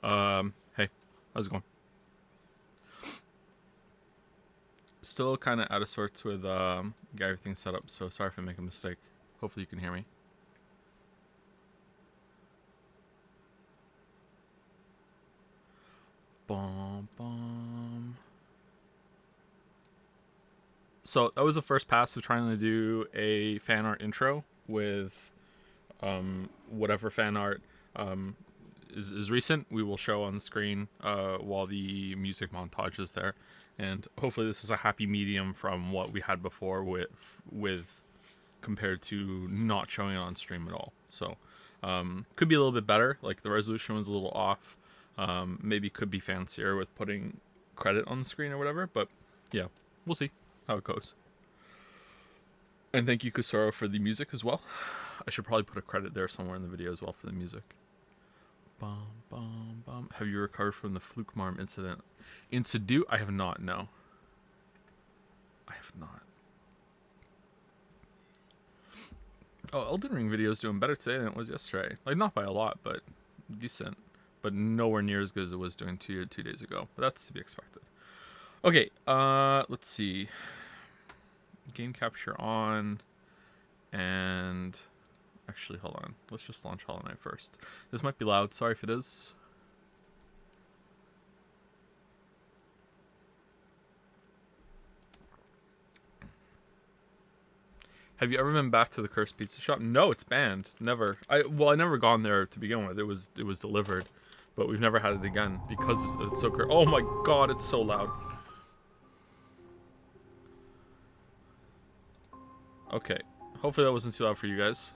Hey, how's it going? Still kind of out of sorts with get everything set up, so sorry if I make a mistake. Hopefully you can hear me. Bom, bom. So that was the first pass of trying to do a fan art intro with whatever fan art is recent. We will show on the screen while the music montage is there, and hopefully this is a happy medium from what we had before with compared to not showing it on stream at all. So could be a little bit better. Like the resolution was a little off. Maybe could be fancier with putting credit on the screen or whatever. But yeah, we'll see how it goes. And thank you, Kusoro, for the music as well. I should probably put a credit there somewhere in the video as well for the music. Bum, bum, bum. Have you recovered from the fluke marm incident? Incident? I have not, no. I have not. Oh, Elden Ring video is doing better today than it was yesterday. Like, not by a lot, but decent. But nowhere near as good as it was doing 2 days ago. But that's to be expected. Okay, let's see. Game capture on. And actually, hold on. Let's just launch Hollow Knight first. This might be loud. Sorry if it is. Have you ever been back to the Cursed Pizza Shop? No, it's banned. Never. I never gone there to begin with. It was delivered, but we've never had it again because it's so cursed. Oh my god, it's so loud. Okay, hopefully that wasn't too loud for you guys.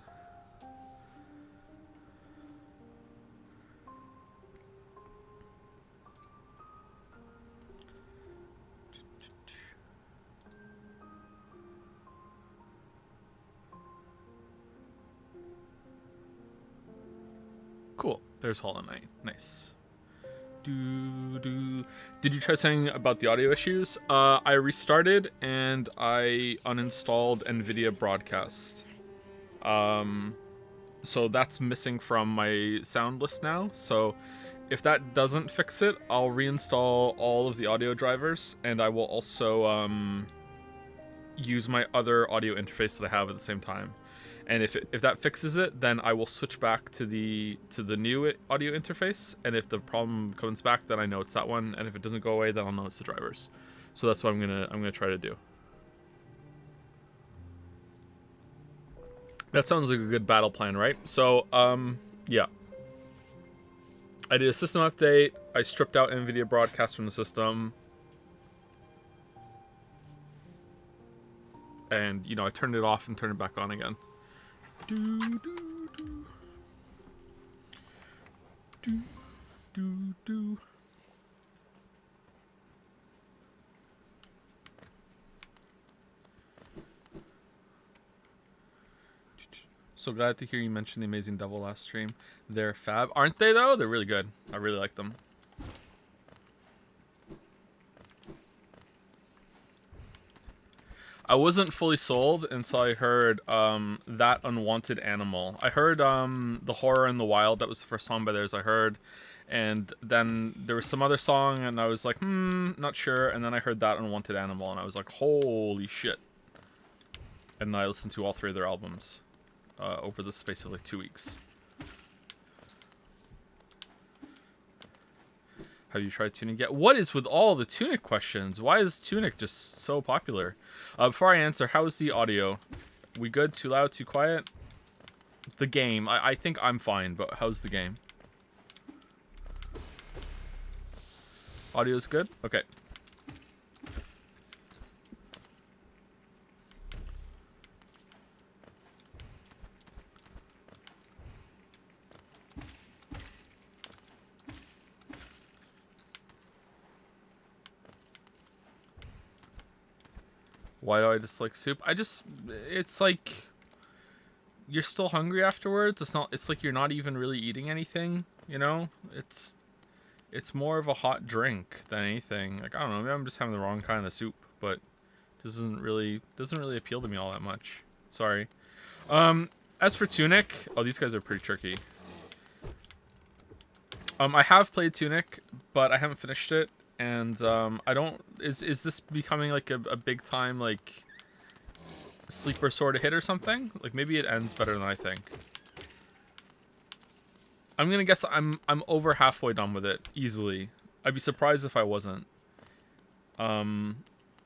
Cool. There's Hollow Knight. Nice. Did you try saying about the audio issues? I restarted and I uninstalled NVIDIA Broadcast. So that's missing from my sound list now. So if that doesn't fix it, I'll reinstall all of the audio drivers, and I will also use my other audio interface that I have at the same time. And if that fixes it, then I will switch back to the new audio interface. And if the problem comes back, then I know it's that one. And if it doesn't go away, then I'll know it's the drivers. So that's what I'm gonna try to do. That sounds like a good battle plan, right? So yeah, I did a system update. I stripped out NVIDIA Broadcast from the system, and I turned it off and turned it back on again. So glad to hear you mention the Amazing Devil last stream. They're fab, aren't they though? They're really good. I really like them. I wasn't fully sold until I heard That Unwanted Animal. I heard The Horror in the Wild. That was the first song by theirs I heard. And then there was some other song, and I was like, not sure. And then I heard That Unwanted Animal, and I was like, holy shit. And I listened to all 3 of their albums over the space of like 2 weeks. Have you tried Tunic yet? What is with all the Tunic questions? Why is Tunic just so popular? Before I answer, how is the audio? We good? Too loud? Too quiet? The game. I think I'm fine, but how's the game? Audio's good? Okay. Why do I dislike soup? It's like you're still hungry afterwards. It's like you're not even really eating anything, It's more of a hot drink than anything. Like, I don't know, maybe I'm just having the wrong kind of soup, but it doesn't really appeal to me all that much. Sorry. As for Tunic, oh, these guys are pretty tricky. I have played Tunic, but I haven't finished it, and I don't. Is this becoming like a big time like sleeper sort of hit or something? Like maybe it ends better than I think. I'm gonna guess I'm over halfway done with it easily. I'd be surprised if I wasn't. And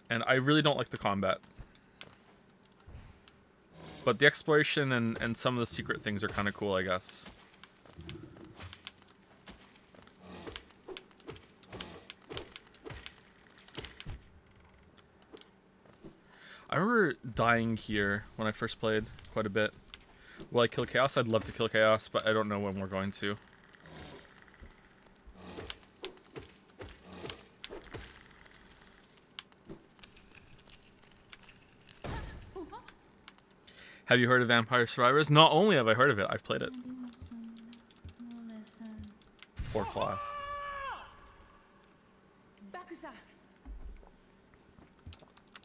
I really don't like the combat. But the exploration and some of the secret things are kind of cool, I guess. I remember dying here when I first played quite a bit. Will I kill Chaos? I'd love to kill Chaos, but I don't know when we're going to. Have you heard of Vampire Survivors? Not only have I heard of it, I've played it. Or cloth.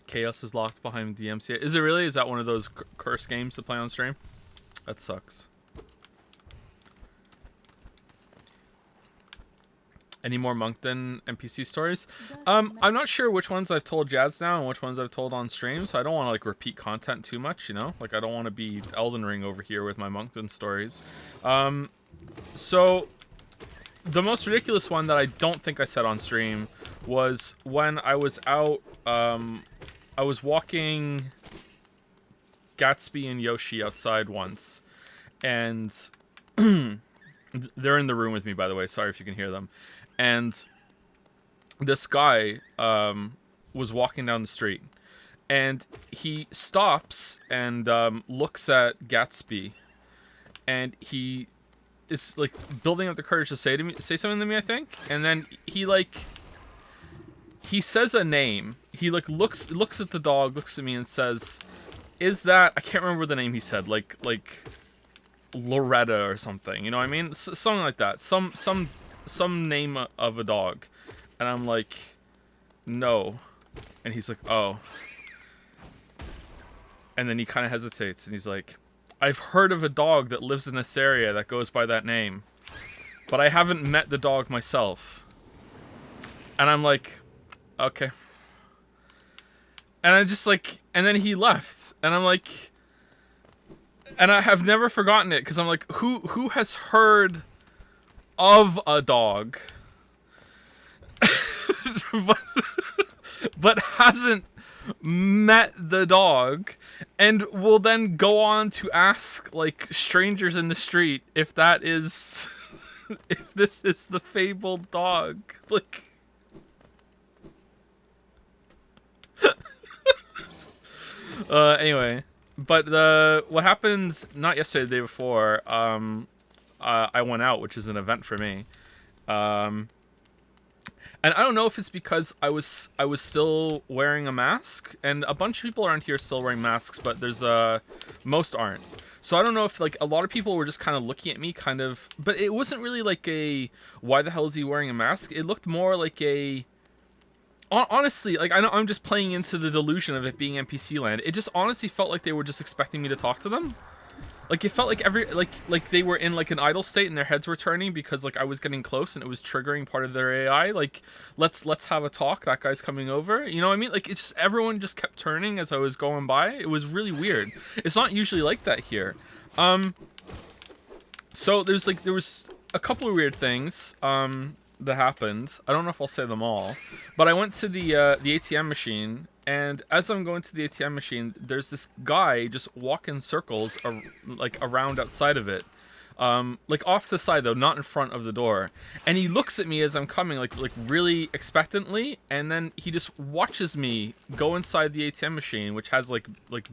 Chaos is locked behind DMCA. Is it really? Is that one of those curse games to play on stream? That sucks. Any more Moncton NPC stories? I'm not sure which ones I've told Jads now and which ones I've told on stream, so I don't want to like repeat content too much, you know? Like I don't want to be Elden Ring over here with my Moncton stories. So the most ridiculous one that I don't think I said on stream was when I was out, I was walking Gatsby and Yoshi outside once, and they're in the room with me, by the way. Sorry if you can hear them. And this guy was walking down the street, and he stops and looks at Gatsby, and he is like building up the courage to say something to me, I think. And then he says a name. He like looks at the dog, looks at me, and says, "Is that?" I can't remember the name he said. Like Loretta or something. You know what I mean? Something like that. Some name of a dog. And I'm like, "No." And he's like, "Oh." And then he kind of hesitates, and he's like, "I've heard of a dog that lives in this area that goes by that name, but I haven't met the dog myself." And I'm like, "Okay." And I just like, and then he left, and I'm like, and I have never forgotten it, because I'm like, who has heard of a dog but hasn't met the dog, and will then go on to ask like strangers in the street if that is if this is the fabled dog. Like anyway, but what happened not yesterday, the day before, I went out, which is an event for me. And I don't know if it's because I was still wearing a mask, and a bunch of people around here are still wearing masks, but there's most aren't. So I don't know if like a lot of people were just kind of looking at me kind of, but it wasn't really like a why the hell is he wearing a mask? It looked more like a honestly, like I know I'm just playing into the delusion of it being NPC land. It just honestly felt like they were just expecting me to talk to them. Like it felt like like they were in like an idle state and their heads were turning because like I was getting close and it was triggering part of their AI. Like let's have a talk. That guy's coming over. You know what I mean? Like it's just everyone just kept turning as I was going by. It was really weird. It's not usually like that here. So there was a couple of weird things that happened. I don't know if I'll say them all, but I went to the ATM machine. And as I'm going to the ATM machine, there's this guy just walking circles like around outside of it. Like off the side though, not in front of the door. And he looks at me as I'm coming like really expectantly, and then he just watches me go inside the ATM machine, which has like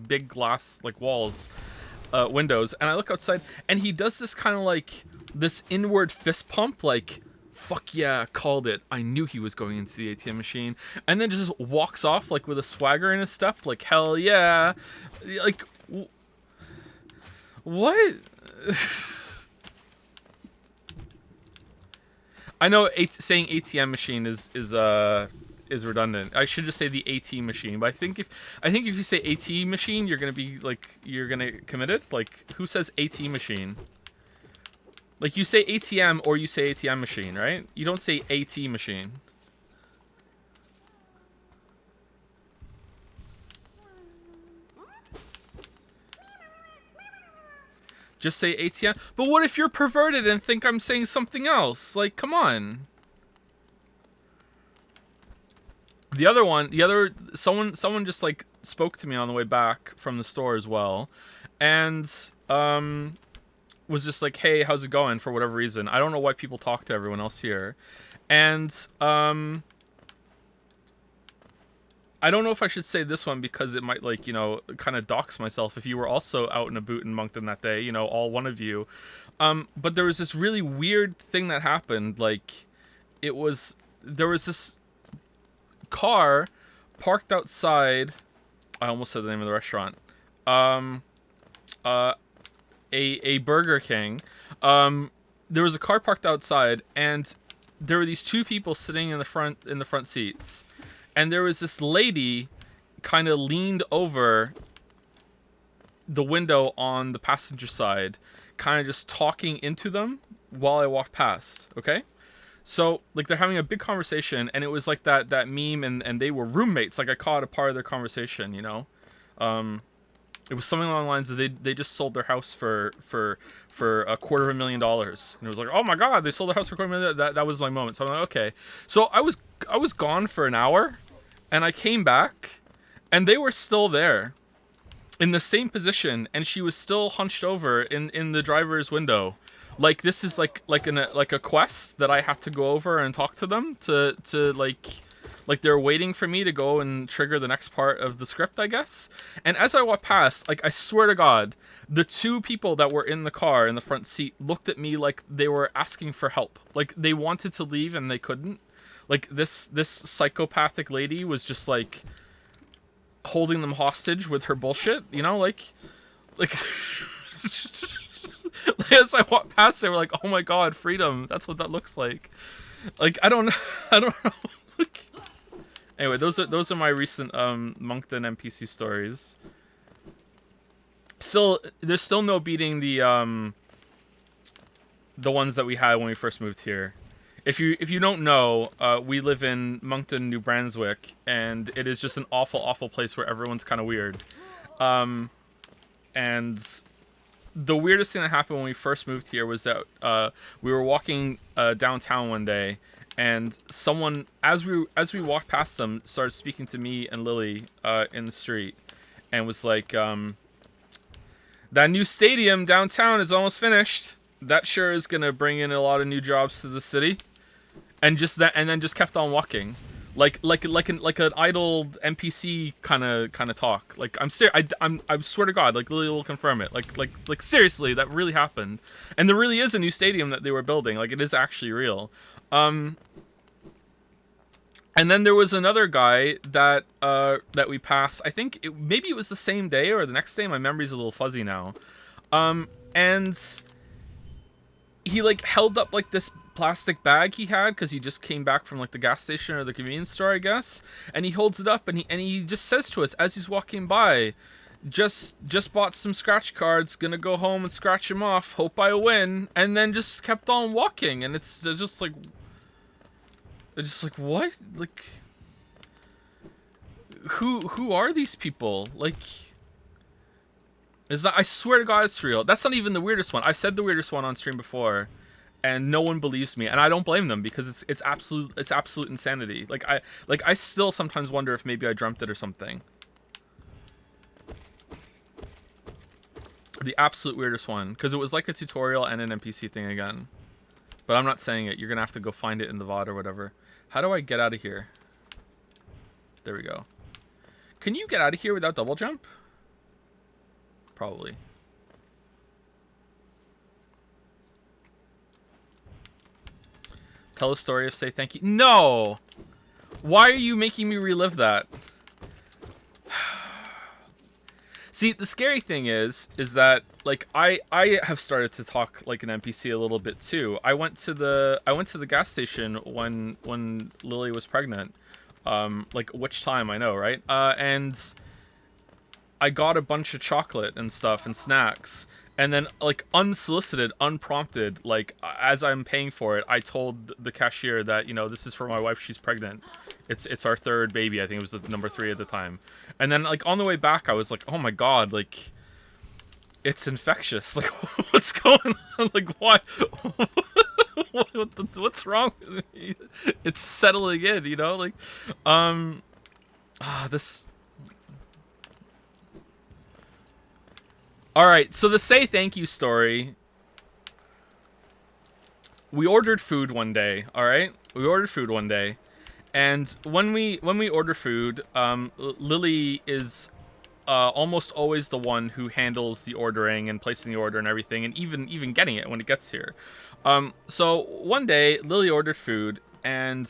big glass like walls, windows, and I look outside and he does this kind of like this inward fist pump like, "Fuck yeah, called it. I knew he was going into the ATM machine." And then just walks off like with a swagger in his step, like, "Hell yeah." Like, what? I know saying ATM machine is redundant. I should just say the AT machine. But I think if you say AT machine, you're gonna be like, you're gonna commit it. Like, who says AT machine? Like, you say ATM or you say ATM machine, right? You don't say AT machine. Just say ATM. But what if you're perverted and think I'm saying something else? Like, come on. Someone just like spoke to me on the way back from the store as well, and was just like, hey, how's it going, for whatever reason. I don't know why people talk to everyone else here, and I don't know if I should say this one because it might, like, you know, kind of dox myself if you were also out and about in Moncton that day, you know, all one of you. But there was this really weird thing that happened. Like, there was this car parked outside. I almost said the name of the restaurant. A Burger King. There was a car parked outside, and there were these two people sitting in the front seats. And there was this lady kind of leaned over the window on the passenger side, kind of just talking into them while I walked past, okay? So, like, they're having a big conversation, and it was like that meme, and they were roommates. Like, I caught a part of their conversation, you know? It was something along the lines of they just sold their house for $250,000. And it was like, oh my god, they sold their house for $250,000. That was my moment. So I'm like, okay. So I was gone for an hour. And I came back, and they were still there, in the same position, and she was still hunched over in the driver's window. Like, this is like a quest that I had to go over and talk to them to like they're waiting for me to go and trigger the next part of the script, I guess. And as I walked past, like, I swear to God, the two people that were in the car in the front seat looked at me like they were asking for help. Like, they wanted to leave and they couldn't. Like, this psychopathic lady was just, like, holding them hostage with her bullshit, you know? Like as I walked past, they were like, oh my god, freedom. That's what that looks like. Like, I don't know. Like, anyway, those are my recent Moncton NPC stories. There's still no beating the ones that we had when we first moved here. If you don't know, we live in Moncton, New Brunswick, and it is just an awful, awful place where everyone's kind of weird. And the weirdest thing that happened when we first moved here was that we were walking downtown one day, and someone, as we walked past them, started speaking to me and Lily in the street, and was like, that new stadium downtown is almost finished. That sure is gonna bring in a lot of new jobs to the city. And then just kept on walking, like an idle NPC kind of talk. Like, I swear to God, like, Lily will confirm it. Like seriously, that really happened. And there really is a new stadium that they were building. Like, it is actually real. And then there was another guy that we passed. I think maybe it was the same day or the next day. My memory's a little fuzzy now. And he, like, held up, like, this plastic bag he had, because he just came back from, like, the gas station or the convenience store, I guess. And he holds it up, and he just says to us as he's walking by, just bought some scratch cards, gonna go home and scratch them off, hope I win. And then just kept on walking, and it's just like what? Like, who are these people? Like, I swear to God, it's real. That's not even the weirdest one. I've said the weirdest one on stream before, and no one believes me, and I don't blame them, because it's absolute insanity. Like, I still sometimes wonder if maybe I dreamt it or something. The absolute weirdest one, because it was like a tutorial and an NPC thing again. But I'm not saying it. You're gonna have to go find it in the VOD or whatever. How do I get out of here? There we go. Can you get out of here without double jump? Probably. Tell a story of say thank you. No! Why are you making me relive that? See, the scary thing is that, like, I have started to talk like an NPC a little bit too. I went to the gas station when Lily was pregnant. Like, which time, I know, right? And I got a bunch of chocolate and stuff and snacks. And then, like, unsolicited, unprompted, like, as I'm paying for it, I told the cashier that, you know, this is for my wife, she's pregnant. It's our third baby. I think it was the number 3 at the time. And then, like, on the way back, I was like, oh my god, like, it's infectious. Like, what's going on? Like, why? What's wrong with me? It's settling in, you know? Like, this... Alright, so the say thank you story. We ordered food one day, alright? We ordered food one day. And when we order food, Lily is almost always the one who handles the ordering and placing the order and everything, and even getting it when it gets here. So one day, Lily ordered food, and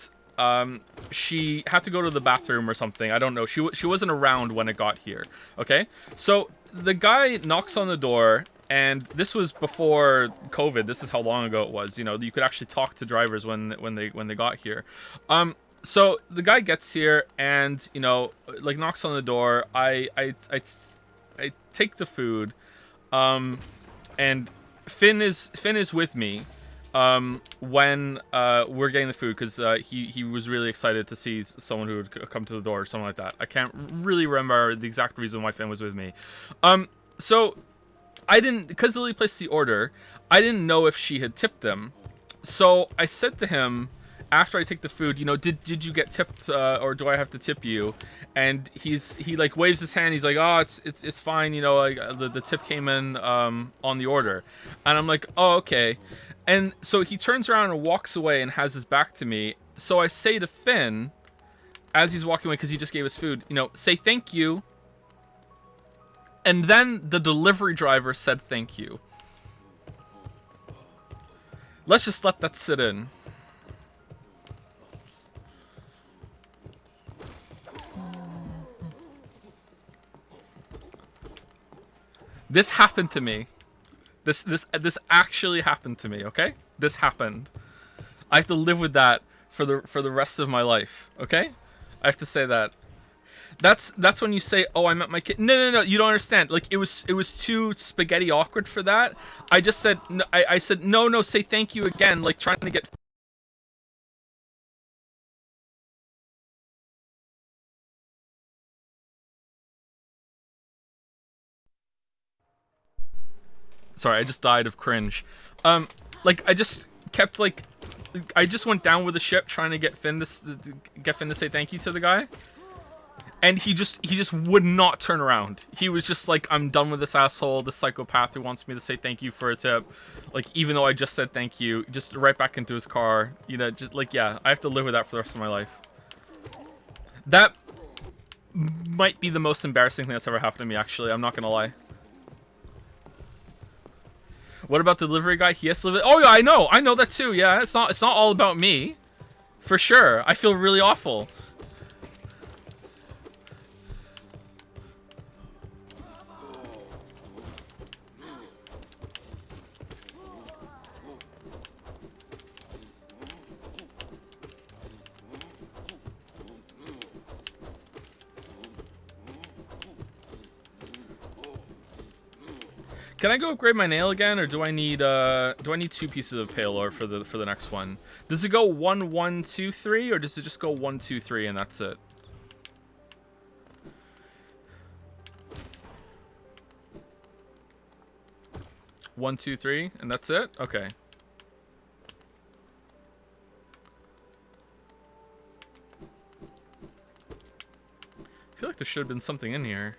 she had to go to the bathroom or something. I don't know. She wasn't around when it got here. Okay, so the guy knocks on the door, and this was before COVID. This is how long ago it was. You know, you could actually talk to drivers when they got here. So the guy gets here, and, you know, like, knocks on the door. I take the food, and Finn is with me when we're getting the food, because he was really excited to see someone who would come to the door or something like that. I can't really remember the exact reason why Finn was with me. So I didn't, because Lily placed the order, I didn't know if she had tipped them. So I said to him, after I take the food, you know, did you get tipped, or do I have to tip you? And he like waves his hand. He's like, oh, it's fine, you know, like, the tip came in on the order. And I'm like, oh, okay. And so he turns around and walks away and has his back to me. So I say to Finn, as he's walking away, because he just gave us food, you know, say thank you. And then the delivery driver said thank you. Let's just let that sit in. This happened to me. This actually happened to me, okay? This happened. I have to live with that for the rest of my life, okay? I have to say that. That's when you say, "Oh, I met my kid." No, you don't understand. Like, it was too spaghetti awkward for that. I just said no, I said no, say thank you again, like, trying to get. Sorry, I just died of cringe. Like, I just kept, like, I just went down with the ship trying to get Finn to say thank you to the guy. And he just would not turn around. He was just like, I'm done with this asshole, this psychopath who wants me to say thank you for a tip. Like, even though I just said thank you, just right back into his car. You know, just like, yeah, I have to live with that for the rest of my life. That might be the most embarrassing thing that's ever happened to me, actually. I'm not gonna lie. What about the delivery guy? He has to live. Oh yeah, I know that too. Yeah, it's not all about me, for sure. I feel really awful. Can I go upgrade my nail again, or do I need 2 pieces of pale ore for the next one? Does it go 1 1 2 3, or does it just go 1 2 3 and that's it? One, two, three, and that's it? Okay. I feel like there should have been something in here.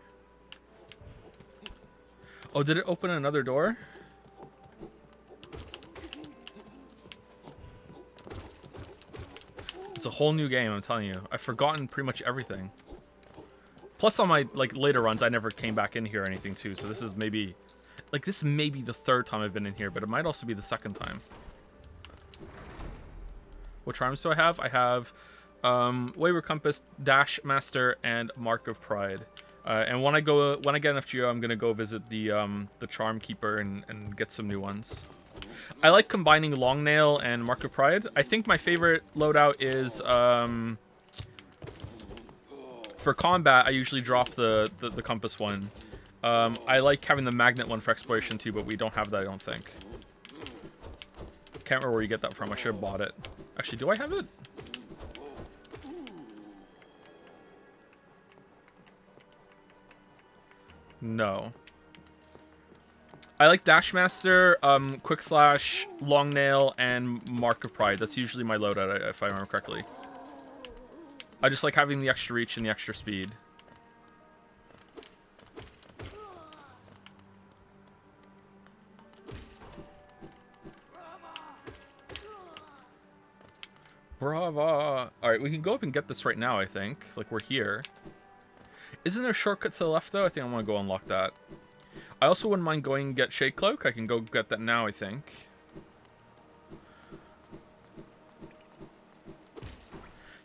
Oh, did it open another door? It's a whole new game, I'm telling you. I've forgotten pretty much everything. Plus, on my, like, later runs, I never came back in here or anything, too. So this is maybe... Like, this may be the 3rd time I've been in here, but it might also be the 2nd time. What charms do I have? I have Wayward Compass, Dash Master, and Mark of Pride. And when I get enough geo, I'm gonna go visit the Charm Keeper and get some new ones. I like combining Long Nail and Mark of Pride. I think my favorite loadout is for combat. I usually drop the compass one, I like having the magnet one for exploration too, but we don't have that, I don't think. Can't remember where you get that from. I should have bought it. Actually, do I have it? No. I like Dashmaster, Quick Slash, Long Nail, and Mark of Pride. That's usually my loadout, if I remember correctly. I just like having the extra reach and the extra speed. Brava! Alright, we can go up and get this right now, I think. Like, we're here. Isn't there a shortcut to the left, though? I think I want to go unlock that. I also wouldn't mind going and get Shade Cloak. I can go get that now, I think.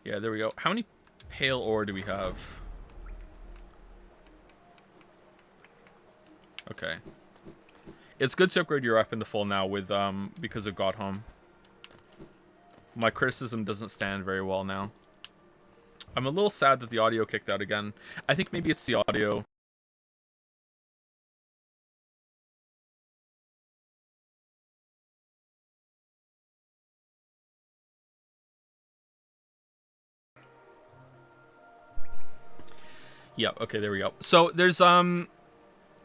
Yeah, there we go. How many pale ore do we have? Okay. It's good to upgrade your weapon to full now with because of God Home. My criticism doesn't stand very well now. I'm a little sad that the audio kicked out again. I think maybe it's the audio. Yeah, okay, there we go. So there's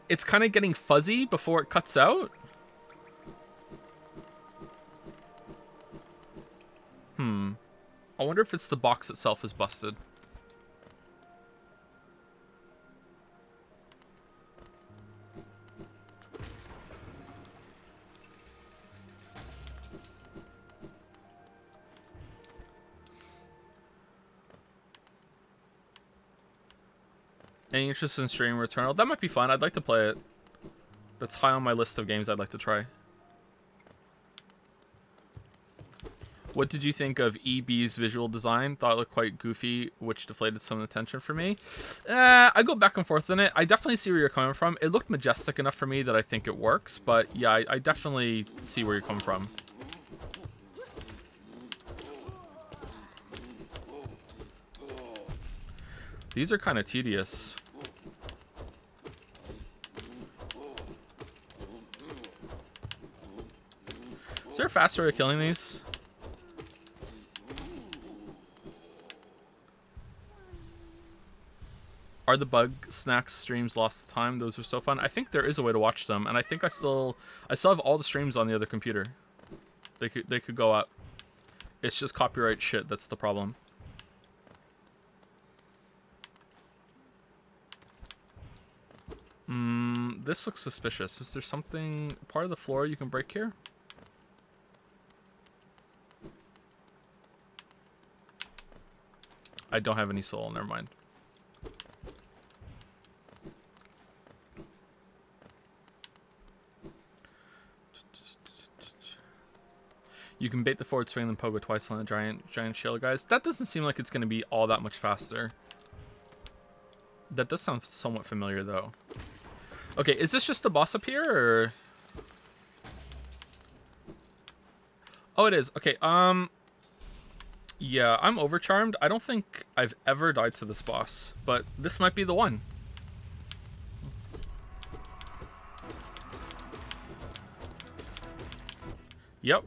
it's kind of getting fuzzy before it cuts out. I wonder if it's the box itself is busted. Any interest in streaming Returnal? That might be fun. I'd like to play it. That's high on my list of games I'd like to try. What did you think of EB's visual design? Thought it looked quite goofy, which deflated some of the tension for me. I go back and forth on it. I definitely see where you're coming from. It looked majestic enough for me that I think it works, but yeah, I definitely see where you're coming from. These are kind of tedious. Is there a faster way of killing these? Are the bug snacks streams lost time? Those were so fun. I think there is a way to watch them, and I think I still have all the streams on the other computer. They could go up. It's just copyright shit that's the problem. This looks suspicious. Is there something part of the floor you can break here? I don't have any soul. Never mind. You can bait the forward swing and then pogo twice on the giant shield guys. That doesn't seem like it's going to be all that much faster. That does sound somewhat familiar, though. Okay, is this just the boss up here, or...? Oh, it is. Okay, yeah, I'm overcharmed. I don't think I've ever died to this boss, but this might be the one. Yep.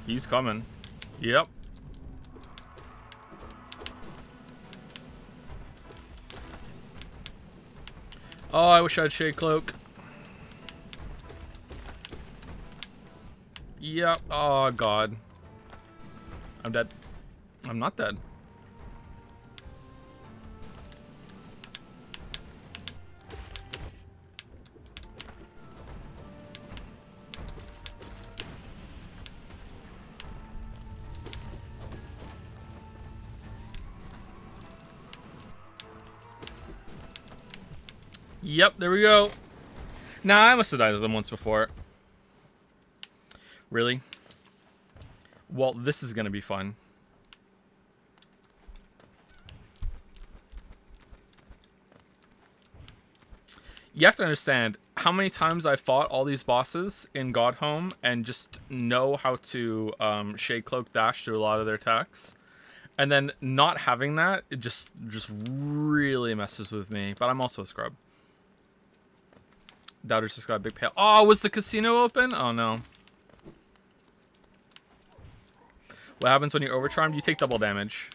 He's coming. Yep. Oh, I wish I had Shade Cloak. Yep. Oh, God. I'm dead. I'm not dead. Yep, there we go. Nah, I must have died to them once before. Really? Well, this is gonna be fun. You have to understand how many times I fought all these bosses in Godhome and just know how to shade cloak dash through a lot of their attacks. And then not having that, it just really messes with me. But I'm also a scrub. Doubter's just got a big pail. Oh, was the casino open? Oh, no. What happens when you're overcharmed? You take double damage.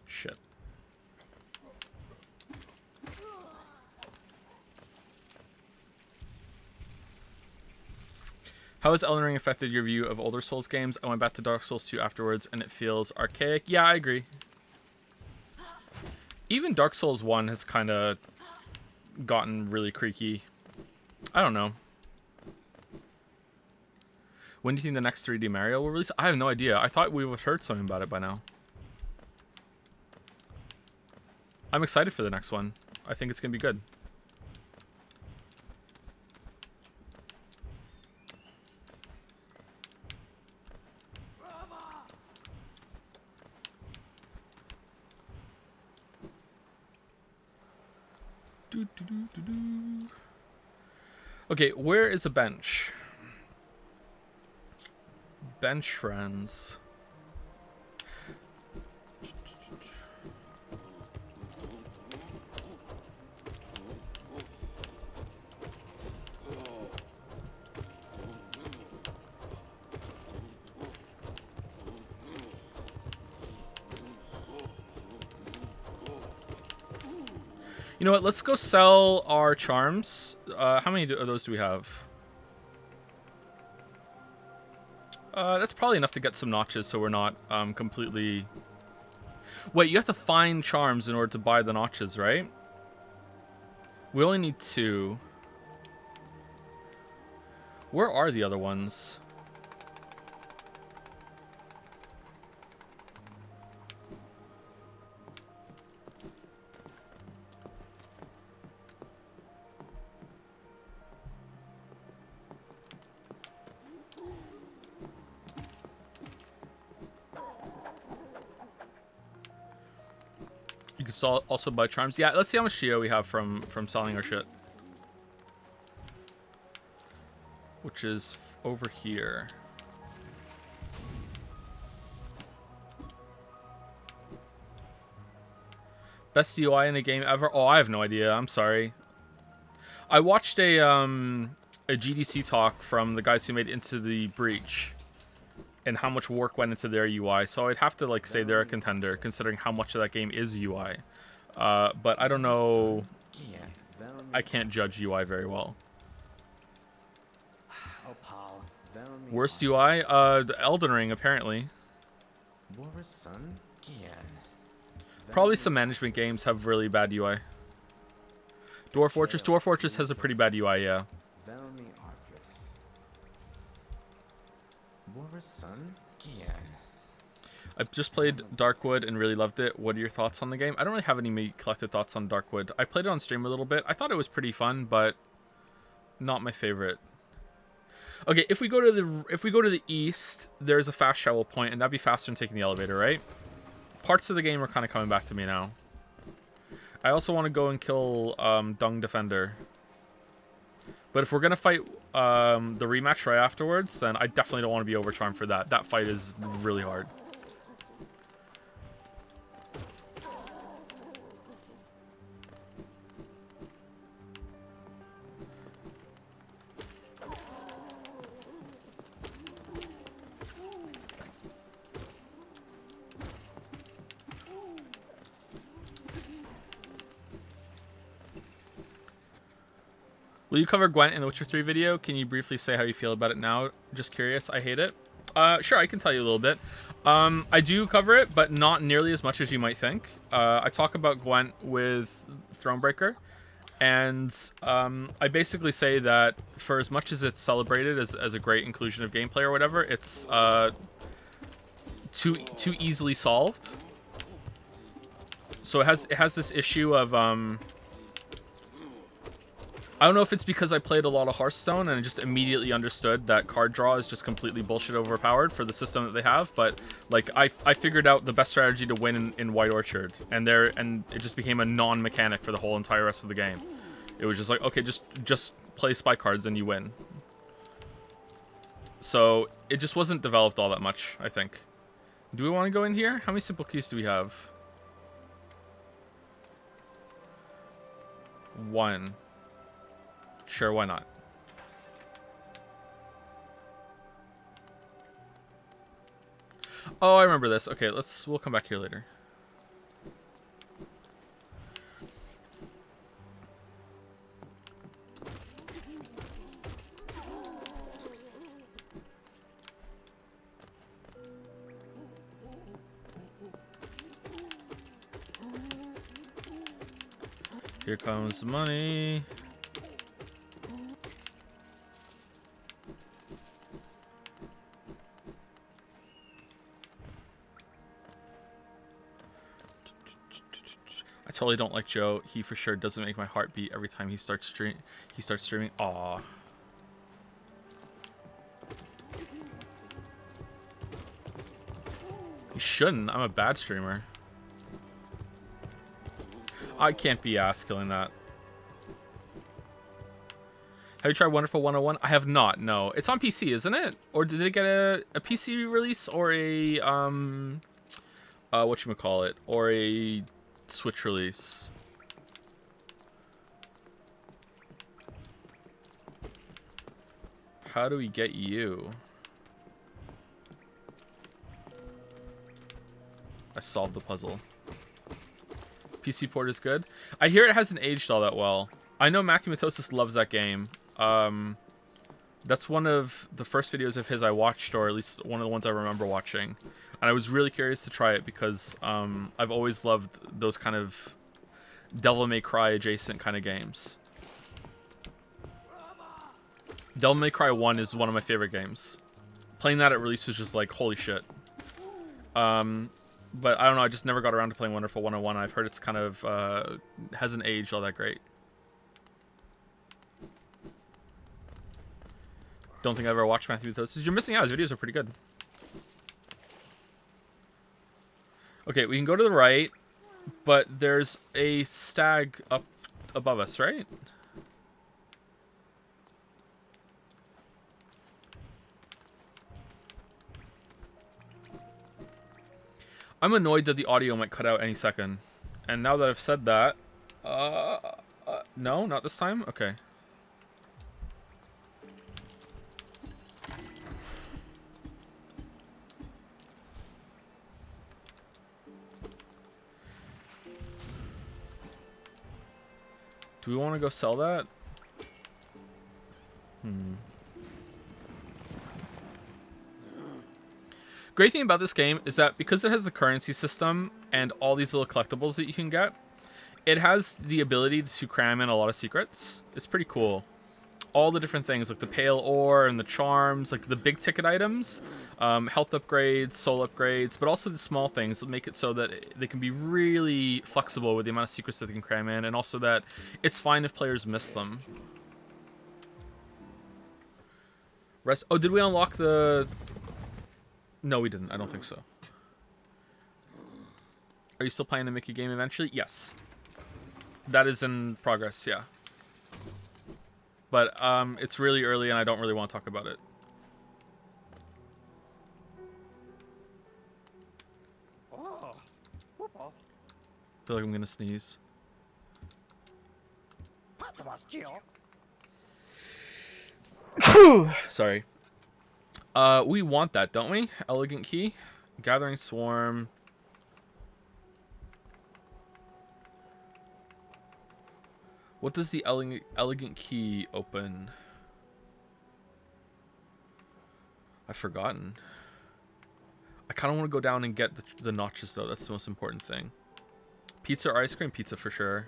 Shit. How has Elden Ring affected your view of older Souls games? I went back to Dark Souls 2 afterwards, and it feels archaic. Yeah, I agree. Even Dark Souls 1 has kind of gotten really creaky. I don't know. When do you think the next 3D Mario will release? I have no idea. I thought we would have heard something about it by now. I'm excited for the next one. I think it's going to be good. Okay, where is a bench? Bench friends. You know what? Let's go sell our charms. How many of those do we have? That's probably enough to get some notches, so we're not completely... Wait, you have to find charms in order to buy the notches, right? We only need 2. Where are the other ones? You could also buy charms. Yeah, let's see how much Geo we have from selling our shit. Which is over here. Best UI in a game ever? Oh, I have no idea. I'm sorry. I watched a GDC talk from the guys who made Into the Breach and how much work went into their UI. So I'd have to like say they're a contender considering how much of that game is UI. But I don't know. I can't judge UI very well. Worst UI? The Elden Ring, apparently. Probably some management games have really bad UI. Dwarf Fortress? Dwarf Fortress has a pretty bad UI, yeah. I just played Darkwood and really loved it. What are your thoughts on the game? I don't really have any collected thoughts on Darkwood. I played it on stream a little bit. I thought it was pretty fun, but not my favorite. Okay, if we go to the east, there's a fast travel point, and that'd be faster than taking the elevator, right? Parts of the game are kind of coming back to me now. I also want to go and kill Dung Defender. But if we're gonna fight the rematch right afterwards, then I definitely don't want to be overcharmed for that. That fight is really hard. Will you cover Gwent in the Witcher 3 video? Can you briefly say how you feel about it now? Just curious. I hate it. Sure, I can tell you a little bit. I do cover it, but not nearly as much as you might think. I talk about Gwent with Thronebreaker, and I basically say that for as much as it's celebrated as a great inclusion of gameplay or whatever, it's too easily solved. So it has this issue of I don't know if it's because I played a lot of Hearthstone and I just immediately understood that card draw is just completely bullshit overpowered for the system that they have, but like I figured out the best strategy to win in White Orchard, and it just became a non-mechanic for the whole entire rest of the game. It was just like, okay, just play spy cards and you win. So it just wasn't developed all that much, I think. Do we want to go in here? How many simple keys do we have? 1. Sure, why not? Oh, I remember this. Okay, we'll come back here later. Here comes the money. I totally don't like Joe. He for sure doesn't make my heart beat every time he starts streaming. Aw. He shouldn't. I'm a bad streamer. I can't be ass killing that. Have you tried Wonderful 101? I have not, no. It's on PC, isn't it? Or did it get a PC release or a, whatchamacallit? Or a Switch release? How do we get you? I solved the puzzle. PC port is good. I hear it hasn't aged all that well. I know Matthew Matosis loves that game. That's one of the first videos of his I watched, or at least one of the ones I remember watching. And I was really curious to try it because I've always loved those kind of Devil May Cry adjacent kind of games. Devil May Cry 1 is one of my favorite games. Playing that at release was just like, holy shit. But I don't know, I just never got around to playing Wonderful 101. I've heard it's kind of, hasn't aged all that great. Don't think I've ever watched Matthew Matosis. You're missing out, his videos are pretty good. Okay, we can go to the right, but there's a stag up above us, right? I'm annoyed that the audio might cut out any second. And now that I've said that... no, not this time? Okay. Do we want to go sell that? Great thing about this game is that because it has the currency system and all these little collectibles that you can get, it has the ability to cram in a lot of secrets. It's pretty cool. All the different things, like the pale ore and the charms, like the big ticket items, health upgrades, soul upgrades, but also the small things that make it so that they can be really flexible with the amount of secrets that they can cram in, and also that it's fine if players miss them. Oh, did we unlock the... No, we didn't. I don't think so. Are you still playing the Mickey game eventually? Yes. That is in progress, yeah. But it's really early and I don't really want to talk about it. I feel like I'm going to sneeze. Sorry. We want that, don't we? Elegant key. Gathering swarm. What does the elegant key open? I've forgotten. I kind of want to go down and get the notches, though. That's the most important thing. Pizza or ice cream? Pizza for sure.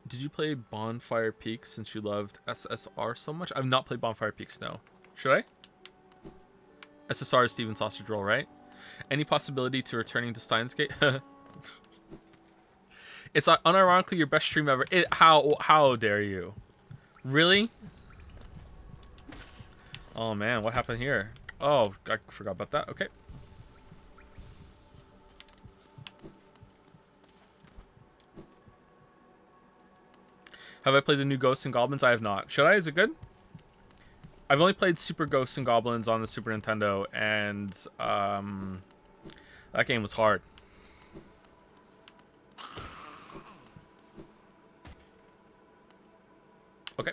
Did you play Bonfire Peak since you loved SSR so much? I've not played Bonfire Peaks, no. Should I? SSR is Steven Sausage Roll, right? Any possibility to returning to Steins Gate? It's unironically your best stream ever. How dare you? Really? Oh man, what happened here? Oh, I forgot about that. Okay. Have I played the new Ghosts and Goblins? I have not. Should I? Is it good? I've only played Super Ghosts and Goblins on the Super Nintendo, and that game was hard. Okay.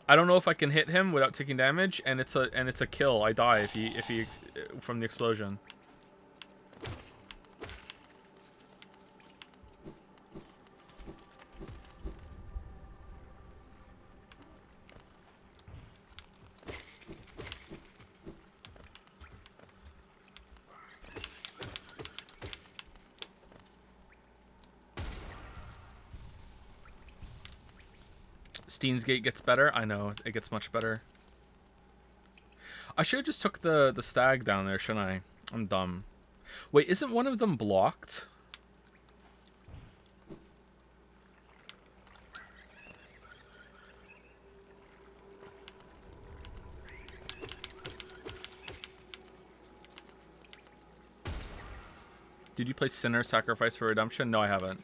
I don't know if I can hit him without taking damage, and it's a kill. I die if he from the explosion. Steins Gate gets better. I know it gets much better. I should have just took the stag down there, shouldn't I? I'm dumb. Wait, isn't one of them blocked? Did you play Sinner Sacrifice for Redemption? No, I haven't.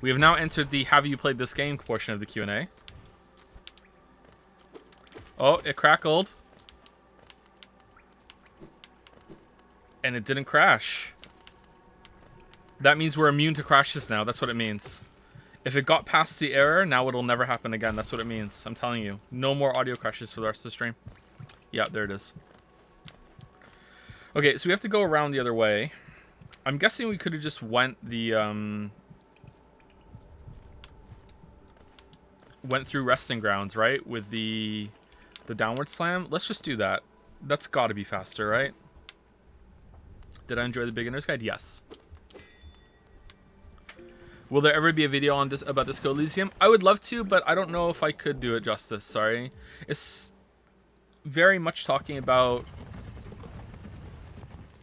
We have now entered the have you played this game portion of the Q&A. Oh, it crackled. And it didn't crash. That means we're immune to crashes now. That's what it means. If it got past the error, now it'll never happen again. That's what it means. I'm telling you. No more audio crashes for the rest of the stream. Yeah, there it is. Okay, so we have to go around the other way. I'm guessing we could have just went the went through resting grounds, right? With the downward slam. Let's just do that. That's got to be faster, right? Did I enjoy the beginner's guide? Yes. Will there ever be a video on about Disco Elysium? I would love to, but I don't know if I could do it justice. Sorry. It's very much talking about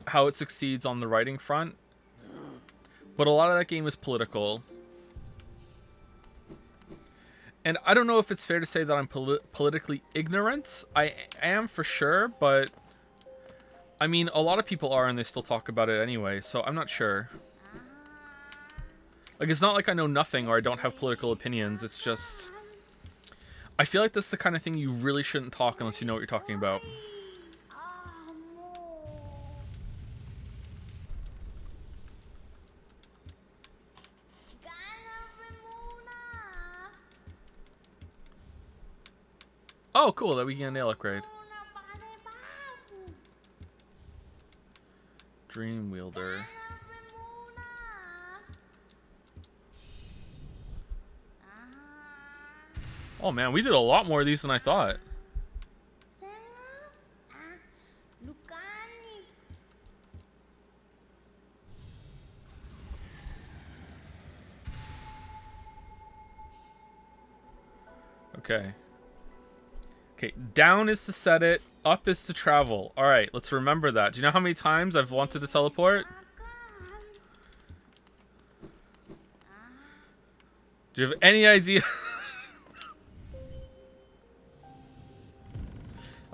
how it succeeds on the writing front, but a lot of that game is political. And I don't know if it's fair to say that I'm politically ignorant. I am for sure, but I mean, a lot of people are, and they still talk about it anyway, so I'm not sure. Like, it's not like I know nothing or I don't have political opinions. It's just, I feel like that's the kind of thing you really shouldn't talk unless you know what you're talking about. Oh, cool, that we can get a nail upgrade. Dream Wielder. Oh man, we did a lot more of these than I thought. Okay. Okay, down is to set it, up is to travel. Alright, let's remember that. Do you know how many times I've wanted to teleport? Do you have any idea?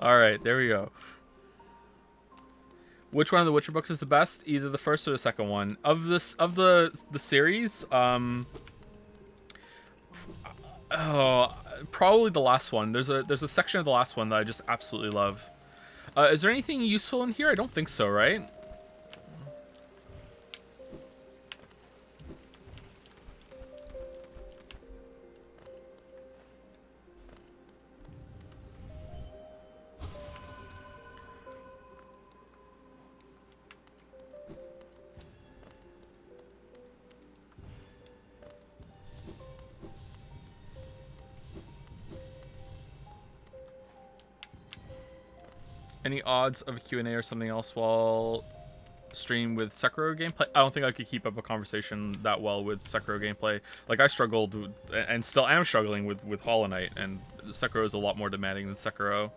Alright, there we go. Which one of the Witcher books is the best? Either the first or the second one. Of this, of the series, probably the last one. There's a section of the last one that I just absolutely love. Is there anything useful in here? I don't think so, right? Any odds of a Q&A or something else while stream with Sekiro gameplay. I don't think I could keep up a conversation that well with Sekiro gameplay. Like, I struggled with, and still am struggling with Hollow Knight, and Sekiro is a lot more demanding than Sekiro.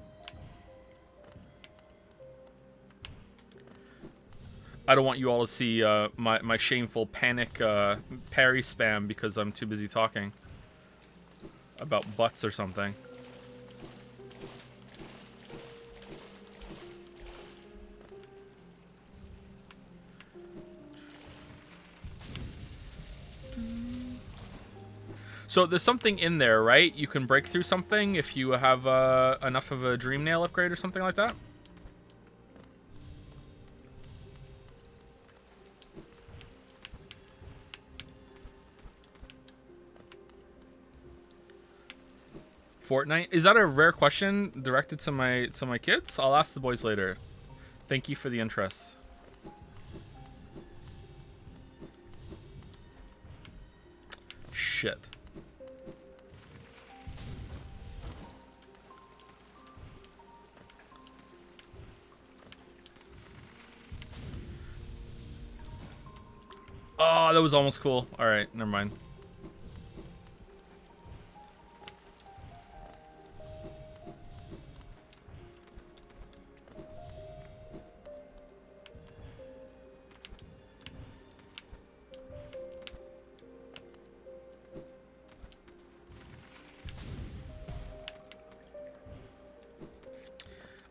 I don't want you all to see my shameful panic parry spam because I'm too busy talking about butts or something. So there's something in there, right? You can break through something if you have enough of a Dream Nail upgrade or something like that? Fortnite? Is that a rare question directed to my kids? I'll ask the boys later. Thank you for the interest. Shit. Oh, that was almost cool. All right, never mind.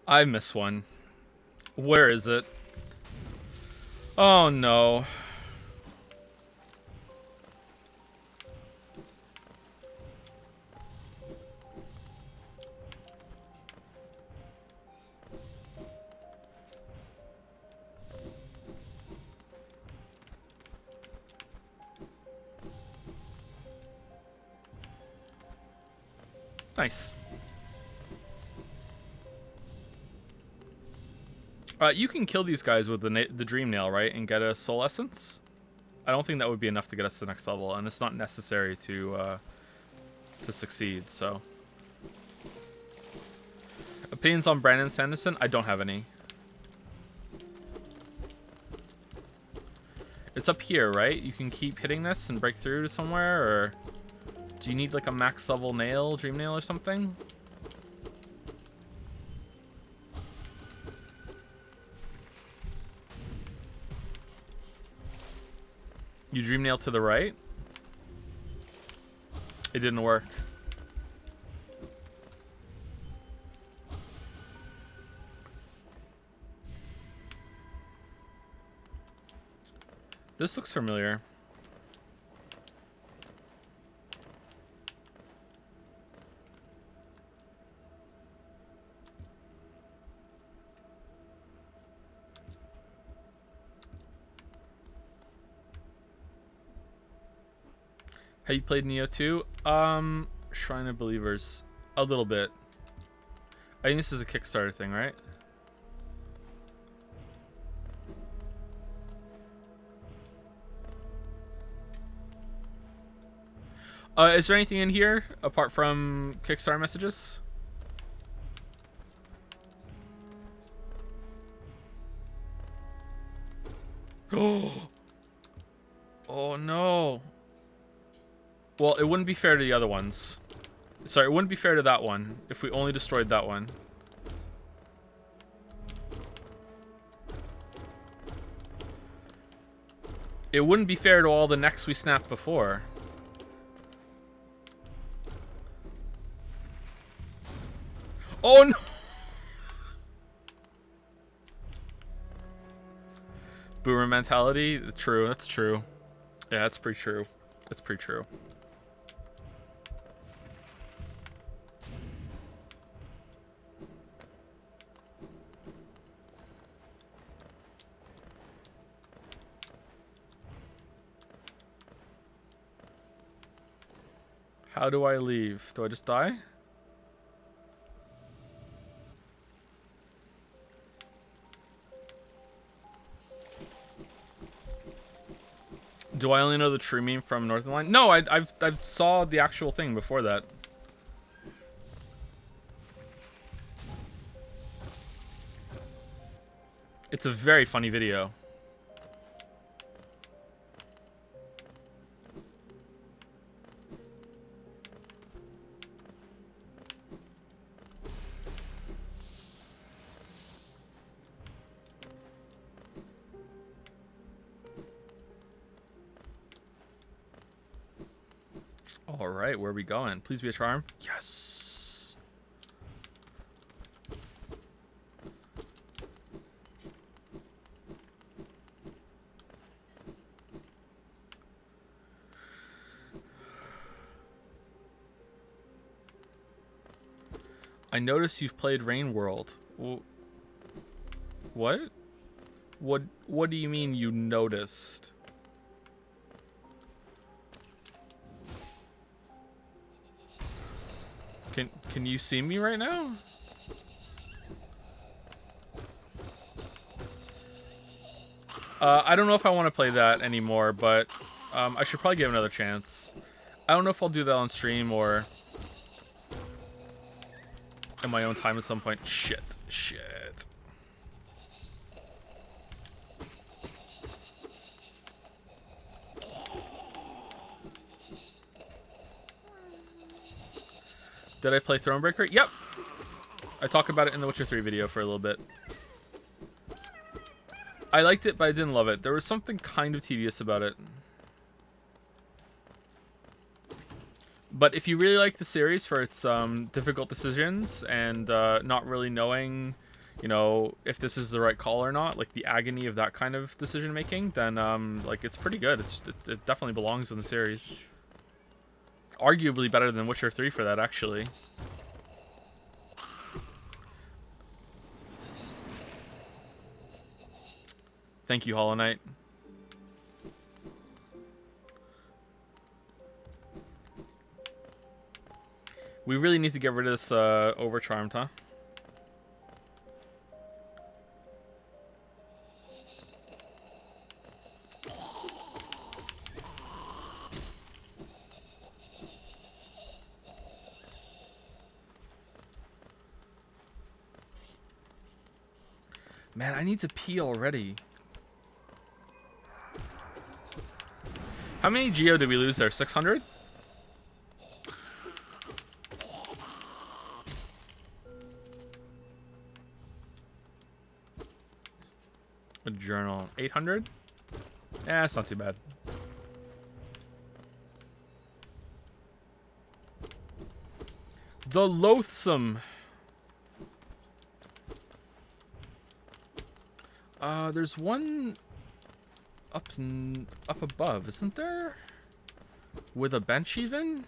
I miss one. Where is it? Oh no. Nice. You can kill these guys with the Dream Nail, right? And get a Soul Essence? I don't think that would be enough to get us to the next level, and it's not necessary to succeed, so. Opinions on Brandon Sanderson? I don't have any. It's up here, right? You can keep hitting this and break through to somewhere, or do you need like a max level nail, Dream Nail or something? You Dream Nail to the right? It didn't work. This looks familiar. Have you played Neo 2? Shrine of Believers. A little bit. I think this is a Kickstarter thing, right? Is there anything in here apart from Kickstarter messages? Oh no. Well, it wouldn't be fair to the other ones. Sorry, it wouldn't be fair to that one if we only destroyed that one. It wouldn't be fair to all the necks we snapped before. Oh no! Boomer mentality? True, that's true. Yeah, that's pretty true. That's pretty true. How do I leave? Do I just die? Do I only know the true meme from Northernline? No, I've saw the actual thing before that. It's a very funny video. All right, where are we going? Please be a charm. Yes. I noticed you've played Rain World. What? What do you mean you noticed? Can you see me right now? I don't know if I want to play that anymore, but I should probably give it another chance. I don't know if I'll do that on stream or in my own time at some point. Shit. Did I play Thronebreaker? Yep. I talk about it in the Witcher 3 video for a little bit. I liked it, but I didn't love it. There was something kind of tedious about it. But if you really like the series for its difficult decisions and not really knowing, you know, if this is the right call or not, like the agony of that kind of decision making, then like it's pretty good. It definitely belongs in the series. It's arguably better than Witcher 3 for that, actually. Thank you, Hollow Knight. We really need to get rid of this Overcharmed, huh? Man, I need to pee already. How many Geo did we lose there? 600? A journal. 800? Yeah, it's not too bad. The Loathsome. There's one up above, isn't there? With a bench even?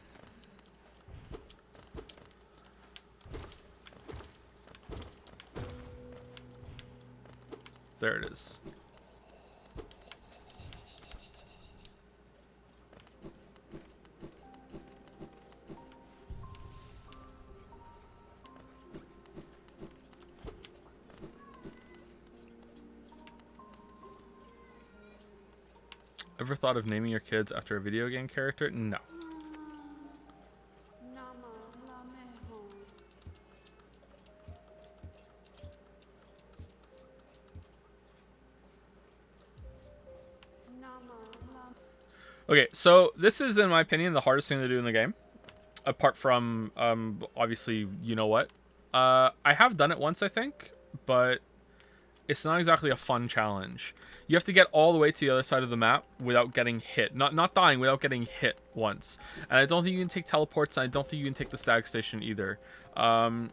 There it is. Ever thought of naming your kids after a video game character? No. Okay, so this is, in my opinion, the hardest thing to do in the game. Apart from, obviously, you know what. I have done it once, I think, but it's not exactly a fun challenge. You have to get all the way to the other side of the map without getting hit. Not dying, without getting hit once. And I don't think you can take teleports, and I don't think you can take the stag station either. I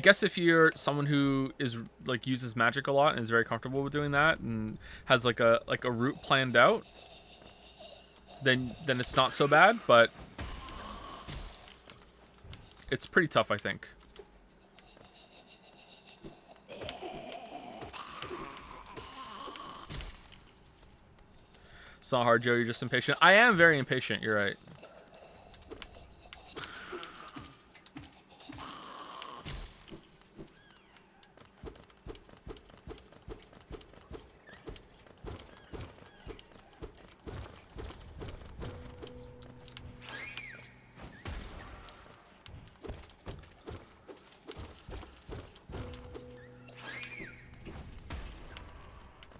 guess if you're someone who is like uses magic a lot and is very comfortable with doing that and has like a route planned out, then it's not so bad, but it's pretty tough, I think. It's not hard, Joe. You're just impatient. I am very impatient. You're right.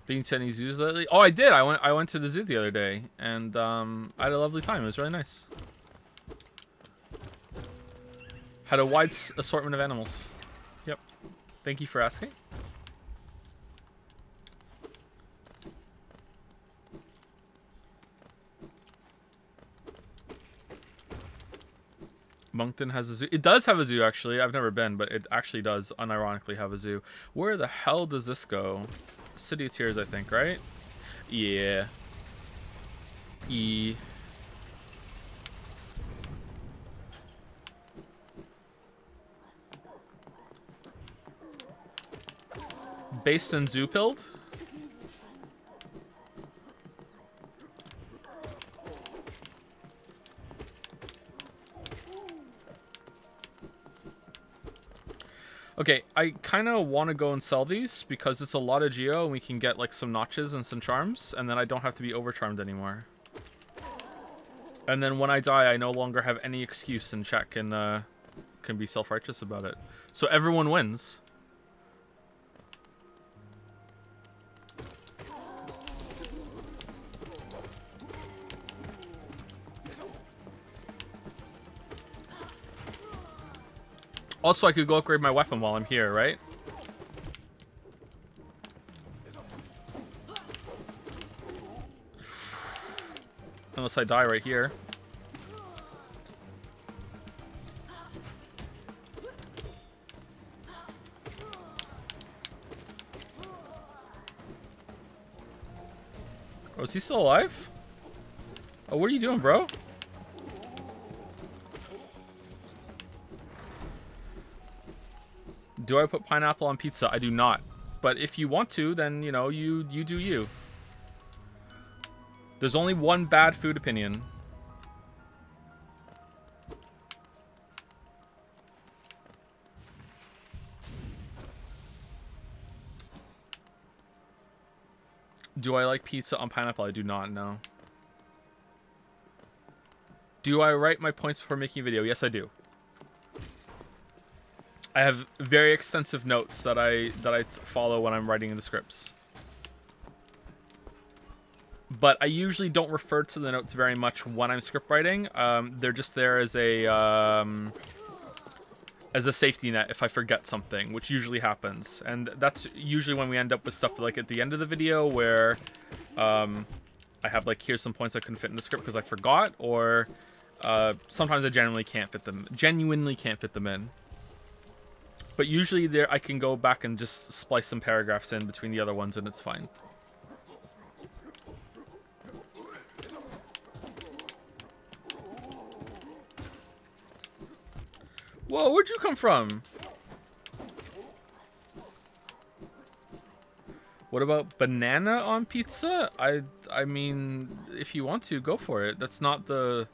Being to any zoos lately? Oh, I did. I went to the zoo the other day, and I had a lovely time. It was really nice. Had a wide assortment of animals. Yep. Thank you for asking. Moncton has a zoo. It does have a zoo, actually. I've never been, but it actually does unironically have a zoo. Where the hell does this go? City of Tears, I think, right? Yeah. E. Based in Zoopild? Okay, I kind of want to go and sell these because it's a lot of geo and we can get like some notches and some charms, and then I don't have to be overcharmed anymore. And then when I die, I no longer have any excuse, and chat can be self-righteous about it. So everyone wins. Also, I could go upgrade my weapon while I'm here, right? Unless I die right here. Oh, is he still alive? Oh, what are you doing, bro? Do I put pineapple on pizza? I do not. But if you want to, then, you know, you do you. There's only one bad food opinion. Do I like pizza on pineapple? I do not know. Do I write my points before making a video? Yes, I do. I have very extensive notes that I follow when I'm writing the scripts. But I usually don't refer to the notes very much when I'm script writing. They're just there as a safety net if I forget something, which usually happens. And that's usually when we end up with stuff like at the end of the video where I have like, here's some points I couldn't fit in the script because I forgot, or sometimes I genuinely can't fit them in. But usually there I can go back and just splice some paragraphs in between the other ones and it's fine. Whoa, where'd you come from? What about banana on pizza? I mean, if you want to, go for it. That's not the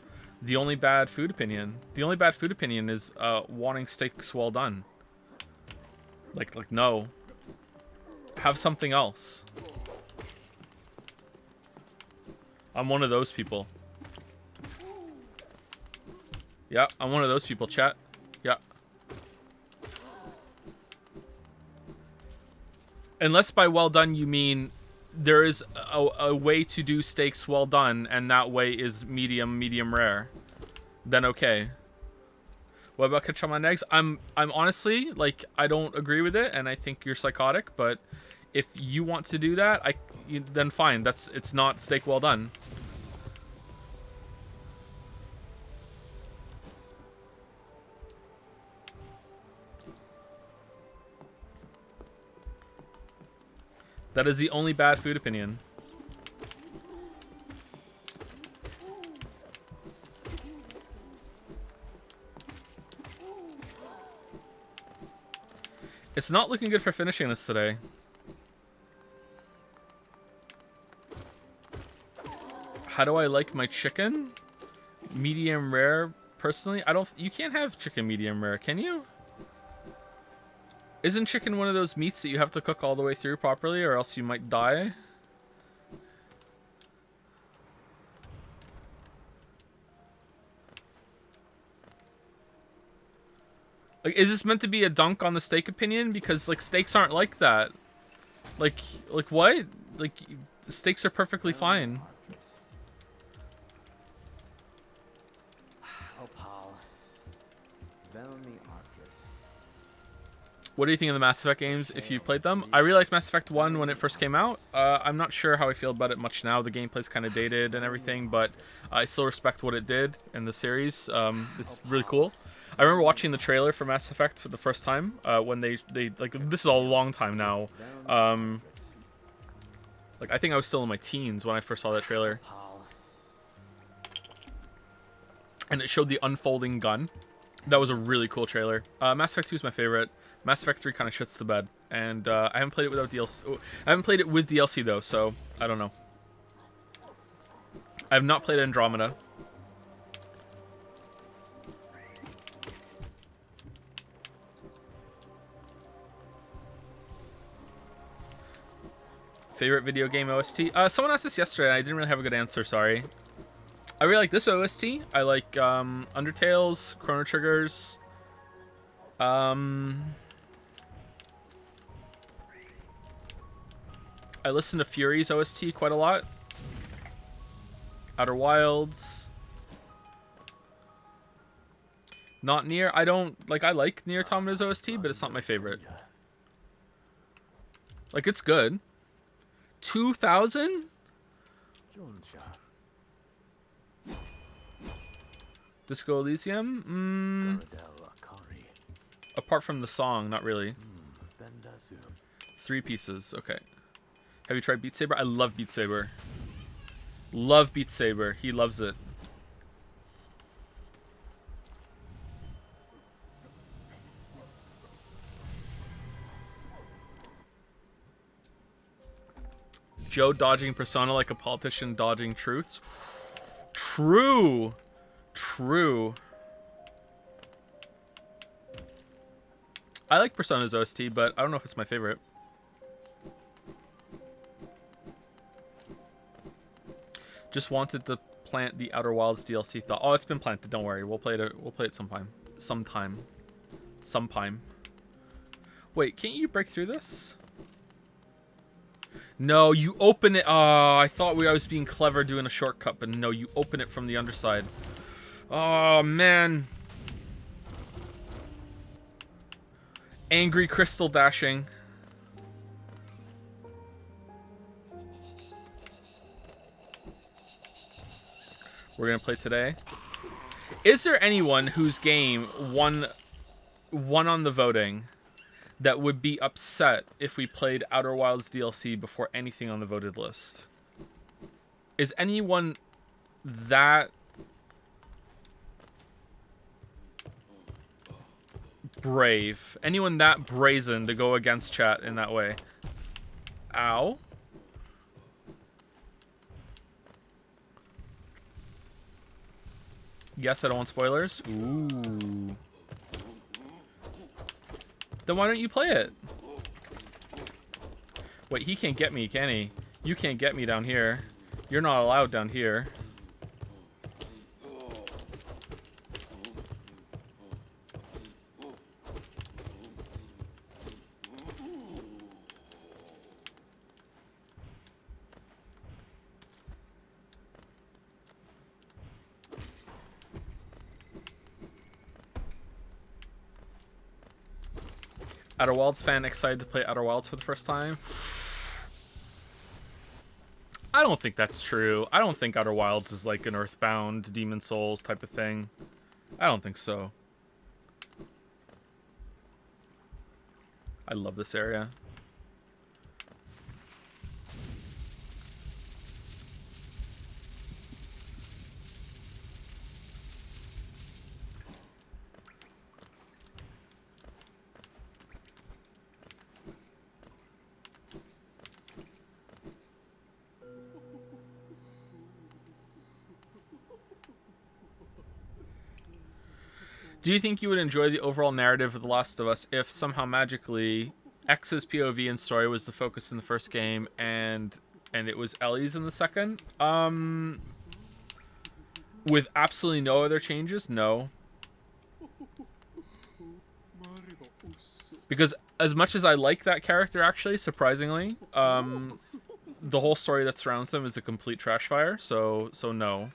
only bad food opinion. The only bad food opinion is wanting steaks well done. Like no. Have something else. I'm one of those people. Yeah, I'm one of those people, chat. Yeah. Unless by well done you mean there is a way to do steaks well done, and that way is medium rare, then okay. What about ketchup on eggs? I'm honestly, like, I don't agree with it, and I think you're psychotic, but if you want to do that, then fine. It's not steak well done. That is the only bad food opinion. It's not looking good for finishing this today. How do I like my chicken? Medium rare, personally. You can't have chicken medium rare, can you? Isn't chicken one of those meats that you have to cook all the way through properly, or else you might die? Like, is this meant to be a dunk on the steak opinion? Because, like, steaks aren't like that. Like what? Like, steaks are perfectly fine. Oh, Paul. What do you think of the Mass Effect games if you've played them? I really liked Mass Effect 1 when it first came out. I'm not sure how I feel about it much now. The gameplay's kind of dated and everything, but I still respect what it did in the series. It's really cool. I remember watching the trailer for Mass Effect for the first time when they like, this is a long time now. Like, I think I was still in my teens when I first saw that trailer. And it showed the unfolding gun. That was a really cool trailer. Mass Effect 2 is my favorite. Mass Effect 3 kind of shits the bed. And I haven't played it without DLC. I haven't played it with DLC, though, so I don't know. I have not played Andromeda. Favorite video game OST? Someone asked this yesterday, and I didn't really have a good answer, sorry. I really like this OST. I like Undertale's, Chrono Trigger's. I listen to Fury's OST quite a lot. Outer Wilds. Not Nier. I don't like. I like Nier Automata's OST, but it's not my favorite. Like, it's good. 2000? Disco Elysium? Apart from the song, not really. 3 pieces. Okay. Have you tried Beat Saber? I love Beat Saber. Love Beat Saber. He loves it. Joe dodging Persona like a politician dodging truths. True. True. I like Persona's OST, but I don't know if it's my favorite. Just wanted to plant the Outer Wilds DLC thought. Oh, it's been planted. Don't worry. We'll play it. We'll play it sometime. Sometime. Wait, can't you break through this? No, you open it. Oh, I thought I was being clever doing a shortcut, but no, you open it from the underside. Oh, man. Angry crystal dashing. We're going to play today. Is there anyone whose game won on the voting that would be upset if we played Outer Wilds DLC before anything on the voted list? Is anyone that brave? Anyone that brazen to go against chat in that way? Ow. Yes, I don't want spoilers. Ooh. Then why don't you play it? Wait, he can't get me, can he? You can't get me down here. You're not allowed down here. Outer Wilds fan excited to play Outer Wilds for the first time? I don't think that's true. I don't think Outer Wilds is like an Earthbound, Demon Souls type of thing. I don't think so. I love this area. Do you think you would enjoy the overall narrative of The Last of Us if somehow magically X's POV and story was the focus in the first game and it was Ellie's in the second? With absolutely no other changes? No. Because as much as I like that character, actually, surprisingly, the whole story that surrounds them is a complete trash fire, so no.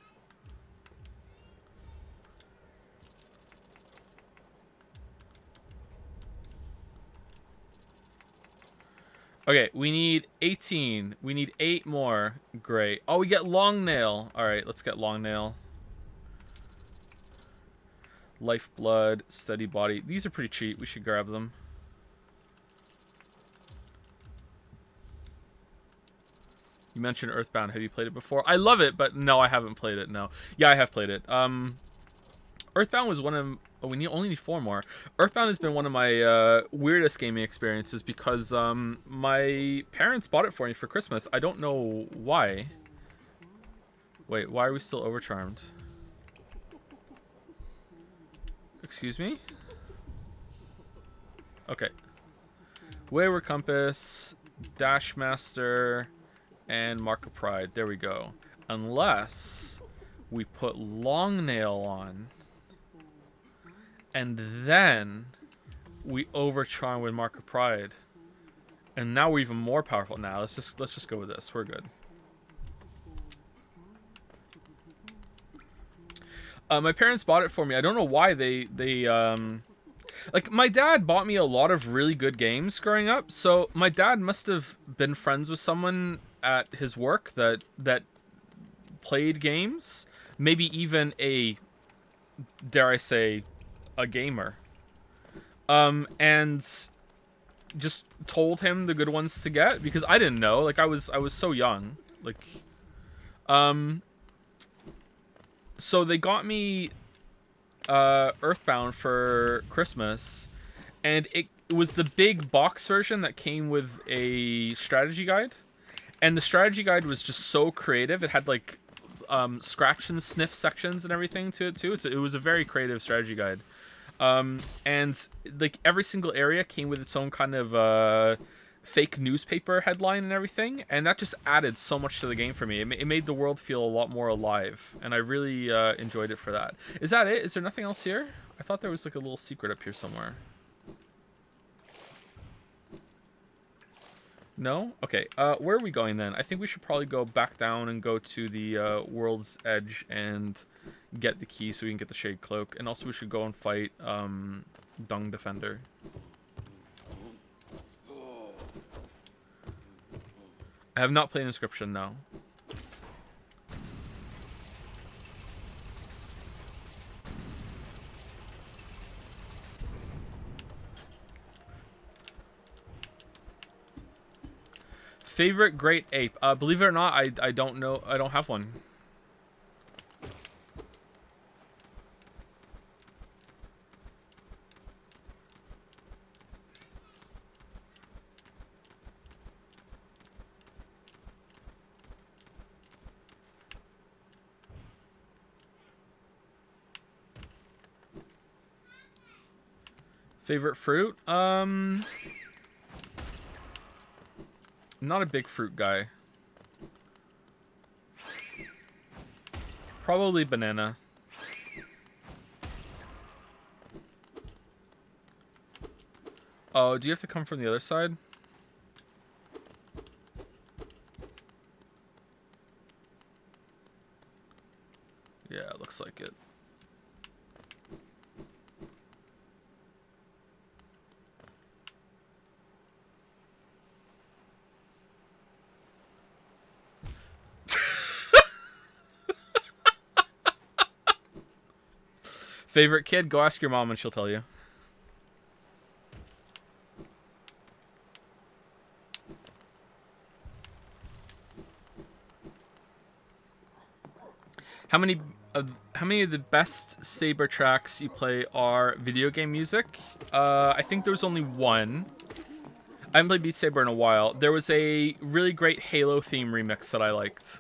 Okay, we need 18. We need 8 more. Great. Oh, we get Long Nail. All right, let's get Long Nail. Lifeblood, Steady Body. These are pretty cheap. We should grab them. You mentioned Earthbound. Have you played it before? I love it, but no, I haven't played it. No. Yeah, I have played it. Earthbound was one of... Oh, only need 4 more. Earthbound has been one of my weirdest gaming experiences because my parents bought it for me for Christmas. I don't know why. Wait, why are we still overcharmed? Excuse me? Okay. Wayward Compass, Dashmaster, and Mark of Pride. There we go. Unless we put Longnail on, and then we overcharm with Mark of Pride, and now we're even more powerful. Now let's just go with this. We're good. My parents bought it for me. I don't know why they like, my dad bought me a lot of really good games growing up. So my dad must have been friends with someone at his work that played games. Maybe even a, dare I say, a gamer. And just told him the good ones to get because I didn't know. Like, I was so young. Like, so they got me Earthbound for Christmas, and it was the big box version that came with a strategy guide, and the strategy guide was just so creative. It had like scratch and sniff sections and everything to it too. It was a very creative strategy guide, and like every single area came with its own kind of fake newspaper headline and everything, and that just added so much to the game for me. It made the world feel a lot more alive, and I really enjoyed it for that. Is that it? Is there nothing else here? I thought there was like a little secret up here somewhere. No? Okay, where are we going then? I think we should probably go back down and go to the World's Edge and get the key so we can get the Shade Cloak, and also we should go and fight Dung Defender. I have not played Inscription, no. Favorite Great Ape? Believe it or not, I don't know. I don't have one. Favorite fruit? Not a big fruit guy. Probably banana. Oh, do you have to come from the other side? Yeah, it looks like it. Favorite kid? Go ask your mom and she'll tell you. How many of the best Saber tracks you play are video game music? I think there was only one. I haven't played Beat Saber in a while. There was a really great Halo theme remix that I liked.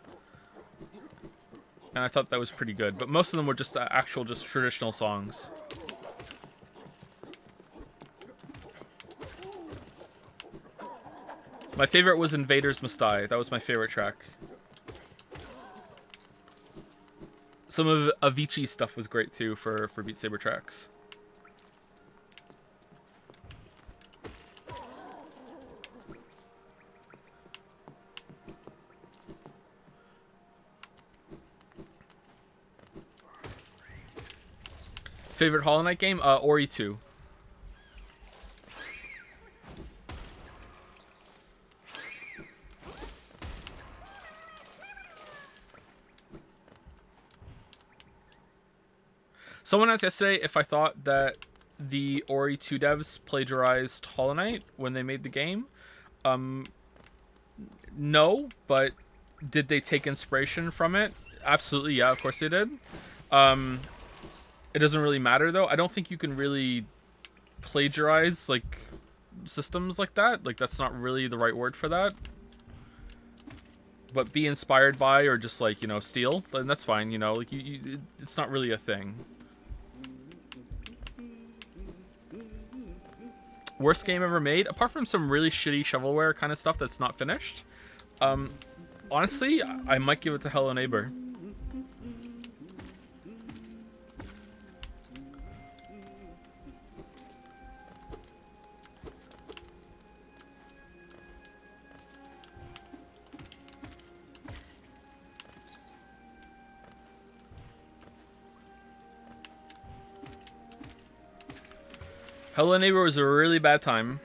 And I thought that was pretty good. But most of them were just actual, just traditional songs. My favorite was Invaders Must Die. That was my favorite track. Some of Avicii's stuff was great too for Beat Saber tracks. Favorite Hollow Knight game? Ori 2. Someone asked yesterday if I thought that the Ori 2 devs plagiarized Hollow Knight when they made the game. No, but did they take inspiration from it? Absolutely, yeah, of course they did. It doesn't really matter though. I don't think you can really plagiarize like systems like that. Like that's not really the right word for that. But be inspired by or just like, you know, steal, then that's fine, you know. Like it's not really a thing. Worst game ever made, apart from some really shitty shovelware kind of stuff that's not finished. Honestly, I might give it to Hello Neighbor. Hello Neighbor was a really bad time.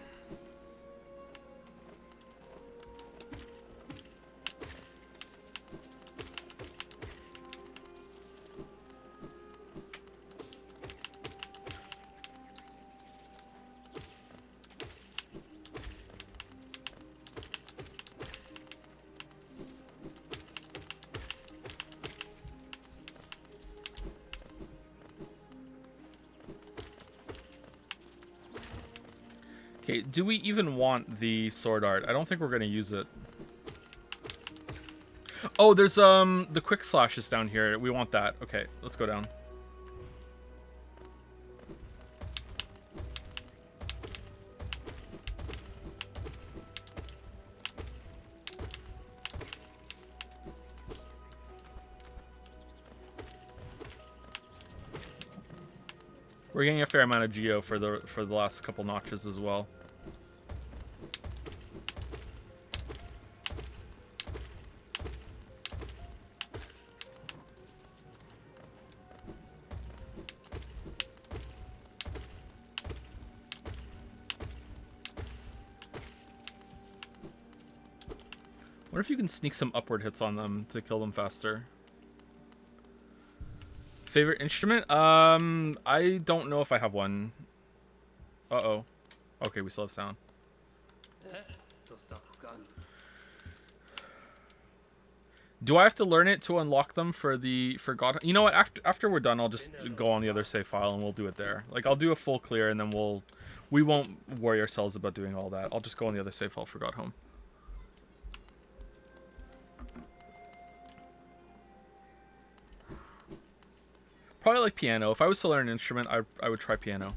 Okay, do we even want the sword art? I don't think we're gonna use it. Oh, there's the quick slash is down here. We want that. Okay, let's go down. We're getting a fair amount of geo for the last couple notches as well. What if you can sneak some upward hits on them to kill them faster? Favorite instrument? I don't know if I have one. Uh-oh. Okay, we still have sound. Do I have to learn it to unlock them for the God? You know what? After we're done, I'll just go on the other save file and we'll do it there. Like I'll do a full clear and then we won't worry ourselves about doing all that. I'll just go on the other save file for God Home. Probably like piano. If I was to learn an instrument, I would try piano.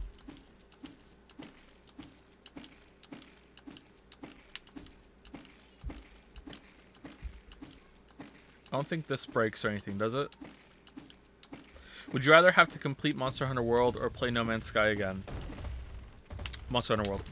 I don't think this breaks or anything, does it? Would you rather have to complete Monster Hunter World or play No Man's Sky again? Monster Hunter World.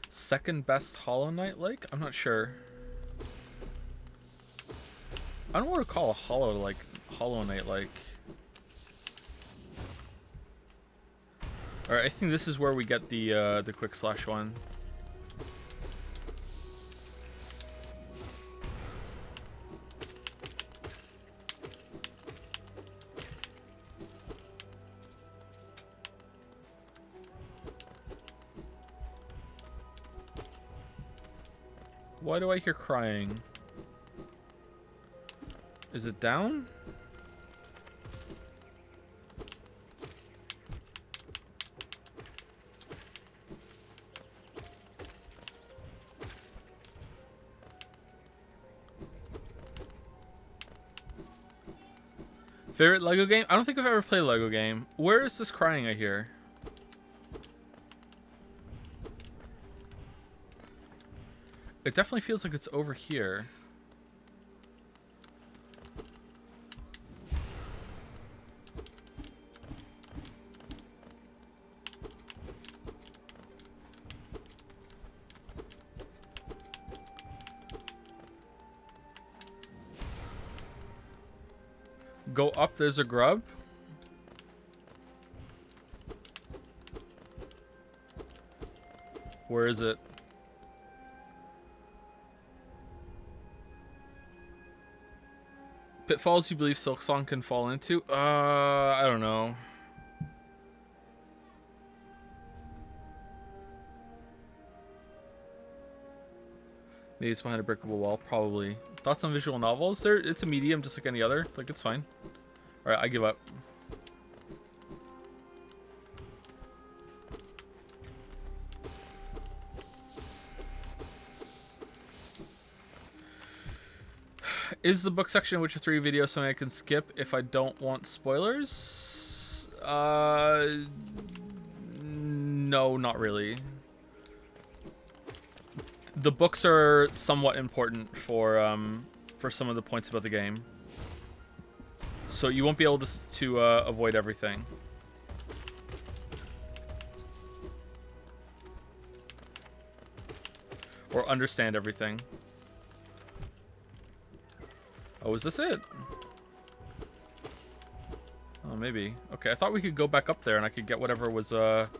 Second best Hollow Knight like? I'm not sure. I don't want to call a Hollow Knight like. Alright, I think this is where we get the quick slash one. Why do I hear crying? Is it down? Favorite Lego game? I don't think I've ever played a Lego game. Where is this crying I hear? It definitely feels like it's over here. Go up, there's a grub. Where is it? Pitfalls you believe Silksong can fall into? I don't know. Maybe it's behind a brickable wall. Probably. Thoughts on visual novels? It's a medium, just like any other. Like, it's fine. All right, I give up. Is the book section of Witcher 3 video something I can skip if I don't want spoilers? No, not really. The books are somewhat important for some of the points about the game. So you won't be able to avoid everything. Or understand everything. Oh, is this it? Oh, maybe. Okay, I thought we could go back up there and I could get whatever was on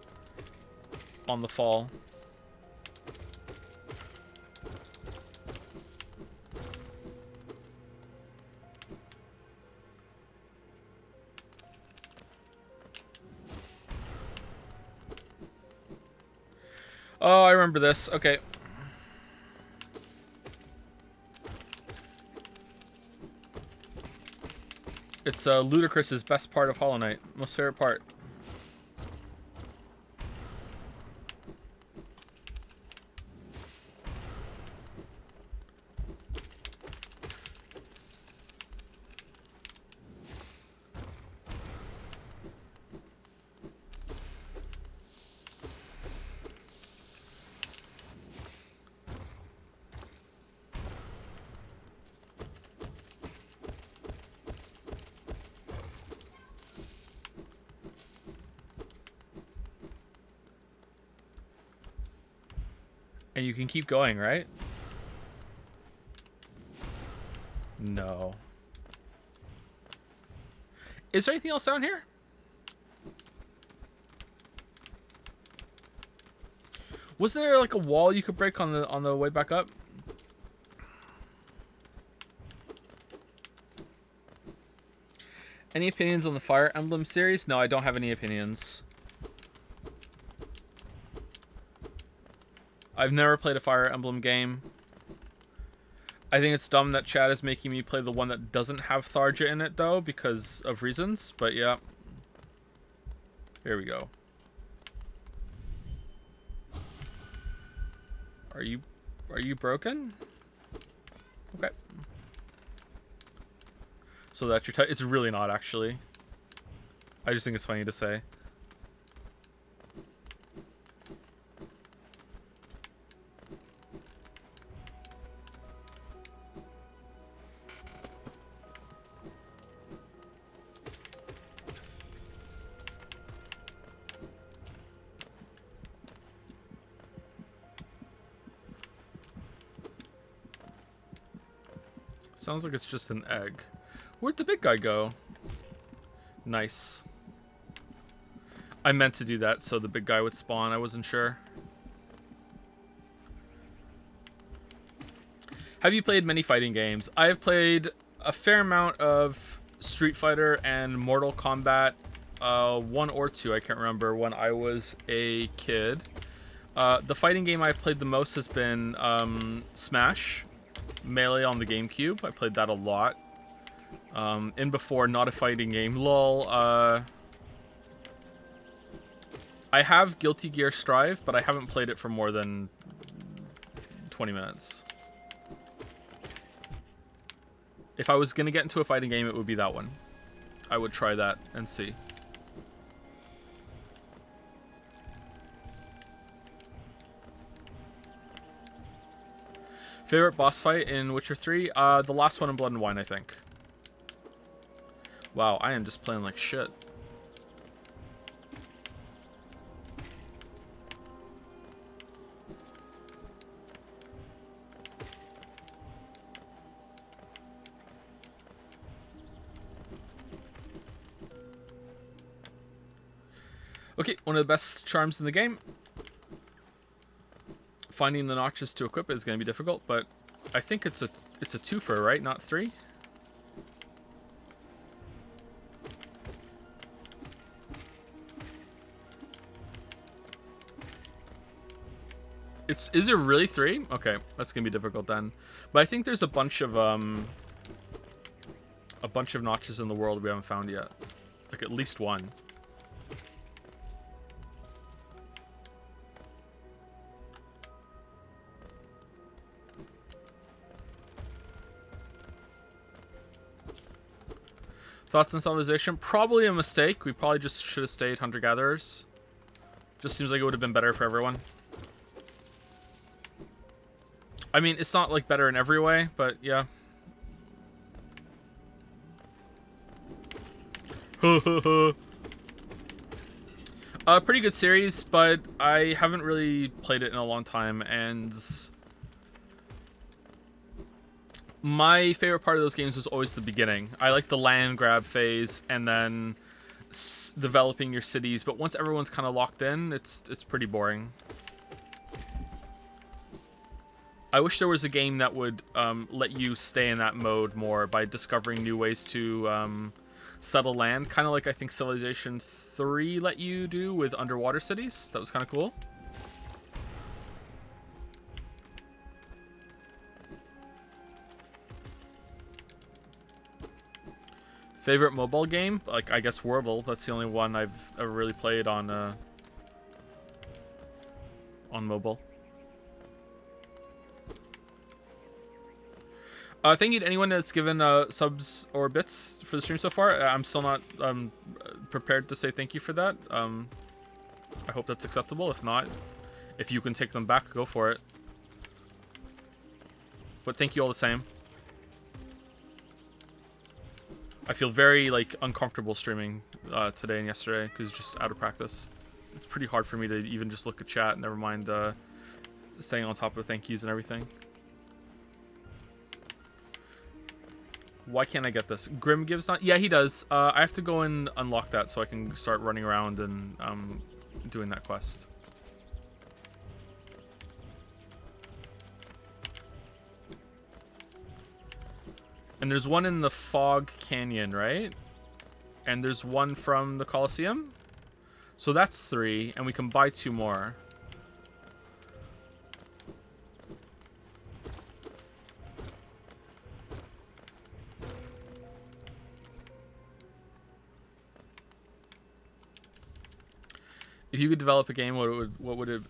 the fall. Oh, I remember this. Okay. It's Ludacris's best part of Hollow Knight. Most favorite part. And you can keep going, right? No. Is there anything else down here? Was there like a wall you could break on the way back up? Any opinions on the Fire Emblem series? No, I don't have any opinions. I've never played a Fire Emblem game. I think it's dumb that Chad is making me play the one that doesn't have Tharja in it, though, because of reasons. But yeah. Here we go. Are you broken? Okay. So that's your it's really not, actually. I just think it's funny to say. Sounds like it's just an egg. Where'd the big guy go? Nice. I meant to do that so the big guy would spawn. I wasn't sure. Have you played many fighting games? I have played a fair amount of Street Fighter and Mortal Kombat. 1 or 2, I can't remember, when I was a kid. The fighting game I've played the most has been Smash. Melee on the GameCube. I played that a lot. In before, not a fighting game. LOL. I have Guilty Gear Strive, but I haven't played it for more than 20 minutes. If I was going to get into a fighting game, it would be that one. I would try that and see. Favorite boss fight in Witcher 3? The last one in Blood and Wine, I think. Wow, I am just playing like shit. Okay, one of the best charms in the game. Finding the notches to equip is going to be difficult, but I think it's a twofer, right? Not 3? Is it really 3? Okay, that's gonna be difficult then. But I think there's a bunch of notches in the world we haven't found yet. Like at least one. Thoughts on civilization? Probably a mistake. We probably just should have stayed hunter-gatherers. Just seems like it would have been better for everyone. I mean, it's not like better in every way, but yeah. Pretty good series, but I haven't really played it in a long time, and my favorite part of those games was always the beginning. I like the land grab phase, and then developing your cities, but once everyone's kind of locked in, it's pretty boring. I wish there was a game that would let you stay in that mode more by discovering new ways to settle land. Kind of like I think Civilization 3 let you do with underwater cities. That was kind of cool. Favorite mobile game? Like, I guess Wordle. That's the only one I've ever really played on mobile. Thank you to anyone that's given subs or bits for the stream so far. I'm still not prepared to say thank you for that. I hope that's acceptable. If not, if you can take them back, go for it. But thank you all the same. I feel very like uncomfortable streaming today and yesterday because just out of practice. It's pretty hard for me to even just look at chat. Never mind staying on top of thank yous and everything. Why can't I get this? Grim gives not. Yeah, he does. I have to go and unlock that so I can start running around and doing that quest. And there's one in the Fog Canyon, right? And there's one from the Colosseum. So that's 3, and we can buy 2 more. If you could develop a game, what would it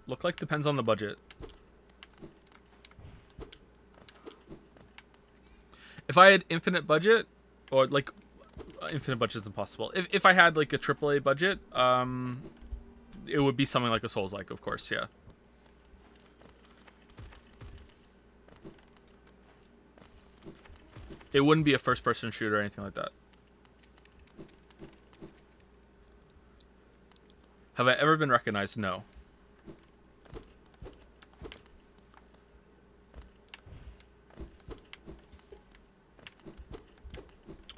look like? Depends on the budget. If I had infinite budget, or like infinite budget is impossible. If I had like a AAA budget, it would be something like a Souls-like, of course, yeah. It wouldn't be a first-person shooter or anything like that. Have I ever been recognized? No.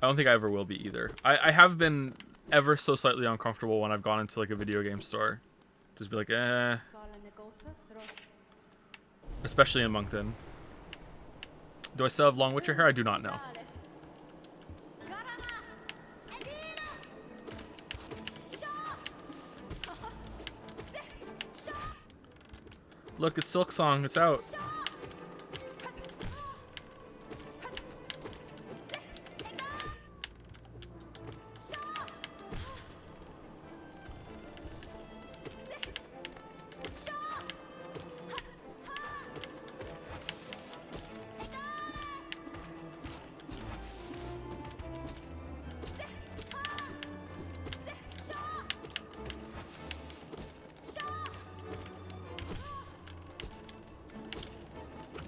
I don't think I ever will be either. I have been ever so slightly uncomfortable when I've gone into like a video game store. Just be like, eh. Especially in Moncton. Do I still have long Witcher hair? I do not know. Look, it's Silksong. It's out.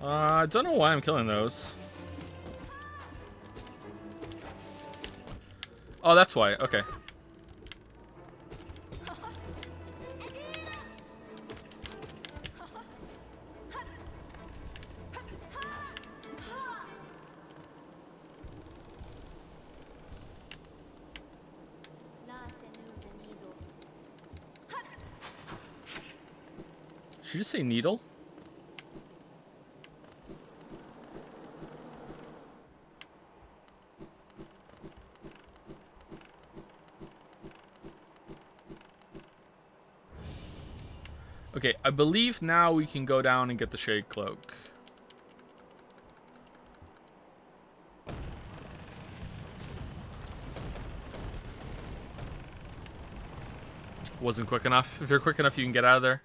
I don't know why I'm killing those. Oh, that's why. Okay. Did you just say needle? Okay, I believe now we can go down and get the shade cloak. Wasn't quick enough. If you're quick enough, you can get out of there.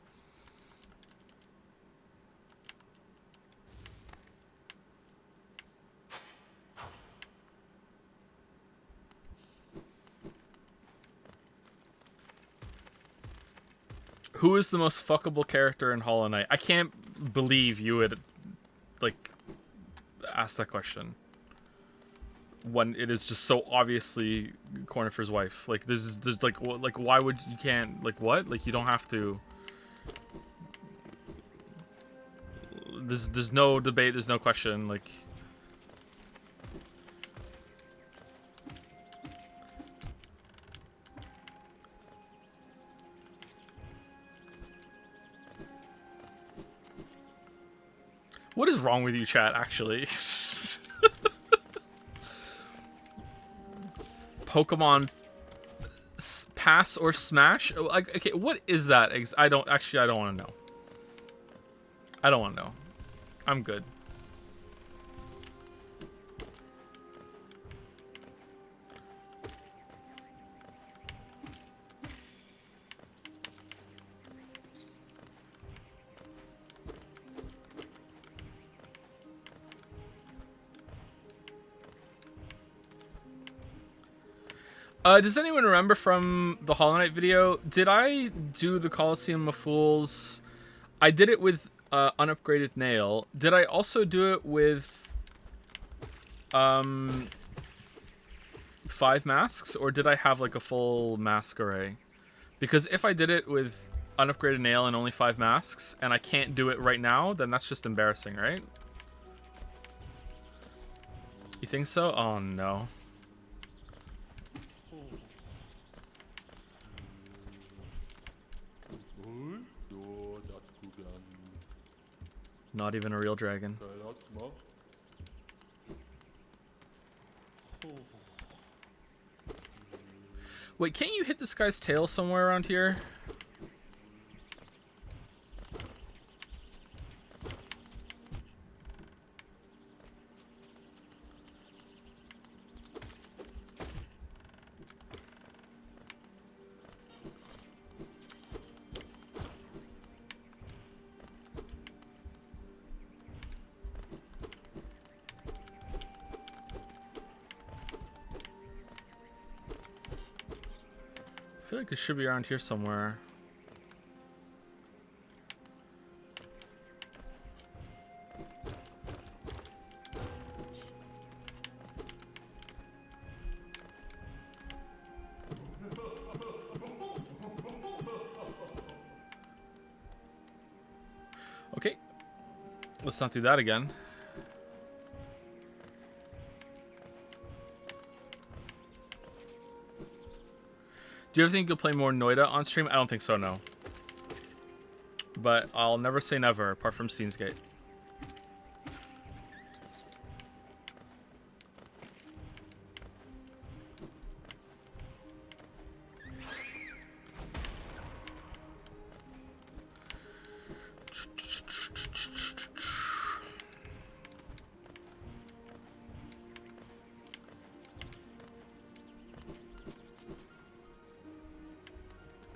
Who is the most fuckable character in Hollow Knight? I can't believe you would, like, ask that question when it is just so obviously Cornifer's wife. Like, there's like, why would you can't, like, what? Like, you don't have to. There's no debate. There's no question. Like. What is wrong with you, chat, actually? Pokemon pass or smash? Like, okay, what is that? I don't want to know. I don't want to know. I'm good. Does anyone remember from the Hollow Knight video? Did I do the Colosseum of Fools? I did it with unupgraded nail. Did I also do it with 5 masks, or did I have like a full mask array? Because if I did it with unupgraded nail and only 5 masks, and I can't do it right now, then that's just embarrassing, right? You think so? Oh no. Not even a real dragon. Wait, can't you hit this guy's tail somewhere around here? I feel like it should be around here somewhere. Okay. Let's not do that again. Do you ever think you'll play more Noida on stream? I don't think so, no. But I'll never say never, apart from Steins Gate.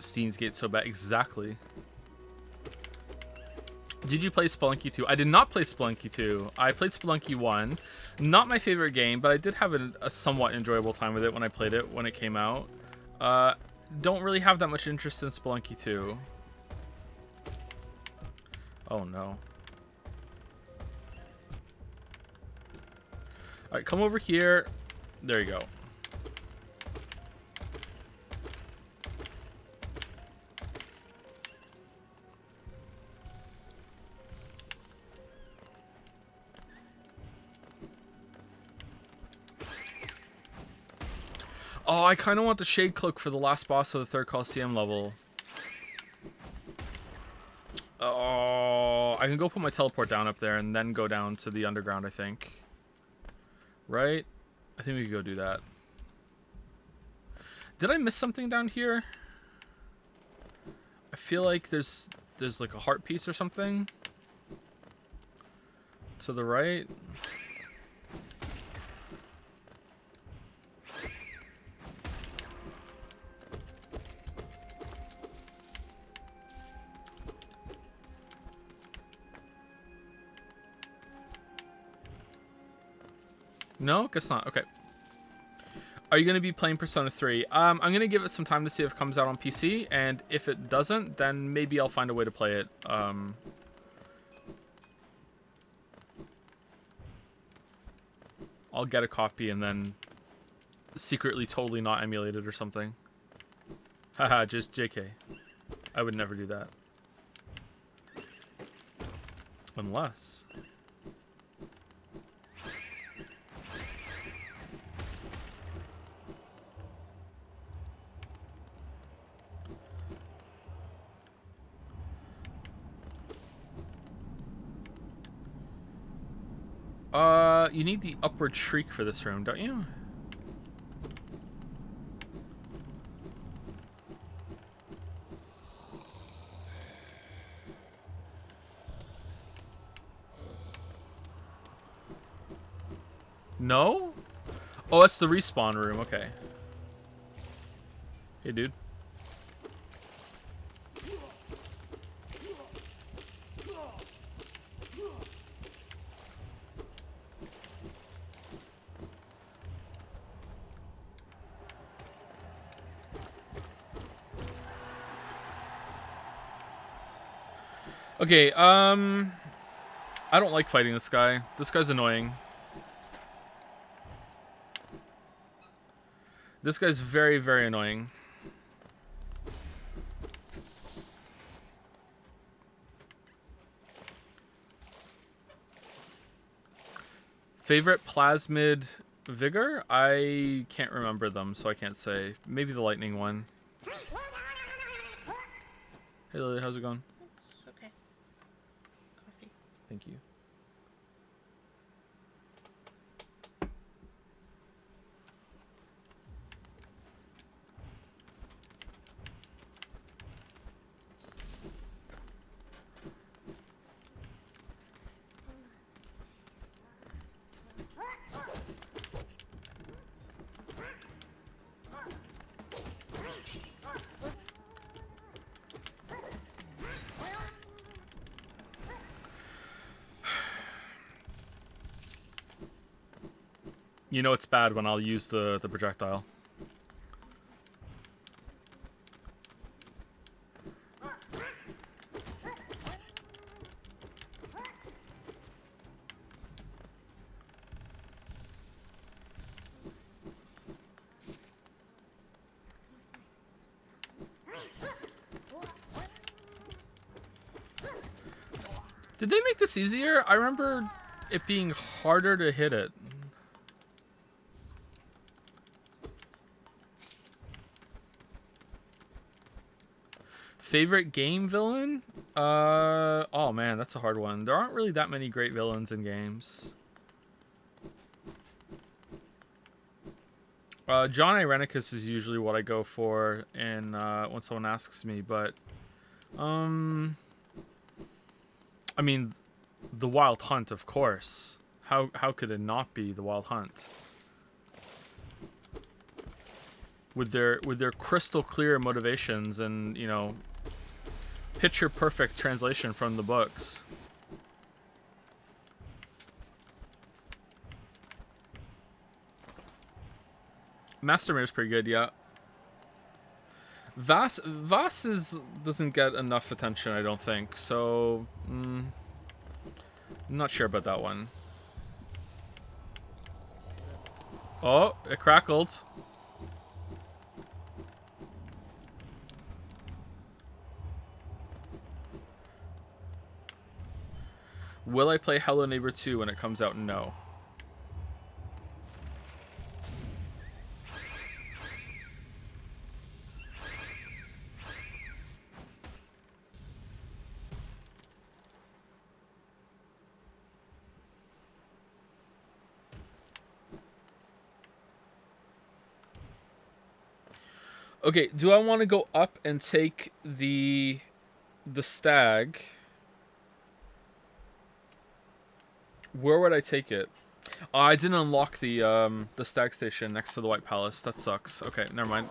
Steins Gate so bad. Exactly. Did you play Spelunky 2? I did not play Spelunky 2. I played Spelunky 1. Not my favorite game, but I did have a somewhat enjoyable time with it when I played it when it came out. Don't really have that much interest in Spelunky 2. Oh no. Alright, come over here. There you go. Oh, I kind of want the Shade Cloak for the last boss of the 3rd Coliseum level. Oh, I can go put my teleport down up there and then go down to the underground, I think. Right? I think we could go do that. Did I miss something down here? I feel like there's like a heart piece or something. To the right. No, guess not. Okay. Are you going to be playing Persona 3? I'm going to give it some time to see if it comes out on PC, and if it doesn't, then maybe I'll find a way to play it. I'll get a copy and then secretly totally not emulate it or something. Haha, just JK. I would never do that. Unless... you need the upward shriek for this room, don't you? No? Oh, that's the respawn room, okay. Hey, dude. Okay, I don't like fighting this guy. This guy's annoying. This guy's very, very annoying. Favorite plasmid vigor? I can't remember them, so I can't say. Maybe the lightning one. Hey Lily, how's it going? It's okay. Coffee. Thank you. You know it's bad when I'll use the projectile. Did they make this easier? I remember it being harder to hit it. Favorite game villain? Oh man, that's a hard one. There aren't really that many great villains in games. John Irenicus is usually what I go for in when someone asks me, but I mean, the Wild Hunt, of course. How could it not be the Wild Hunt? With their crystal clear motivations and, you know, picture perfect translation from the books. Mastermare's pretty good, yeah. Vass doesn't get enough attention, I don't think. So, I'm not sure about that one. Oh, it crackled. Will I play Hello Neighbor 2 when it comes out? No. Okay, do I want to go up and take the stag? Where would I take it? Oh, I didn't unlock the stag station next to the White Palace. That sucks. Okay, never mind.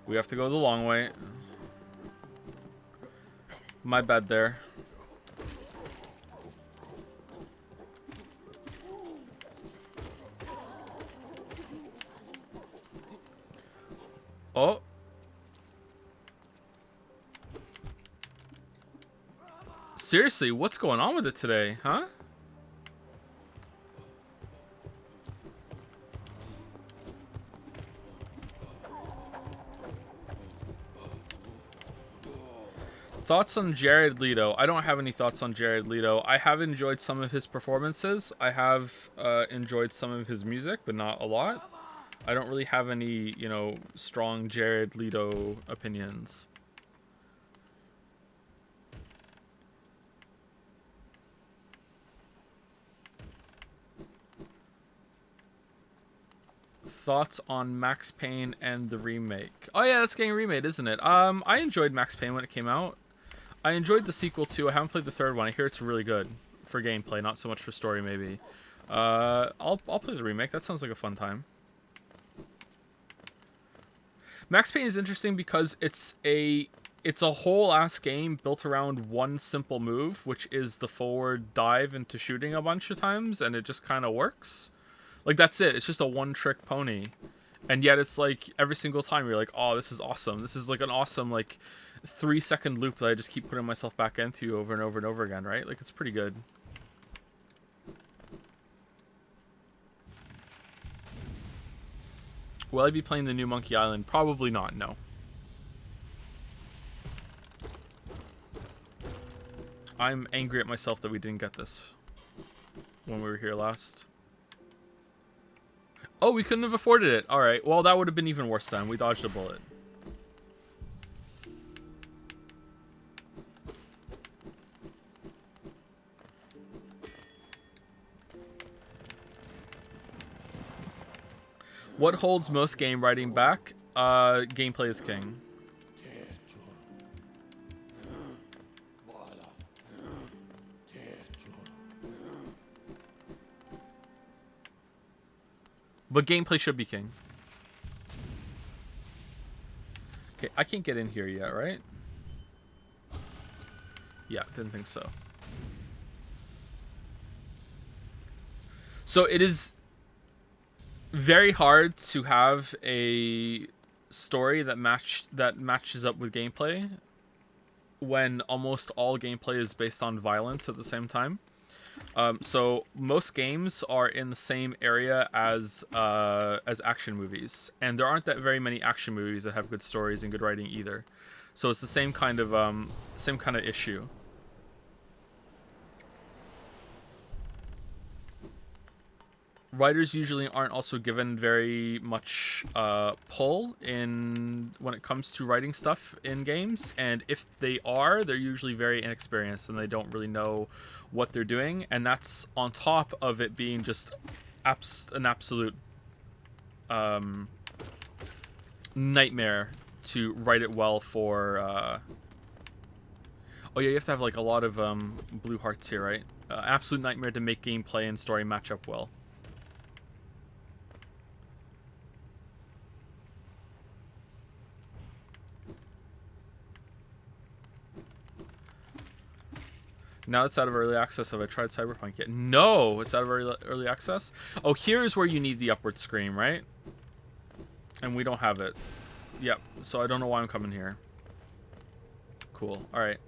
We have to go the long way. My bad there. Oh. Seriously, what's going on with it today, huh? Thoughts on Jared Leto? I don't have any thoughts on Jared Leto. I have enjoyed some of his performances. I have enjoyed some of his music, but not a lot. I don't really have any, strong Jared Leto opinions. Thoughts on Max Payne and the remake? Oh yeah, that's getting remade, isn't it? I enjoyed Max Payne when it came out. I enjoyed the sequel too. I haven't played the third one. I hear it's really good for gameplay, not so much for story maybe. I'll play the remake. That sounds like a fun time. Max Payne is interesting because it's a whole ass game built around one simple move, which is the forward dive into shooting a bunch of times, and it just kind of works. Like that's it. It's just a one trick pony. And yet it's like every single time you're like, "Oh, this is awesome. This is like an awesome like 3-second loop that I just keep putting myself back into over and over and over again," right? Like it's pretty good. Will I be playing the new Monkey Island? Probably not, no. I'm angry at myself that we didn't get this when we were here last. Oh, we couldn't have afforded it. Alright, well that would have been even worse then. We dodged a bullet. What holds most game writing back? Gameplay is king. But gameplay should be king. Okay, I can't get in here yet, right? Yeah, didn't think so. So it is very hard to have a story that matches up with gameplay when almost all gameplay is based on violence at the same time. So most games are in the same area as action movies, and there aren't that very many action movies that have good stories and good writing either. So it's the same kind of issue. Writers usually aren't also given very much pull in when it comes to writing stuff in games, and if they are, they're usually very inexperienced and they don't really know what they're doing, and that's on top of it being just an absolute nightmare to write it well for. Oh yeah, you have to have like a lot of blue hearts here, right? Absolute nightmare to make gameplay and story match up well. Now it's out of early access. Have I tried Cyberpunk yet? No, it's out of early access. Oh, here's where you need the upward scream, right? And we don't have it. Yep, so I don't know why I'm coming here. Cool, alright.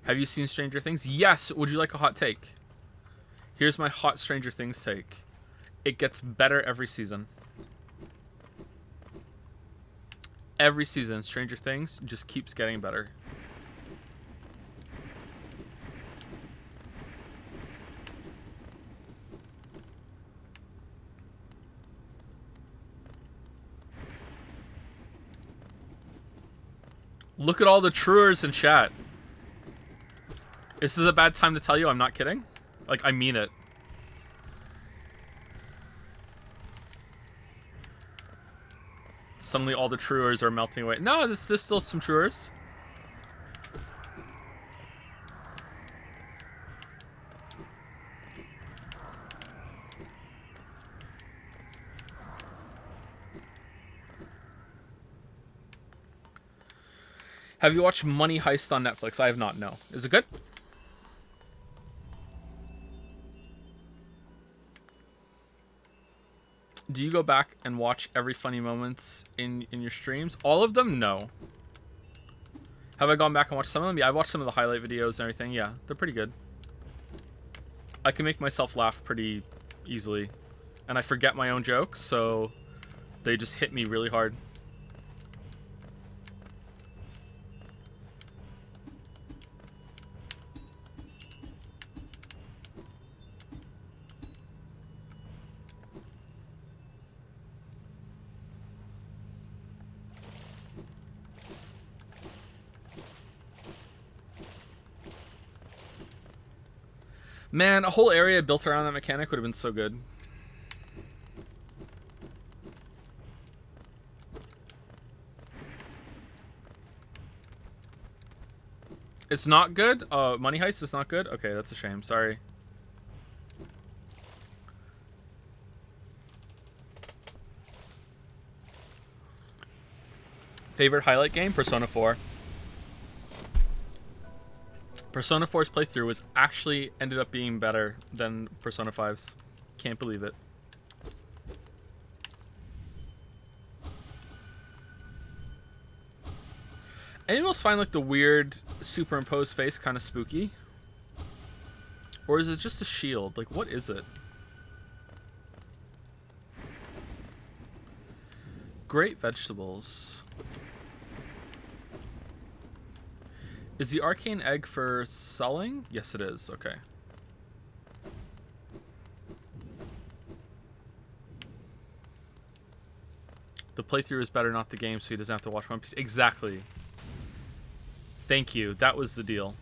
Have you seen Stranger Things? Yes! Would you like a hot take? Here's my hot Stranger Things take. It gets better every season. Every season, Stranger Things just keeps getting better. Look at all the truers in chat. This is a bad time to tell you I'm not kidding. Like, I mean it. Suddenly all the truers are melting away. No, there's still some truers. Have you watched Money Heist on Netflix? I have not, no. Is it good? Do you go back and watch every funny moments in your streams? All of them? No. Have I gone back and watched some of them? Yeah, I've watched some of the highlight videos and everything. Yeah, they're pretty good. I can make myself laugh pretty easily. And I forget my own jokes, so they just hit me really hard. Man, a whole area built around that mechanic would have been so good. It's not good? Money Heist is not good? Okay, that's a shame. Sorry. Favorite highlight game? Persona 4. Persona 4's playthrough was actually ended up being better than Persona 5's. Can't believe it. Anyone else find like the weird superimposed face kind of spooky? Or is it just a shield? Like, what is it? Great vegetables. Is the arcane egg for selling? Yes, it is. Okay. The playthrough is better, not the game, so he doesn't have to watch One Piece. Exactly. Thank you. That was the deal.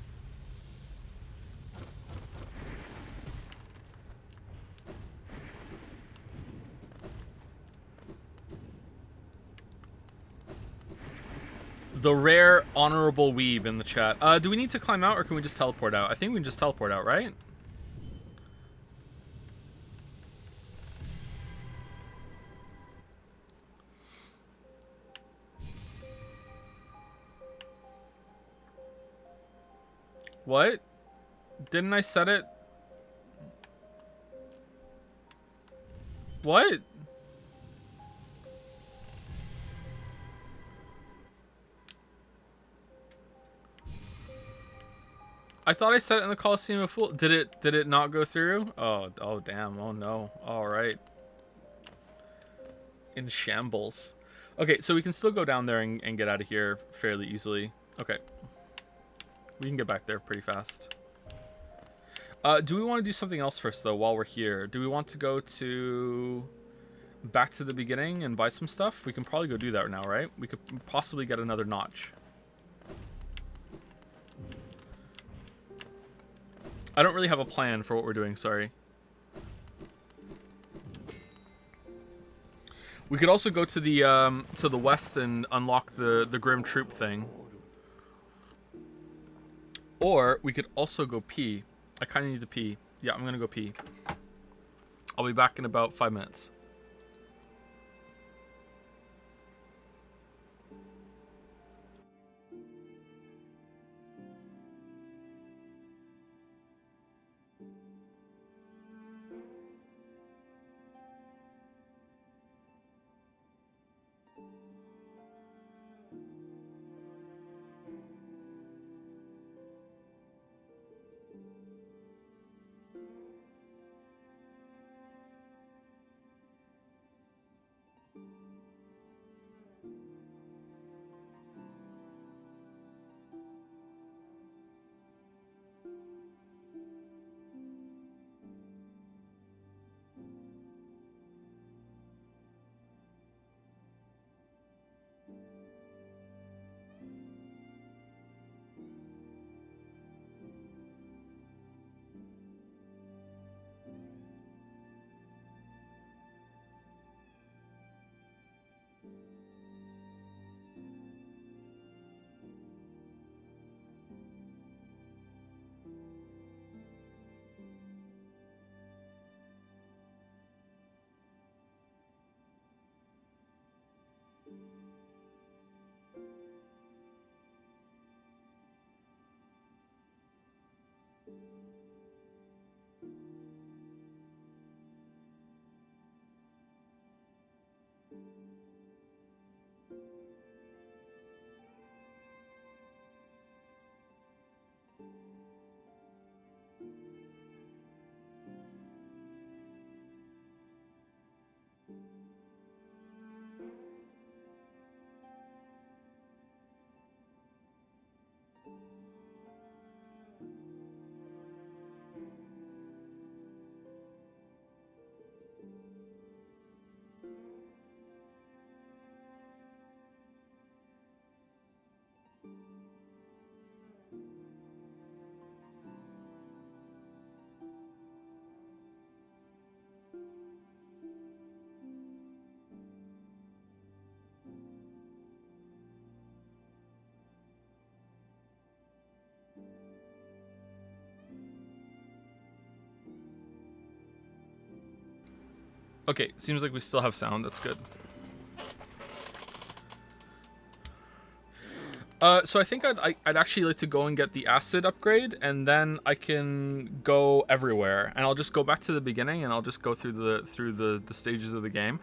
The rare honorable weeb in the chat. Do we need to climb out or can we just teleport out? I think we can just teleport out, right? What? Didn't I set it? What? I thought I set it in the Coliseum of Fools. Did it not go through? Oh damn. Oh no. All right. In shambles. Okay, so we can still go down there and get out of here fairly easily. Okay. We can get back there pretty fast. Do we want to do something else first, though, while we're here? Do we want to go to... back to the beginning and buy some stuff? We can probably go do that now, right? We could possibly get another notch. I don't really have a plan for what we're doing, sorry. We could also go to the west and unlock the Grim Troop thing. Or we could also go pee. I kind of need to pee. Yeah, I'm going to go pee. I'll be back in about 5 minutes. Okay, seems like we still have sound. That's good. So I think I'd actually like to go and get the acid upgrade, and then I can go everywhere, and I'll just go back to the beginning, and I'll just go through the stages of the game,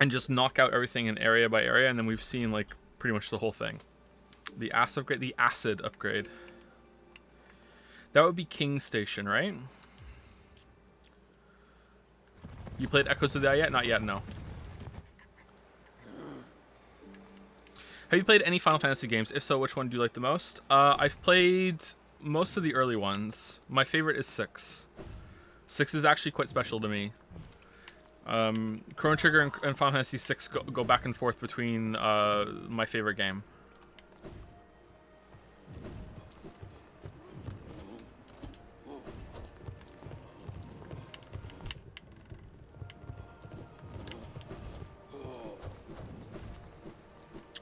and just knock out everything in area by area, and then we've seen like pretty much the whole thing. The acid upgrade. That would be King Station, right? You played Echoes of the Eye yet? Not yet, no. Have you played any Final Fantasy games? If so, which one do you like the most? I've played most of the early ones. My favorite is 6. 6 is actually quite special to me. Chrono Trigger and Final Fantasy 6 go back and forth between my favorite game.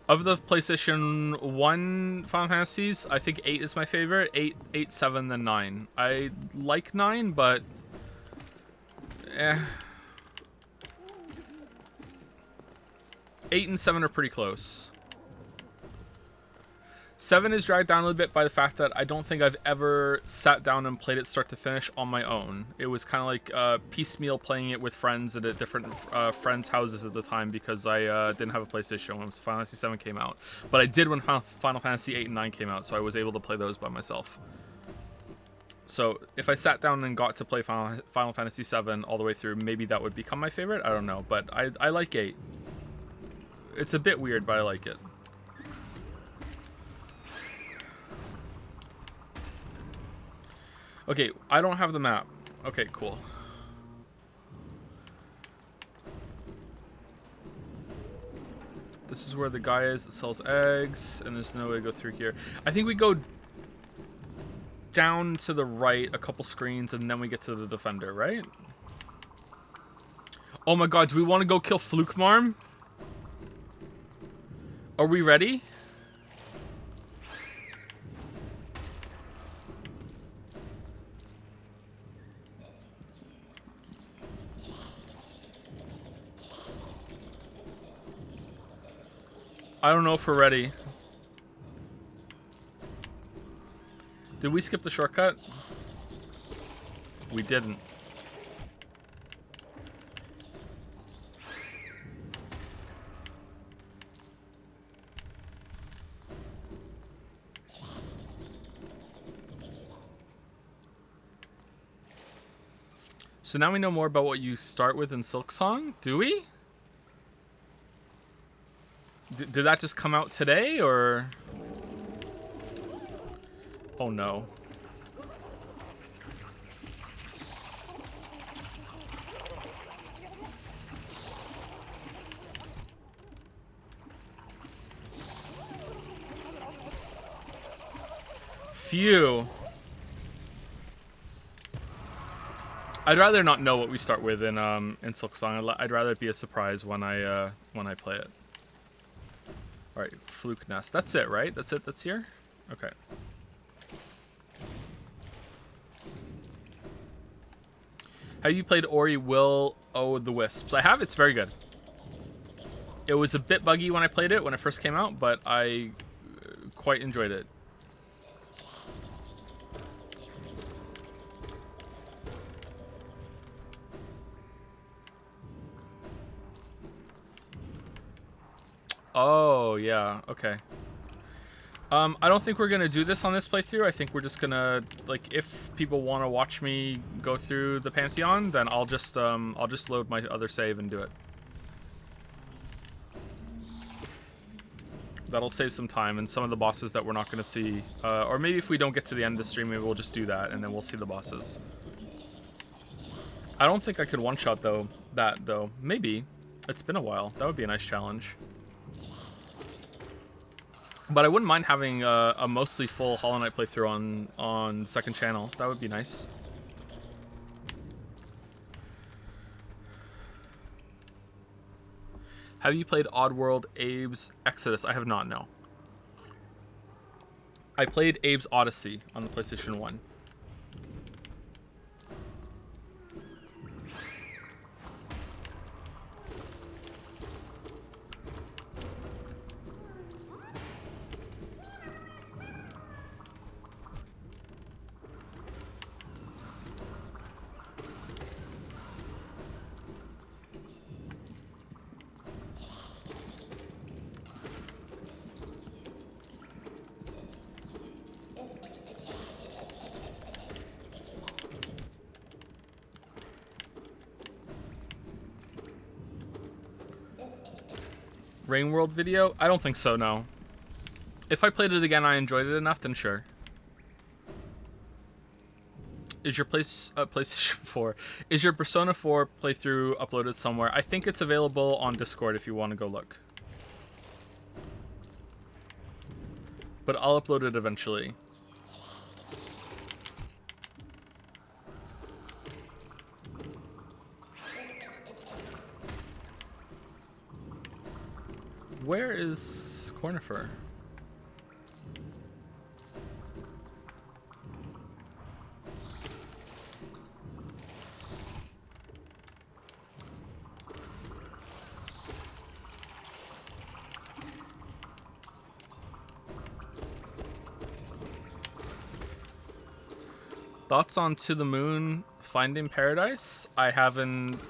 Of the PlayStation 1 Final Fantasies, I think 8 is my favorite. 8, 7, then 9. I like 9, but... 8 and 7 are pretty close. 7 is dragged down a little bit by the fact that I don't think I've ever sat down and played it start to finish on my own. It was kind of like piecemeal playing it with friends at different friends' houses at the time, because I didn't have a PlayStation when Final Fantasy 7 came out. But I did when Final Fantasy 8 and 9 came out, so I was able to play those by myself. So if I sat down and got to play Final Fantasy 7 all the way through, maybe that would become my favorite. I don't know, but I like 8. It's a bit weird, but I like it. Okay, I don't have the map. Okay, cool. This is where the guy is that sells eggs, and there's no way to go through here. I think we go down to the right a couple screens, and then we get to the defender, right? Oh my god, do we want to go kill Flukmarm? Are we ready? I don't know if we're ready. Did we skip the shortcut? We didn't. So now we know more about what you start with in Silksong, do we? Did that just come out today, or? Oh no. Phew. I'd rather not know what we start with in Silksong. I'd rather it be a surprise when I play it. All right, Fluke Nest. That's it, right? That's it. That's here. Okay. Have you played Ori Will O' the Wisps? I have. It's very good. It was a bit buggy when I played it when it first came out, but I quite enjoyed it. Oh, yeah. Okay. I don't think we're gonna do this on this playthrough. I think we're just gonna, like, if people want to watch me go through the Pantheon, then I'll just load my other save and do it. That'll save some time and some of the bosses that we're not gonna see, or maybe if we don't get to the end of the stream, maybe we'll just do that and then we'll see the bosses. I don't think I could one-shot though. Maybe. It's been a while. That would be a nice challenge. But I wouldn't mind having a mostly full Hollow Knight playthrough on second channel. That would be nice. Have you played Oddworld Abe's Exodus? I have not, no. I played Abe's Odyssey on the PlayStation 1. Rain World video? I don't think so, no. If I played it again, I enjoyed it enough, then sure. Is your PlayStation 4? Is your Persona 4 playthrough uploaded somewhere? I think it's available on Discord if you want to go look. But I'll upload it eventually. Where is Cornifer? Thoughts on To the Moon Finding Paradise? I haven't.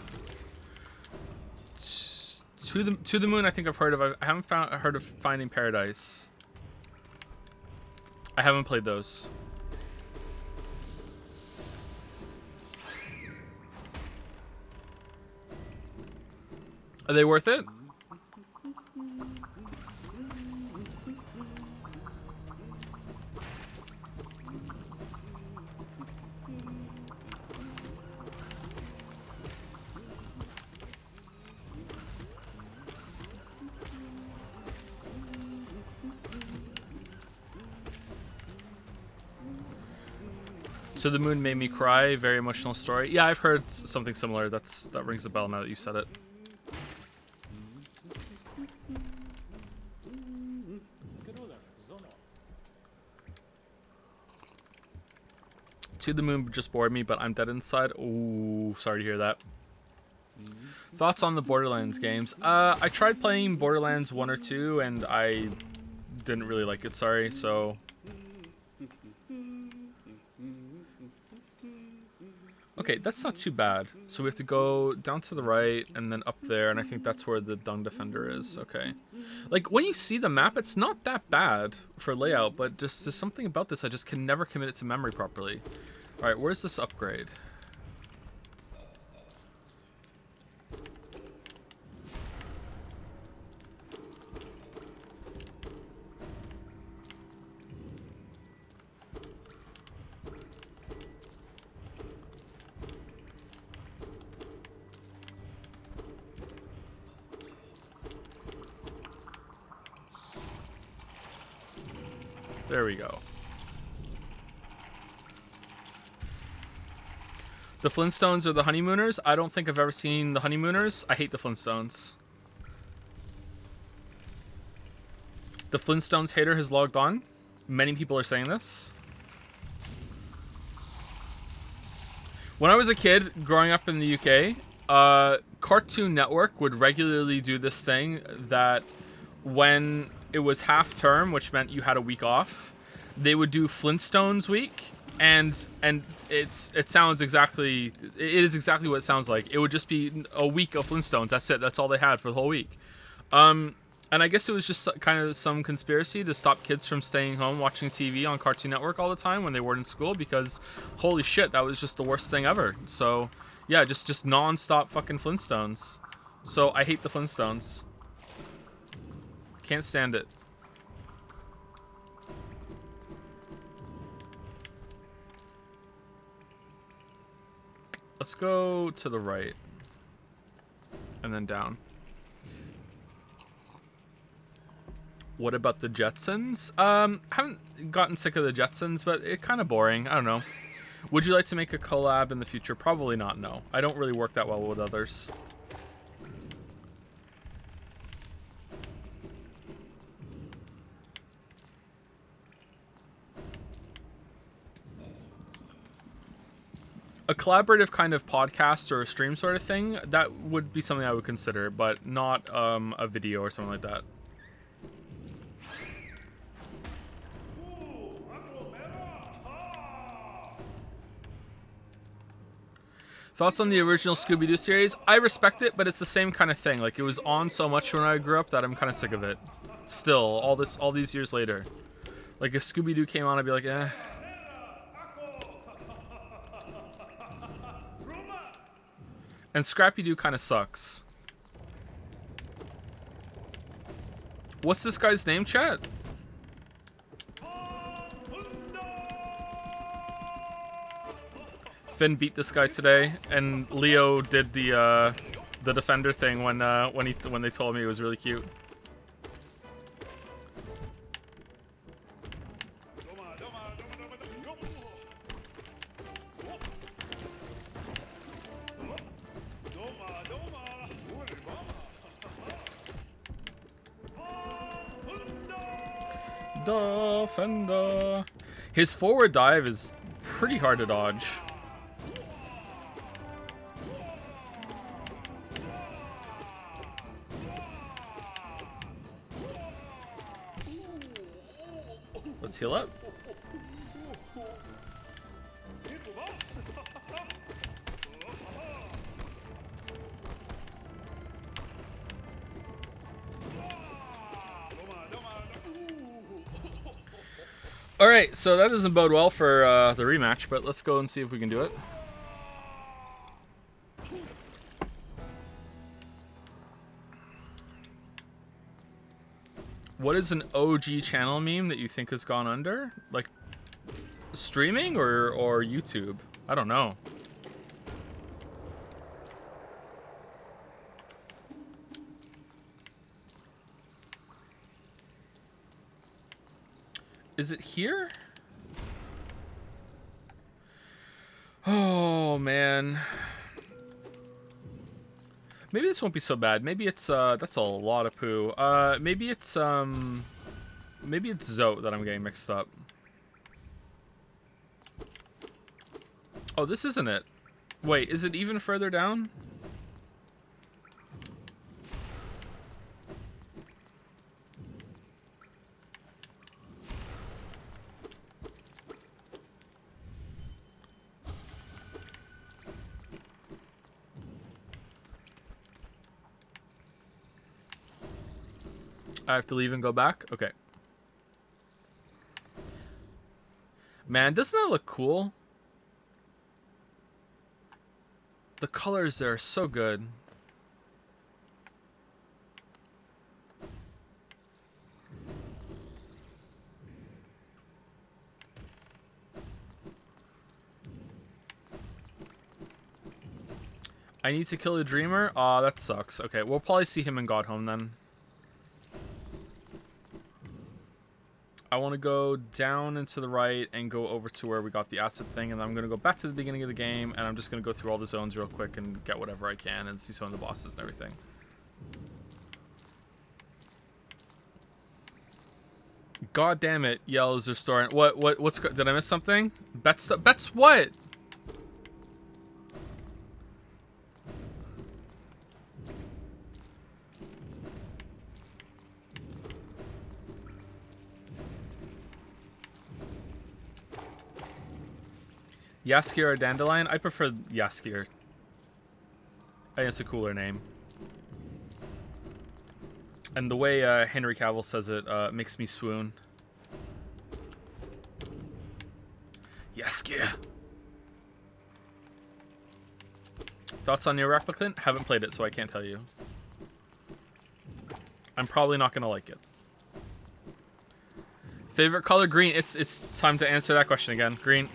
To the Moon, I think I've heard of. I haven't heard of Finding Paradise. I haven't played those. Are they worth it? To the Moon made me cry. Very emotional story. Yeah, I've heard something similar. That rings a bell now that you said it. To the Moon just bored me, but I'm dead inside. Ooh, sorry to hear that. Thoughts on the Borderlands games? I tried playing Borderlands 1 or 2, and I didn't really like it, sorry, so... Okay, that's not too bad. So we have to go down to the right and then up there, and I think that's where the Dung Defender is. Okay. Like, when you see the map, it's not that bad for layout, but just there's something about this I just can never commit it to memory properly. Alright, where's this upgrade? There we go. The Flintstones or the Honeymooners? I don't think I've ever seen the Honeymooners. I hate the Flintstones. The Flintstones hater has logged on. Many people are saying this. When I was a kid growing up in the UK, Cartoon Network would regularly do this thing that when it was half term, which meant you had a week off, they would do Flintstones week, and it sounds exactly, it is exactly what it sounds like. It would just be a week of Flintstones. That's it. That's all they had for the whole week. And I guess it was just kind of some conspiracy to stop kids from staying home watching TV on Cartoon Network all the time when they weren't in school, because holy shit, that was just the worst thing ever. So yeah, just non-stop fucking Flintstones. So I hate the Flintstones. Can't stand it. Let's go to the right. And then down. What about the Jetsons? Haven't gotten sick of the Jetsons, but it's kind of boring. I don't know. Would you like to make a collab in the future? Probably not, no. I don't really work that well with others. A collaborative kind of podcast or a stream sort of thing, that would be something I would consider, but not a video or something like that. Thoughts on the original Scooby-Doo series? I respect it, but it's the same kind of thing. Like, it was on so much when I grew up that I'm kind of sick of it. Still, all these years later. Like, if Scooby-Doo came on, I'd be like, eh. And Scrappy-Doo kind of sucks. What's this guy's name, chat? Finn beat this guy today, and Leo did the defender thing when they told me it was really cute. Defender. His forward dive is pretty hard to dodge. Let's heal up. Alright, so that doesn't bode well for the rematch, but let's go and see if we can do it. What is an OG channel meme that you think has gone under? Like, streaming or YouTube? I don't know. Is it here? Oh, man. Maybe this won't be so bad. Maybe it's, that's a lot of poo. Maybe it's Zote that I'm getting mixed up. Oh, this isn't it. Wait, is it even further down? I have to leave and go back? Okay. Man, doesn't that look cool? The colors there are so good. I need to kill a dreamer? Aw, that sucks. Okay, we'll probably see him in God Home then. I want to go down and to the right and go over to where we got the acid thing, and then I'm going to go back to the beginning of the game, and I'm just going to go through all the zones real quick and get whatever I can and see some of the bosses and everything. God damn it, Yellow's restoring. What's did I miss something? Bets what? Yaskir or Dandelion? I prefer Yaskir. I think it's a cooler name. And the way Henry Cavill says it makes me swoon. Yes, yeah. Thoughts on Nier Replicant? Haven't played it, so I can't tell you. I'm probably not gonna like it. Favorite color? Green. It's time to answer that question again. Green.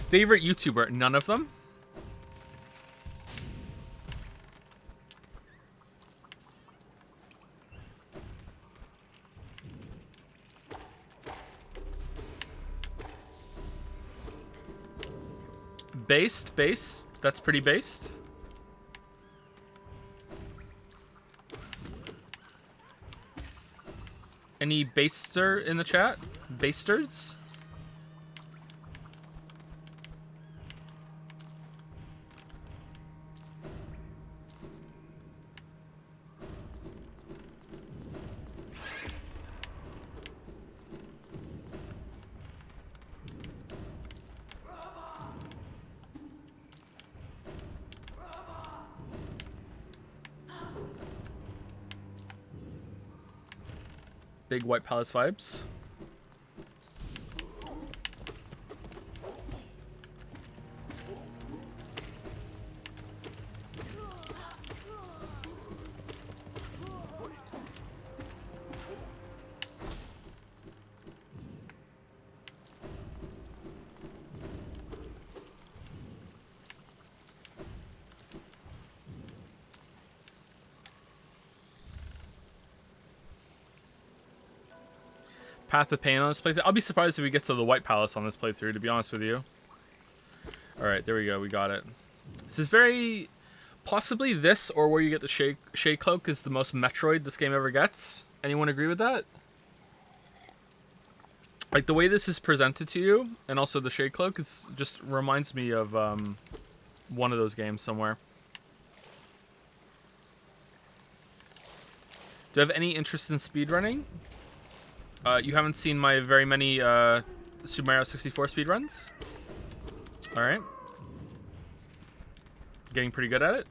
Favorite YouTuber? None of them. Based. That's pretty based. Any baster in the chat? Basters? Big White Palace vibes. Path of Pain on this playthrough. I'll be surprised if we get to the White Palace on this playthrough, to be honest with you. Alright, there we go. We got it. This is very... Possibly this, or where you get the Shade Cloak, is the most Metroid this game ever gets. Anyone agree with that? Like, the way this is presented to you, and also the Shade Cloak, it just reminds me of one of those games somewhere. Do you have any interest in speedrunning? You haven't seen my very many Super Mario 64 speedruns? Alright. Getting pretty good at it?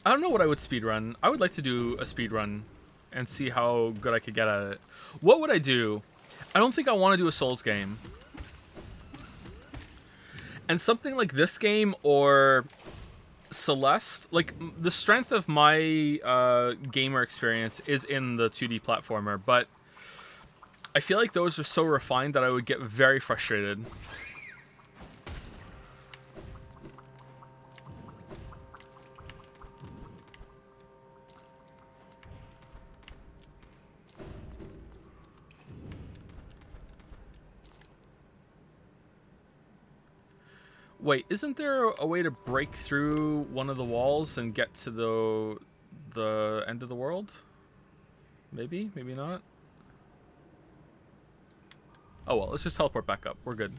I don't know what I would speedrun. I would like to do a speedrun and see how good I could get at it. What would I do? I don't think I want to do a Souls game. And something like this game or Celeste, like the strength of my gamer experience is in the 2D platformer, but I feel like those are so refined that I would get very frustrated. Wait, isn't there a way to break through one of the walls and get to the end of the world? Maybe, maybe not. Oh well, let's just teleport back up. We're good.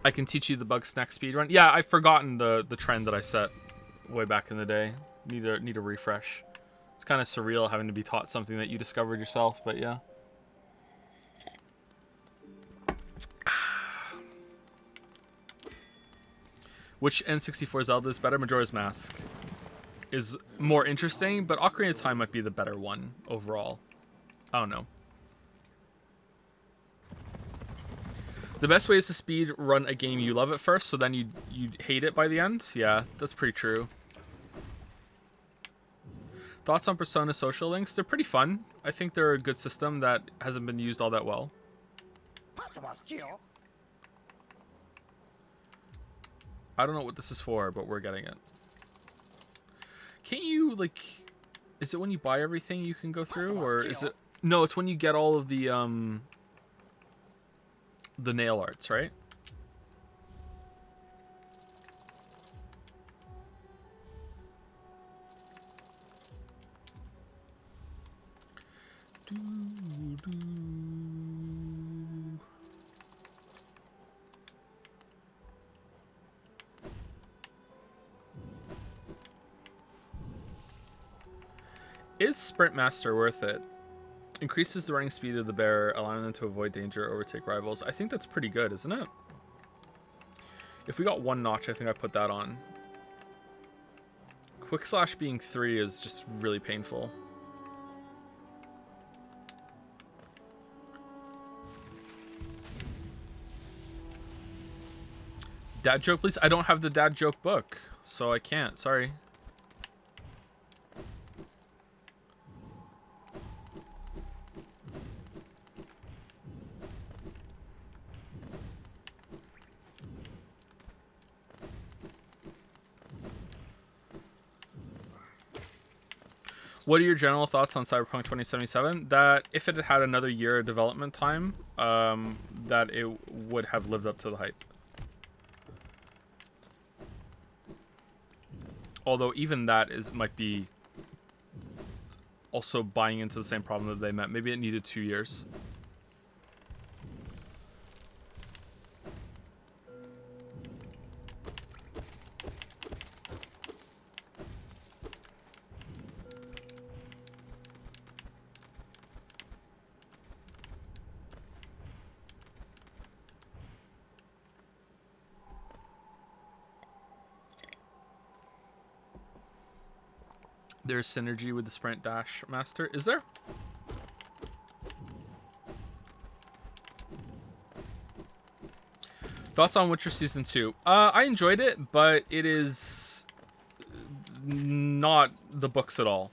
I can teach you the bug snack speedrun. Yeah, I've forgotten the trend that I set way back in the day. Need a refresh. It's kind of surreal having to be taught something that you discovered yourself, but yeah. Which N64 Zelda is better? Majora's Mask is more interesting, but Ocarina of Time might be the better one overall. I don't know. The best way is to speed run a game you love at first, so then you hate it by the end. Yeah, that's pretty true. Thoughts on Persona social links? They're pretty fun. I think they're a good system that hasn't been used all that well. I don't know what this is for, but we're getting it. Can't you, like... Is it when you buy everything you can go through, or is it... No, it's when you get all of the nail arts, right? Is Sprint Master worth it? Increases the running speed of the bearer, allowing them to avoid danger or overtake rivals. I think that's pretty good, isn't it? If we got 1 notch, I think I put that on. Quick slash being 3 is just really painful. Dad joke, please? I don't have the dad joke book, so I can't. Sorry. What are your general thoughts on Cyberpunk 2077? That if it had had another year of development time, that it would have lived up to the hype. Although even that might be also buying into the same problem that they met. Maybe it needed 2 years. There's synergy with the Sprint Dash Master. Is there? Thoughts on Witcher Season 2? I enjoyed it, but it is not the books at all.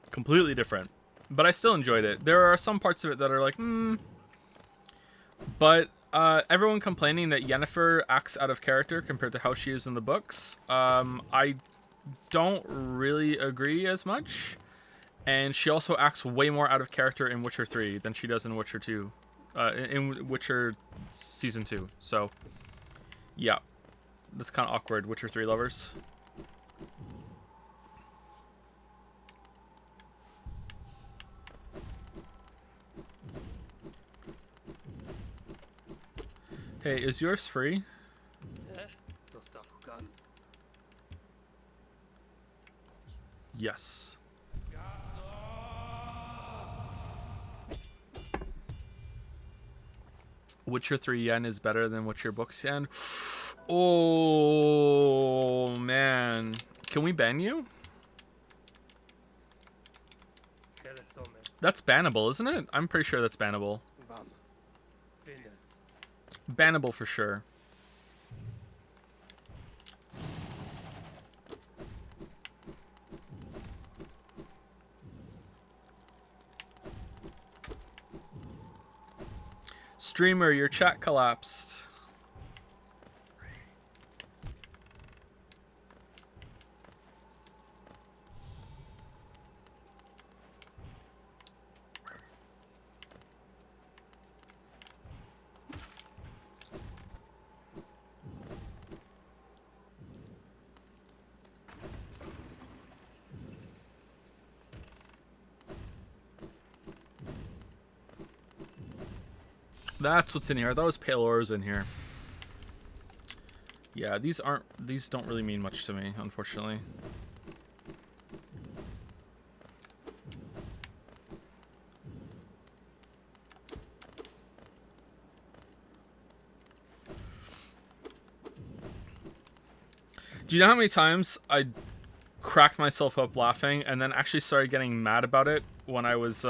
Completely different. But I still enjoyed it. There are some parts of it that are like, But everyone complaining that Yennefer acts out of character compared to how she is in the books. I don't really agree as much, and she also acts way more out of character in Witcher 3 than she does in Witcher 2, in Witcher Season 2. So yeah, that's kind of awkward, Witcher 3 lovers. Hey, is yours free? Yes. Witcher 3 yen is better than Witcher books yen. Oh, man. Can we ban you? That's bannable, isn't it? I'm pretty sure that's bannable. Bannable for sure. Streamer, your chat collapsed. That's what's in here. I thought it was Pale Auras in here. Yeah, these don't really mean much to me, unfortunately. Do you know how many times I cracked myself up laughing and then actually started getting mad about it when I was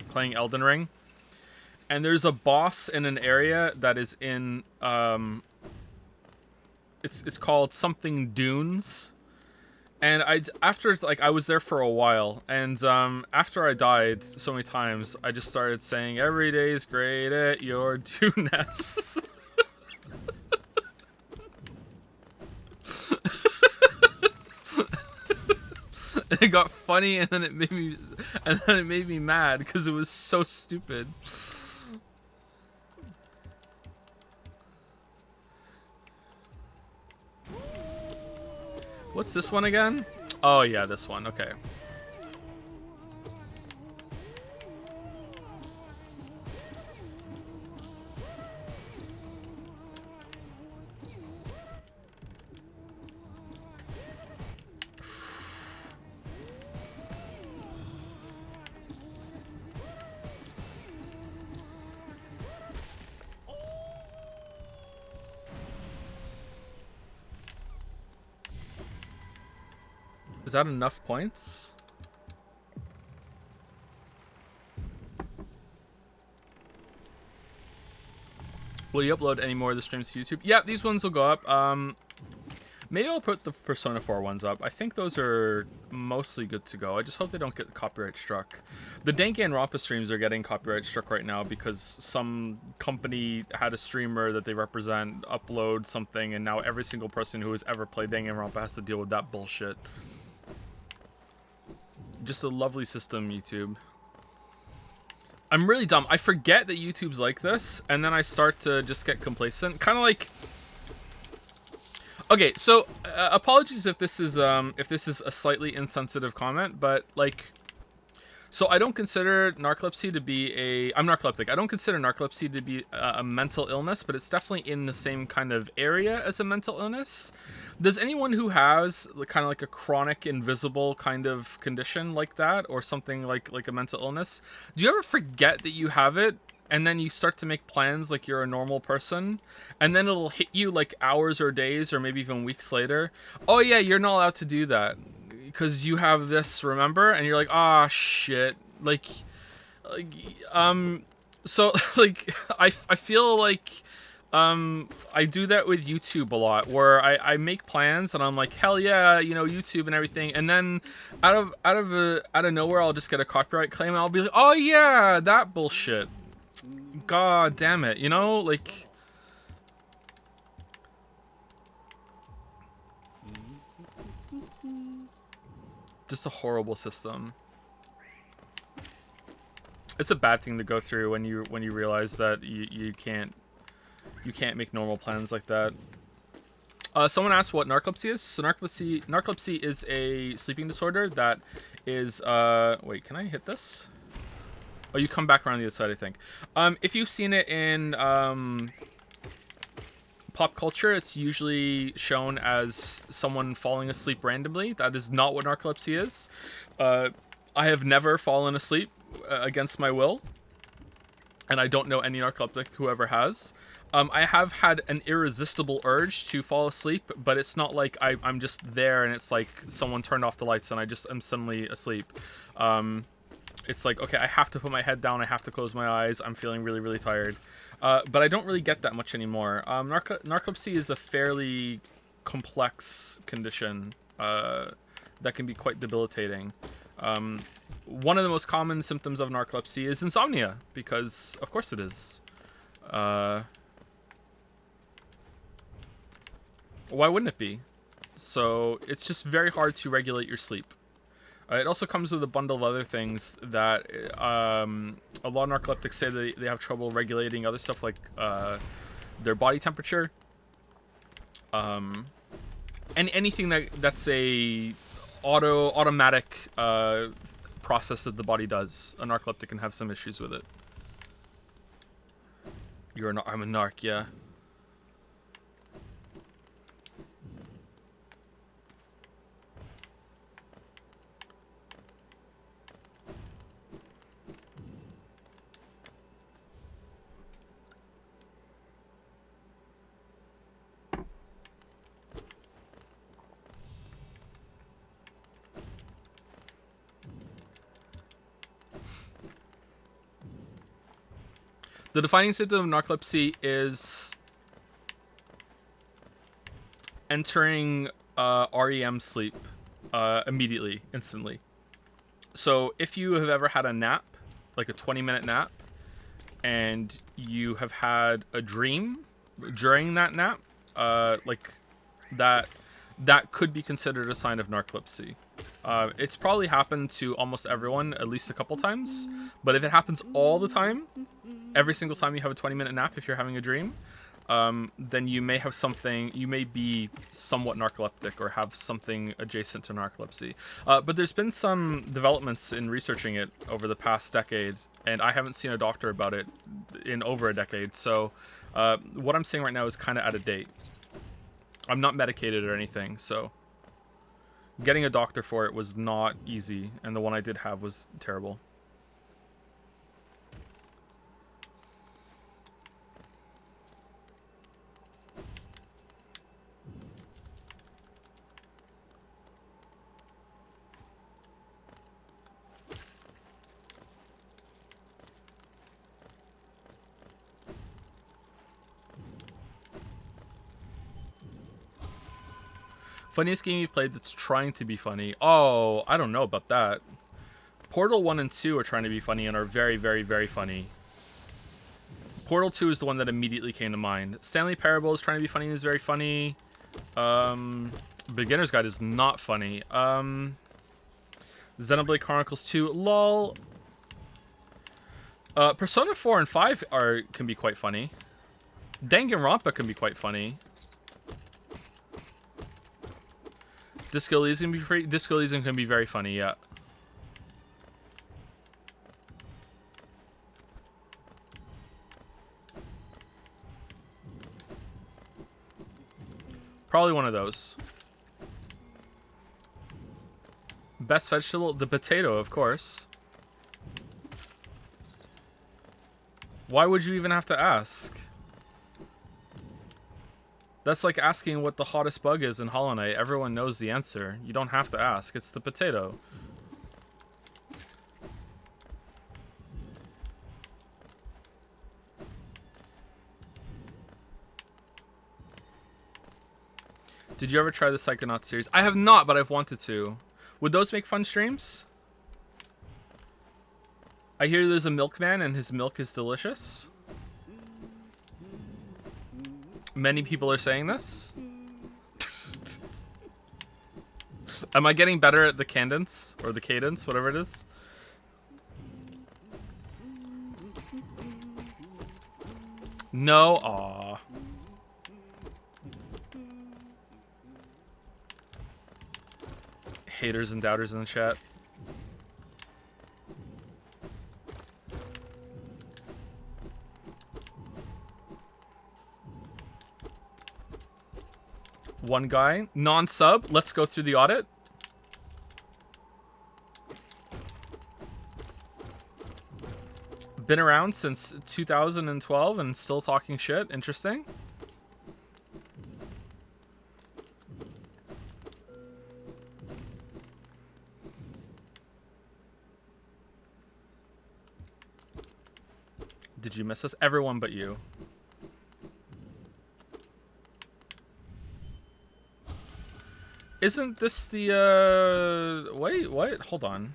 playing Elden Ring? And there's a boss in an area that is in it's called something Dunes, and I was there for a while, and after I died so many times, I just started saying every day's great at your Dunes. It got funny, and then it made me mad because it was so stupid. What's this one again? Oh yeah, this one. Okay. Is that enough points? Will you upload any more of the streams to YouTube? Yeah, these ones will go up. Maybe I'll put the Persona 4 ones up. I think those are mostly good to go. I just hope they don't get copyright struck. The Danganronpa streams are getting copyright struck right now because some company had a streamer that they represent upload something, and now every single person who has ever played Danganronpa has to deal with that bullshit. Just a lovely system, YouTube. I'm really dumb. I forget that YouTube's like this, and then I start to just get complacent. Kind of like... Okay, so apologies if this is a slightly insensitive comment, but like, so I don't consider narcolepsy to be I'm narcoleptic. I don't consider narcolepsy to be a mental illness, but it's definitely in the same kind of area as a mental illness. Does anyone who has kind of like a chronic invisible kind of condition like that, or something like a mental illness, do you ever forget that you have it? And then you start to make plans like you're a normal person, and then it'll hit you like hours or days or maybe even weeks later. Oh yeah, you're not allowed to do that because you have this, remember? And you're like, ah, shit. So like I feel like I do that with YouTube a lot, where I make plans and I'm like, hell yeah, you know, YouTube and everything, and then out of nowhere I'll just get a copyright claim and I'll be like, oh yeah, that bullshit. God damn it, you know, like... Just a horrible system. It's a bad thing to go through when you realize that you can't make normal plans like that. Someone asked what narcolepsy is. So narcolepsy is a sleeping disorder that is wait, can I hit this? Oh, you come back around the other side, I think. If you've seen it in pop culture, it's usually shown as someone falling asleep randomly. That is not what narcolepsy is. I have never fallen asleep against my will, and I don't know any narcoleptic who ever has. I have had an irresistible urge to fall asleep, but it's not like I'm just there and it's like someone turned off the lights and I just am suddenly asleep. It's like, okay, I have to put my head down, I have to close my eyes, I'm feeling really, really tired. But I don't really get that much anymore. Narcolepsy is a fairly complex condition that can be quite debilitating. One of the most common symptoms of narcolepsy is insomnia, because of course it is. Why wouldn't it be? So it's just very hard to regulate your sleep. It also comes with a bundle of other things that a lot of narcoleptics say they have trouble regulating other stuff like their body temperature. And anything that's a automatic process that the body does. A narcoleptic can have some issues with it. I'm a narc, yeah. The defining symptom of narcolepsy is entering REM sleep immediately, instantly. So if you have ever had a nap, like a 20-minute nap, and you have had a dream during that nap, like that could be considered a sign of narcolepsy. It's probably happened to almost everyone at least a couple times, but if it happens all the time, every single time you have a 20-minute nap, if you're having a dream, then you may have something, you may be somewhat narcoleptic or have something adjacent to narcolepsy. But there's been some developments in researching it over the past decade, and I haven't seen a doctor about it in over a decade. So what I'm saying right now is kind of out of date. I'm not medicated or anything, so getting a doctor for it was not easy, and the one I did have was terrible. Funniest game you've played that's trying to be funny. Oh, I don't know about that. Portal 1 and 2 are trying to be funny and are very, very, very funny. Portal 2 is the one that immediately came to mind. Stanley Parable is trying to be funny and is very funny. Beginner's Guide is not funny. Xenoblade Chronicles 2, lol. Persona 4 and 5 can be quite funny. Danganronpa can be quite funny. Disco Elysium can be very funny, yeah. Probably one of those. Best vegetable? The potato, of course. Why would you even have to ask? That's like asking what the hottest bug is in Hollow Knight. Everyone knows the answer. You don't have to ask. It's the potato. Did you ever try the Psychonauts series? I have not, but I've wanted to. Would those make fun streams? I hear there's a milkman and his milk is delicious. Many people are saying this. Am I getting better at the cadence? Or the cadence, whatever it is? No? Aww. Haters and doubters in the chat. One guy, non-sub. Let's go through the audit. Been around since 2012 and still talking shit. Interesting. Did you miss us? Everyone but you. Isn't this the, wait, what? Hold on.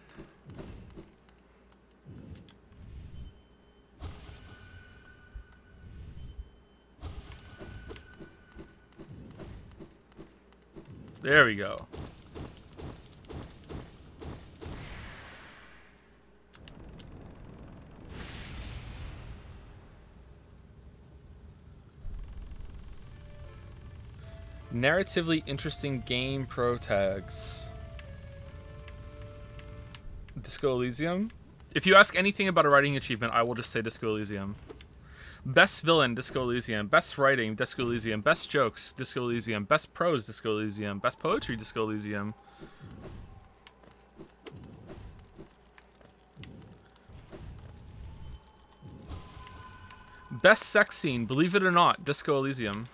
There we go. Narratively interesting game pro tags. Disco Elysium. If you ask anything about a writing achievement, I will just say Disco Elysium. Best villain, Disco Elysium. Best writing, Disco Elysium. Best jokes, Disco Elysium. Best prose, Disco Elysium. Best poetry, Disco Elysium. Best sex scene, believe it or not, Disco Elysium.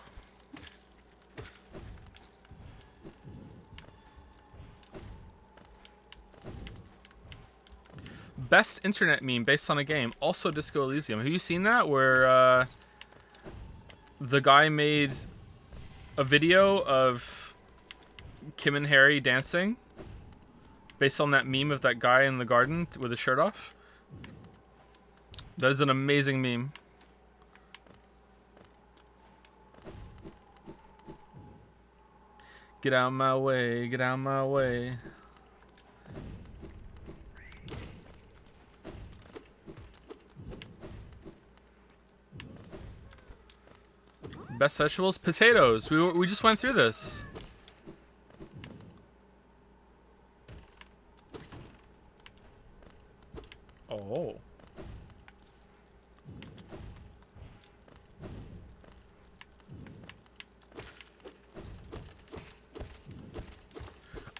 Best internet meme based on a game, also Disco Elysium. Have you seen that? Where the guy made a video of Kim and Harry dancing based on that meme of that guy in the garden with his shirt off? That is an amazing meme. Get out my way, get out my way. Best vegetables? Potatoes. We just went through this. Oh.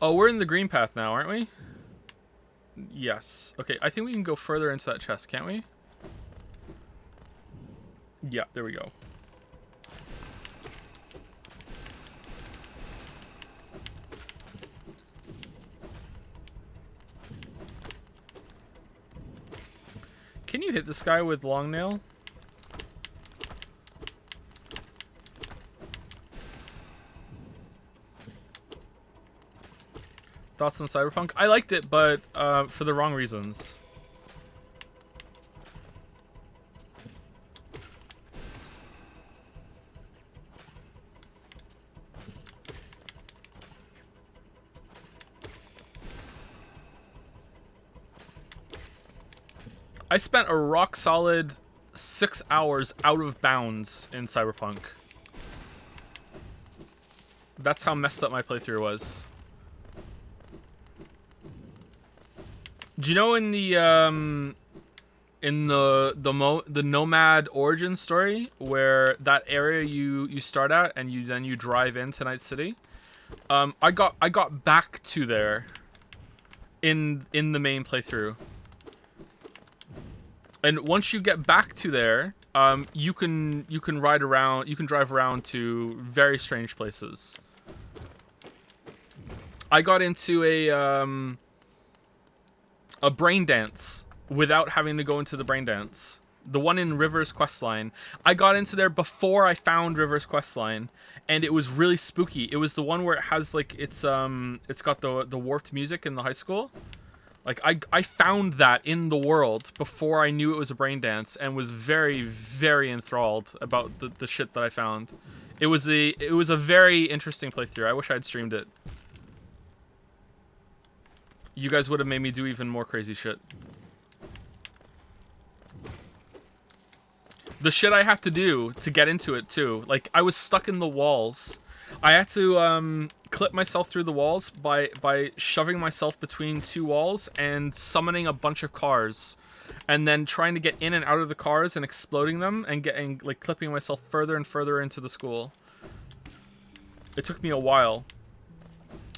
Oh, we're in the green path now, aren't we? Yes. Okay, I think we can go further into that chest, can't we? Yeah, there we go. Can you hit this guy with long nail? Thoughts on Cyberpunk? I liked it, but for the wrong reasons. I spent a rock solid 6 hours out of bounds in Cyberpunk. That's how messed up my playthrough was. Do you know in the Nomad origin story where that area you start at and you drive into Night City? I got back to there in the main playthrough. And once you get back to there, you can ride around, you can drive around to very strange places. I got into a brain dance without having to go into the brain dance. The one in River's questline. I got into there before I found River's questline, and it was really spooky. It was the one where it has like it's got the warped music in the high school. Like I found that in the world before I knew it was a brain dance, and was very, very enthralled about the shit that I found. It was a very interesting playthrough. I wish I had streamed it. You guys would have made me do even more crazy shit. The shit I had to do to get into it too. Like I was stuck in the walls. I had to clip myself through the walls by shoving myself between two walls and summoning a bunch of cars, and then trying to get in and out of the cars and exploding them and getting like clipping myself further and further into the school. It took me a while.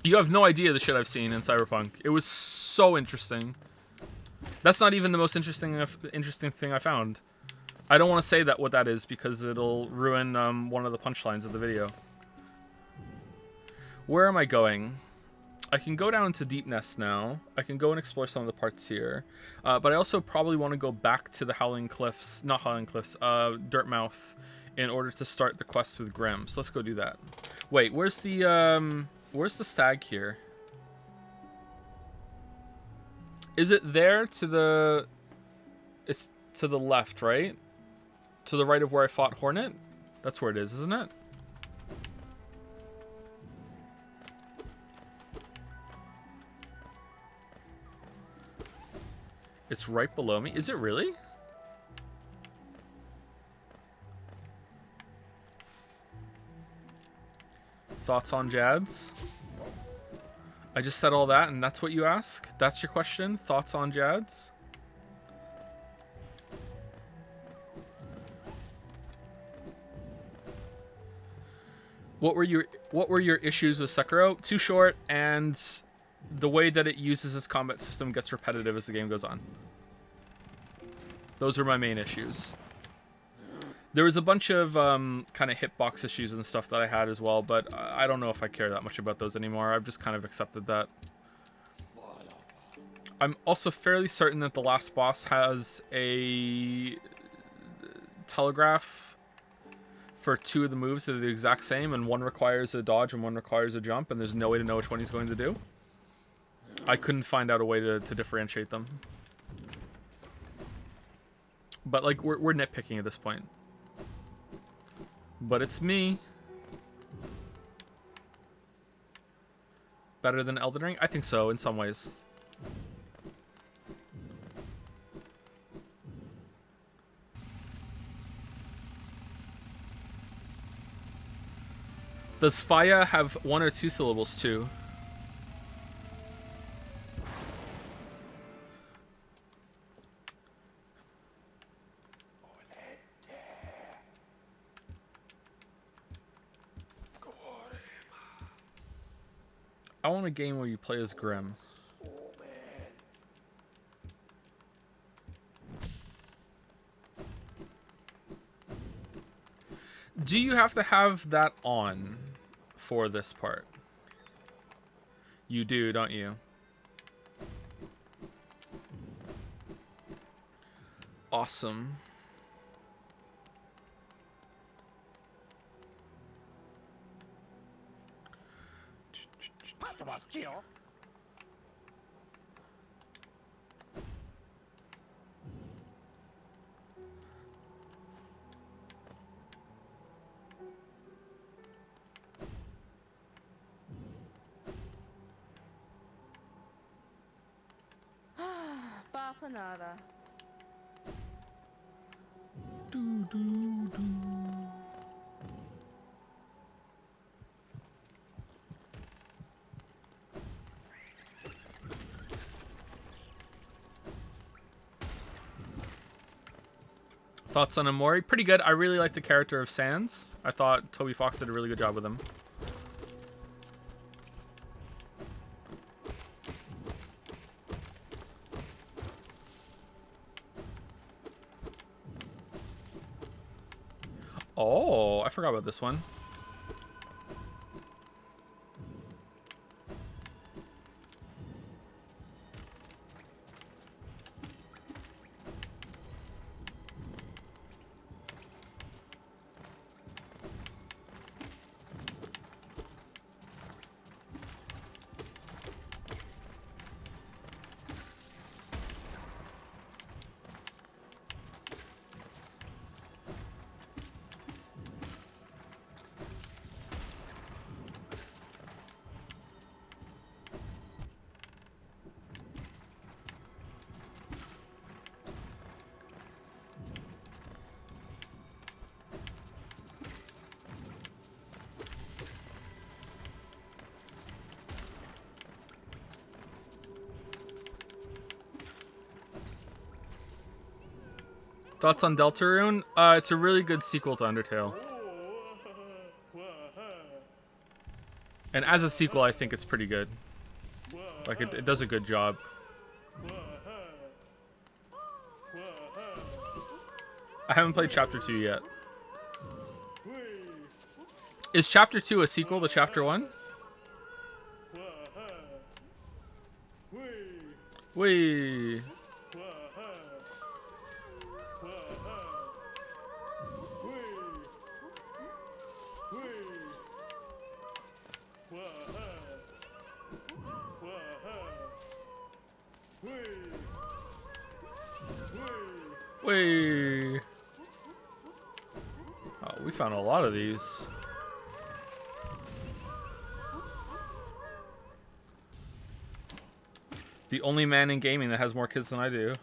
You have no idea the shit I've seen in Cyberpunk. It was so interesting. That's not even the most interesting thing I found. I don't want to say what that is because it'll ruin one of the punchlines of the video. Where am I going? I can go down to Deep Nest now. I can go and explore some of the parts here. But I also probably want to go back to the Howling Cliffs, not Howling Cliffs, Dirtmouth, in order to start the quest with Grim. So let's go do that. Wait, where's the stag here? Is it there to the... It's to the left, right? To the right of where I fought Hornet? That's where it is, isn't it? It's right below me. Is it really? Thoughts on Jads? I just said all that and that's what you ask? That's your question? Thoughts on Jads? What were your issues with Sekiro? Too short, and the way that it uses its combat system gets repetitive as the game goes on. Those are my main issues. There was a bunch of kind of hitbox issues and stuff that I had as well, but I don't know if I care that much about those anymore. I've just kind of accepted that. I'm also fairly certain that the last boss has a telegraph for two of the moves that are the exact same, and one requires a dodge and one requires a jump, and there's no way to know which one he's going to do. I couldn't find out a way to differentiate them. But like we're nitpicking at this point. But it's me. Better than Elden Ring? I think so, in some ways. Does Faya have 1 or 2 syllables too? I want a game where you play as Grim. Do you have to have that on for this part? You do, don't you? Awesome. empanada. Thoughts on Amori? Pretty good. I really like the character of Sans. I thought Toby Fox did a really good job with him. Oh, I forgot about this one. Thoughts on Deltarune? It's a really good sequel to Undertale. And as a sequel, I think it's pretty good. Like, it does a good job. I haven't played Chapter 2 yet. Is Chapter 2 a sequel to Chapter 1? Whee! Whee! Oh, we found a lot of these. The only man in gaming that has more kids than I do.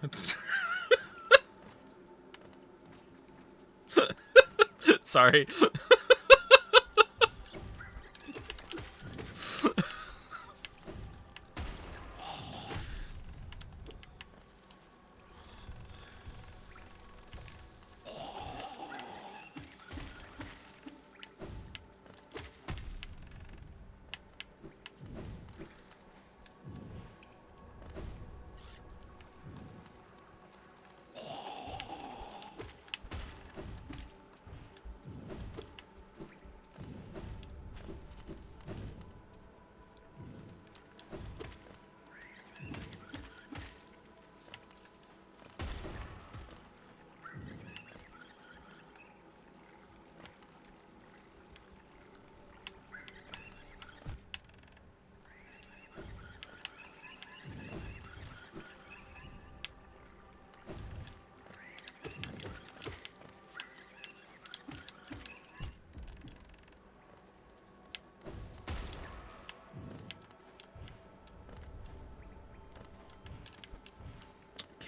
Sorry.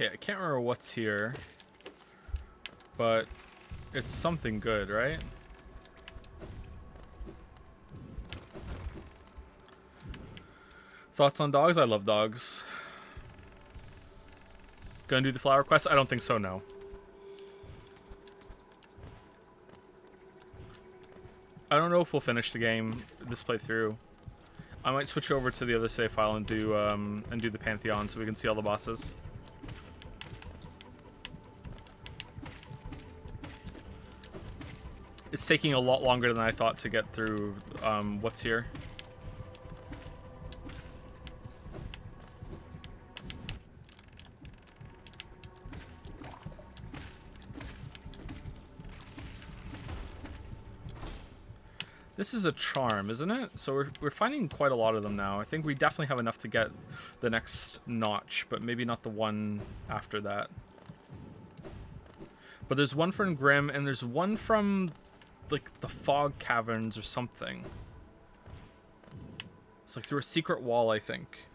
Okay, I can't remember what's here, but it's something good, right? Thoughts on dogs? I love dogs. Gonna do the flower quest? I don't think so, no. I don't know if we'll finish the game this playthrough. I might switch over to the other save file and do the Pantheon so we can see all the bosses. It's taking a lot longer than I thought to get through what's here. This is a charm, isn't it? So we're finding quite a lot of them now. I think we definitely have enough to get the next notch, but maybe not the one after that. But there's one from Grimm, and there's one from, like, the Fog Caverns or something. It's like through a secret wall, I think.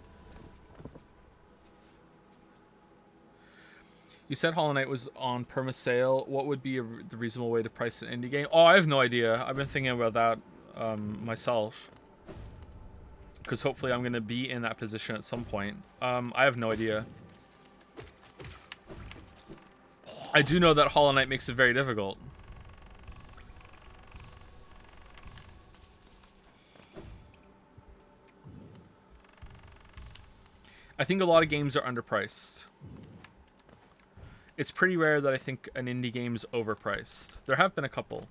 You said Hollow Knight was on perma sale. What would be the reasonable way to price an indie game? Oh, I have no idea. I've been thinking about that myself. Because hopefully I'm going to be in that position at some point. I have no idea. I do know that Hollow Knight makes it very difficult. I think a lot of games are underpriced. It's pretty rare that I think an indie game is overpriced. There have been a couple.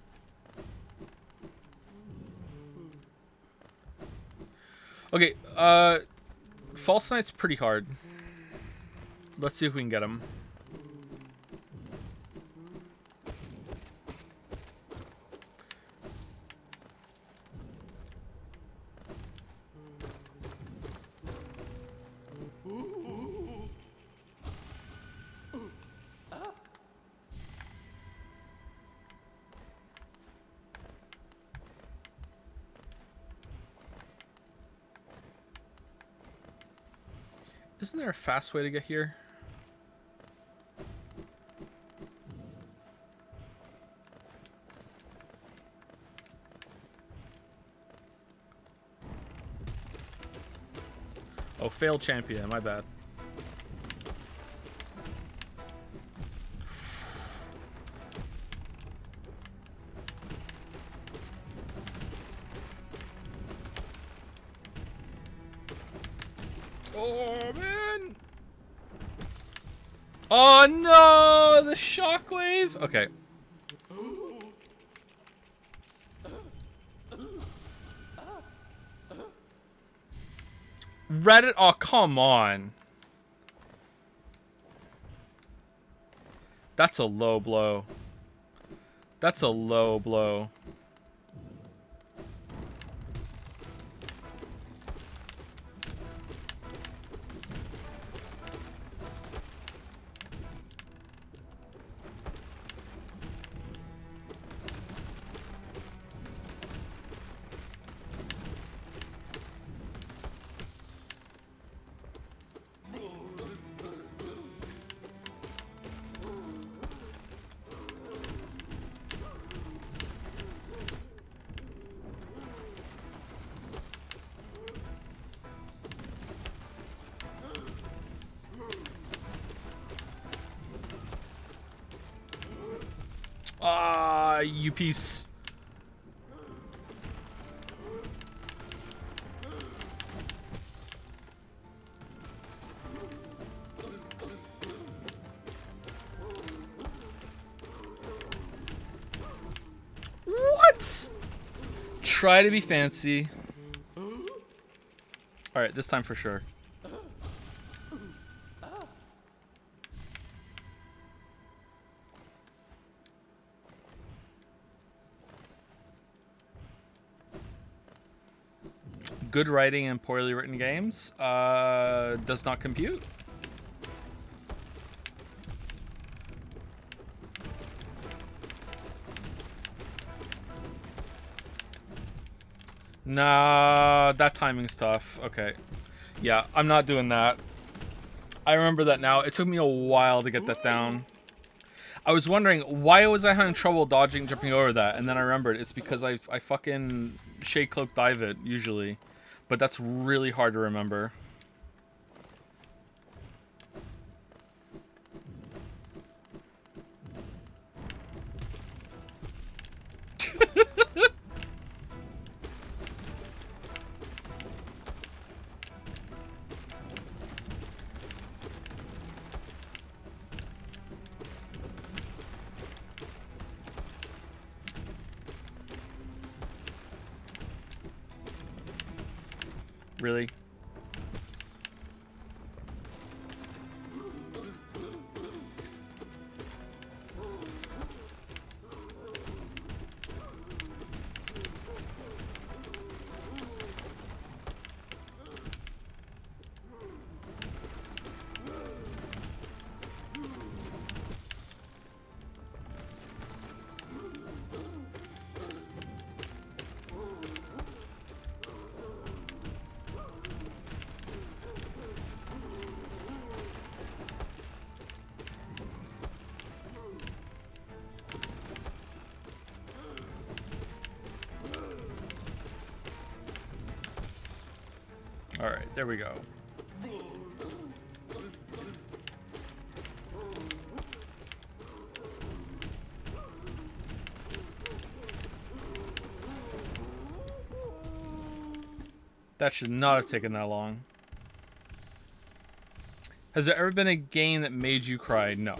Okay, False Knight's pretty hard. Let's see if we can get him. Isn't there a fast way to get here? Oh, failed champion, my bad. Oh, man! Oh, no! The shockwave! Okay. Reddit? Oh, come on. That's a low blow. That's a low blow. Ah, you piece. What? Try to be fancy. Alright, this time for sure. Good writing and poorly written games does not compute. Nah, that timing's tough. Okay. Yeah, I'm not doing that. I remember that now. It took me a while to get that down. I was wondering, why was I having trouble dodging, jumping over that? And then I remembered, it's because I fucking shade cloak dive it, usually. But that's really hard to remember. Really? All right, there we go. That should not have taken that long. Has there ever been a game that made you cry? No.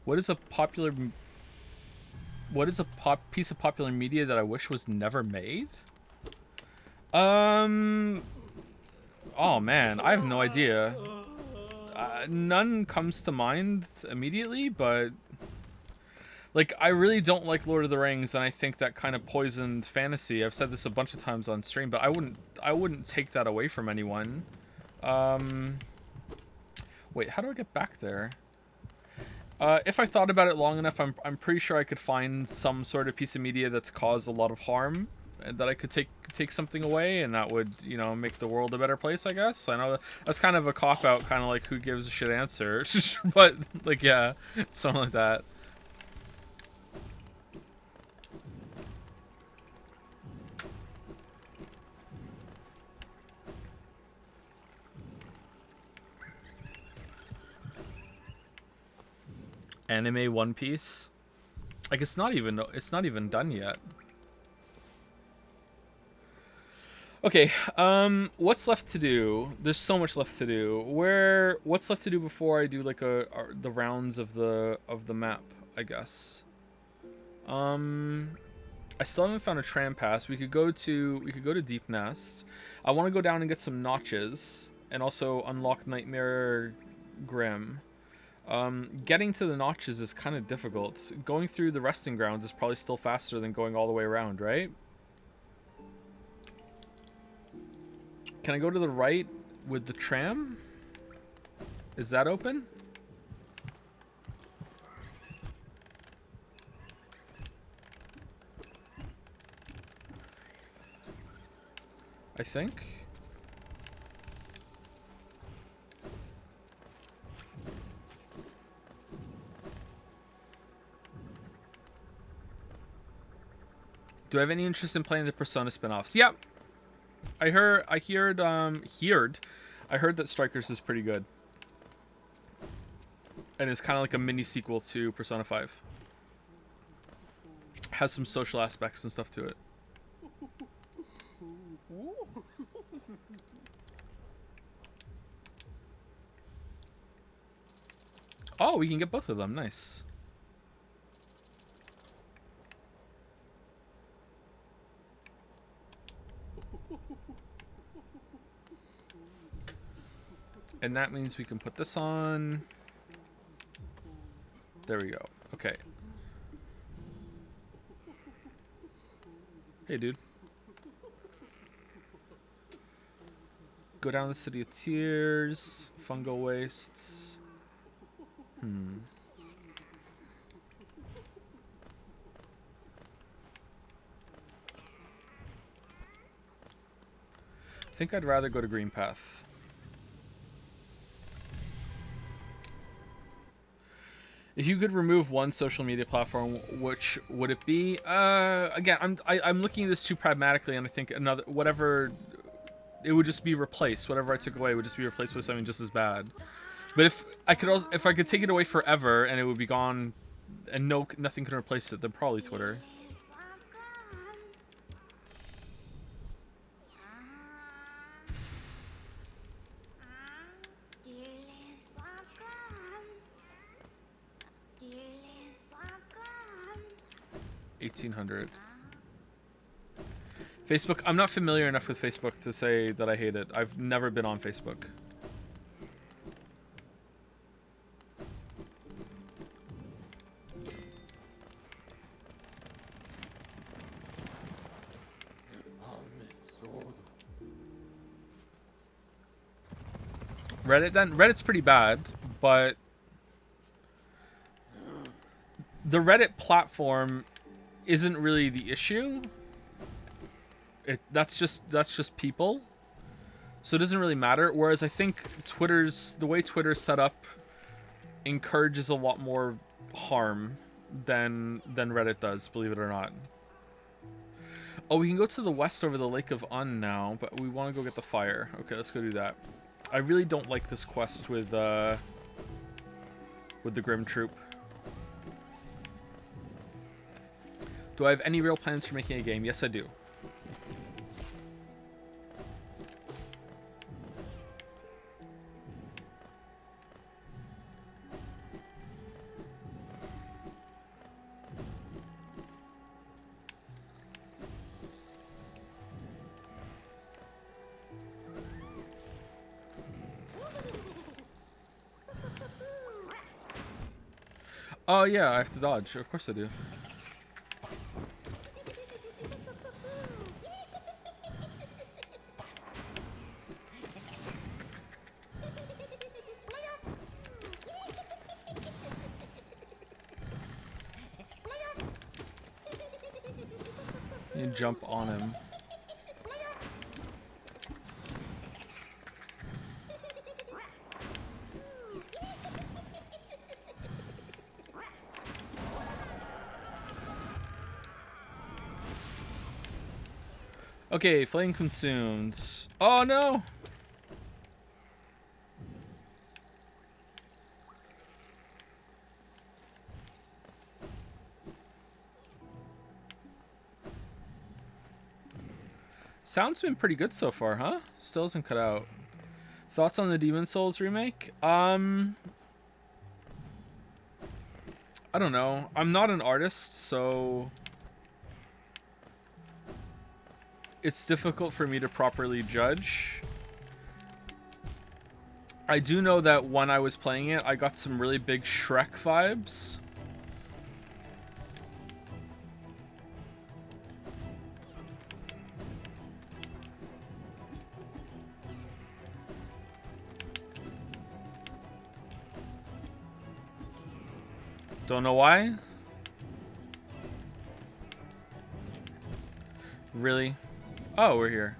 What is a popular... What is a piece of popular media that I wish was never made? Oh man, I have no idea. None comes to mind immediately, but like I really don't like Lord of the Rings, and I think that kind of poisoned fantasy. I've said this a bunch of times on stream, but I wouldn't take that away from anyone. Wait, how do I get back there? If I thought about it long enough, I'm pretty sure I could find some sort of piece of media that's caused a lot of harm, and that I could take something away, and that would, you know, make the world a better place, I guess. I know that's kind of a cop-out, kind of like who gives a shit answer, but like, yeah, something like that. Anime One Piece? Like it's not even done yet. Okay, what's left to do? There's so much left to do. What's left to do before I do like the rounds of the map, I guess. I still haven't found a tram pass. We could go to Deep Nest. I want to go down and get some notches and also unlock Nightmare Grim. Getting to the notches is kind of difficult. Going through the resting grounds is probably still faster than going all the way around, right? Can I go to the right with the tram? Is that open? I think. Do I have any interest in playing the Persona spin-offs? Yep. I heard that Strikers is pretty good. And it's kind of like a mini sequel to Persona 5. Has some social aspects and stuff to it. Oh, we can get both of them. Nice. And that means we can put this on. There we go. Okay. Hey, dude. Go down the City of Tears. Fungal wastes. I think I'd rather go to Green Path. If you could remove one social media platform, which would it be? Again, I'm looking at this too pragmatically, and I think whatever, it would just be replaced. Whatever I took away would just be replaced with something just as bad. But if I could take it away forever and it would be gone, and nothing could replace it, then probably Twitter. $1,800. Facebook. I'm not familiar enough with Facebook to say that I hate it. I've never been on Facebook. Reddit then? Reddit's pretty bad, but the Reddit platform isn't really the issue. That's just people. So it doesn't really matter. Whereas I think the way Twitter's set up encourages a lot more harm than Reddit does, believe it or not. Oh, we can go to the west over the Lake of Un now, but we want to go get the fire. Okay, let's go do that. I really don't like this quest with the Grim Troop. Do I have any real plans for making a game? Yes, I do. Oh yeah, I have to dodge. Of course I do. You jump on him. Okay, flame consumed. Oh no! Sound's been pretty good so far, huh? Still hasn't cut out. Thoughts on the Demon Souls remake? I don't know. I'm not an artist, so it's difficult for me to properly judge. I do know that when I was playing it, I got some really big Shrek vibes. Don't know why. Really? Oh, we're here.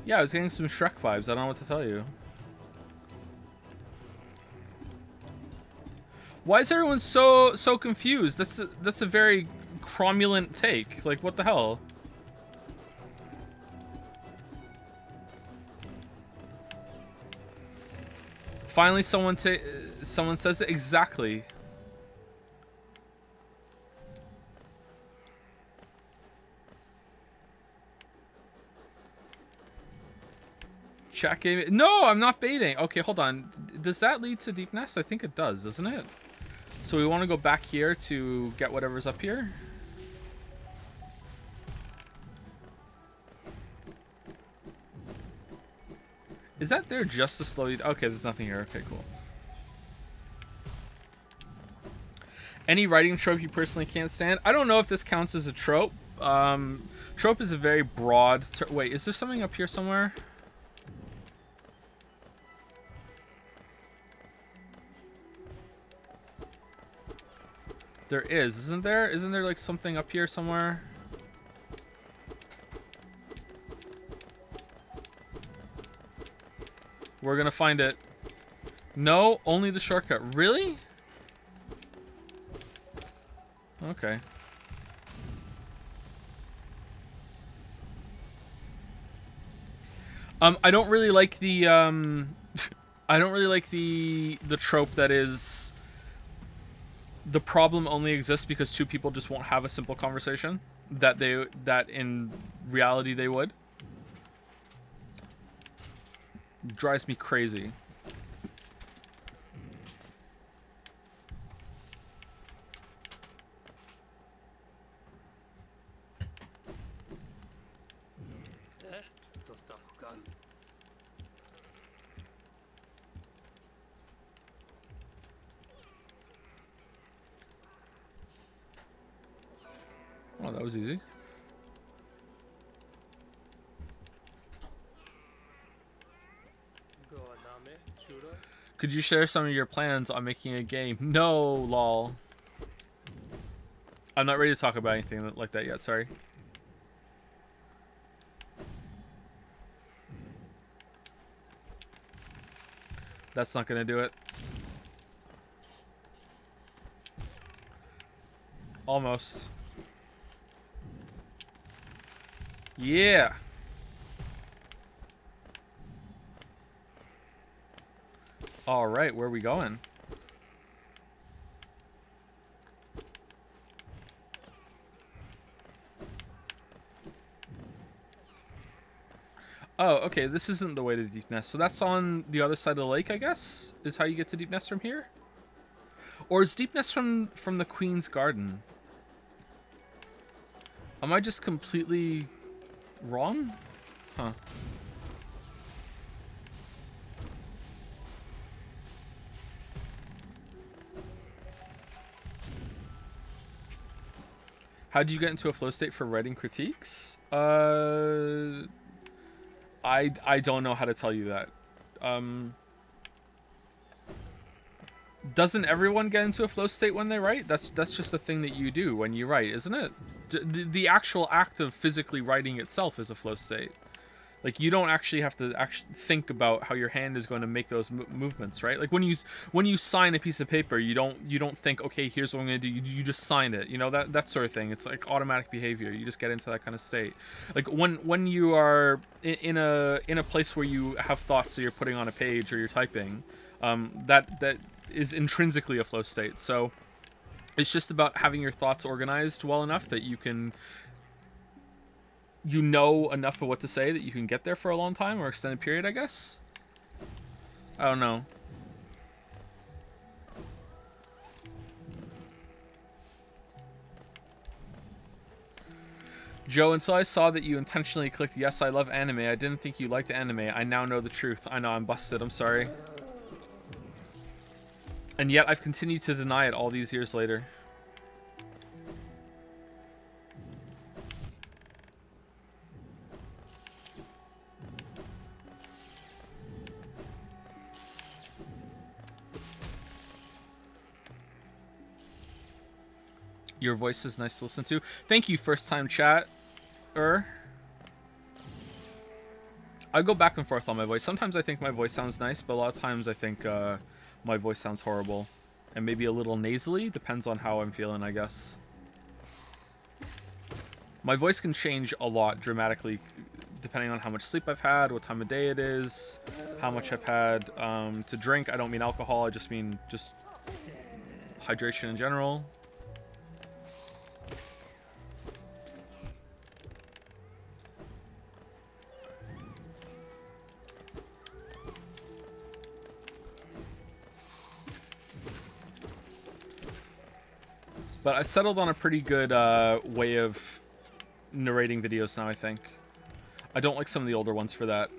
Yeah, I was getting some Shrek vibes. I don't know what to tell you. Why is everyone so confused? That's a very cromulent take. Like, what the hell? Finally, someone says it exactly. Chat game. No, I'm not baiting. Okay, hold on. Does that lead to Deep Nest? I think it does, doesn't it? So we want to go back here to get whatever's up here. Is that there just to slow you? Okay, there's nothing here. Okay, cool. Any writing trope you personally can't stand? I don't know if this counts as a trope. Trope is a very broad... Wait, is there something up here somewhere? There is, isn't there? Isn't there like something up here somewhere? We're gonna find it. No, only the shortcut. Really? Okay. I don't really like the I don't really like the trope that is the problem only exists because two people just won't have a simple conversation that in reality they would. Drives me crazy. Oh, that was easy. Could you share some of your plans on making a game? No, lol. I'm not ready to talk about anything like that yet, sorry. That's not gonna do it. Almost. Yeah. All right, where are we going? Oh, okay, this isn't the way to Deep Nest. So that's on the other side of the lake, I guess? Is how you get to Deep Nest from here? Or is Deep Nest from the Queen's Garden? Am I just completely wrong? Huh. How did you get into a flow state for writing critiques? I don't know how to tell you that. Doesn't everyone get into a flow state when they write? That's just a thing that you do when you write, isn't it? The actual act of physically writing itself is a flow state. Like, you don't actually have to think about how your hand is going to make those movements, right? Like when you sign a piece of paper, you don't think, okay, here's what I'm going to do. You just sign it, you know, that sort of thing. It's like automatic behavior. You just get into that kind of state. Like when you are in a place where you have thoughts that you're putting on a page or you're typing, that is intrinsically a flow state. So it's just about having your thoughts organized well enough that you know enough of what to say that you can get there for a long time or extended period, I guess. I don't know. Joe, until I saw that you intentionally clicked yes, I love anime, I didn't think you liked anime. I now know the truth. I know, I'm busted. I'm sorry. And yet I've continued to deny it all these years later. Your voice is nice to listen to. Thank you, first time chat. I go back and forth on my voice. Sometimes I think my voice sounds nice, but a lot of times I think my voice sounds horrible. And maybe a little nasally. Depends on how I'm feeling, I guess. My voice can change a lot dramatically depending on how much sleep I've had, what time of day it is, how much I've had to drink. I don't mean alcohol. I just mean just hydration in general. But I settled on a pretty good way of narrating videos now, I think. I don't like some of the older ones for that.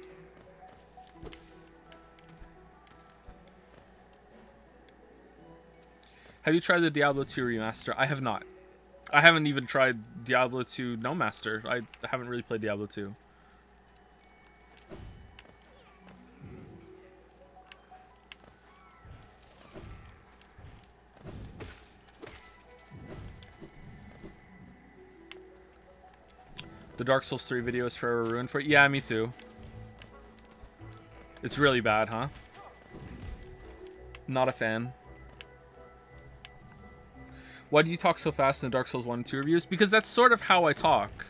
Have you tried the Diablo 2 remaster? I have not. I haven't even tried Diablo 2 No Master. I haven't really played Diablo 2. The Dark Souls 3 video is forever ruined for it. Yeah, me too. It's really bad, huh? Not a fan. Why do you talk so fast in the Dark Souls 1 and 2 reviews? Because that's sort of how I talk.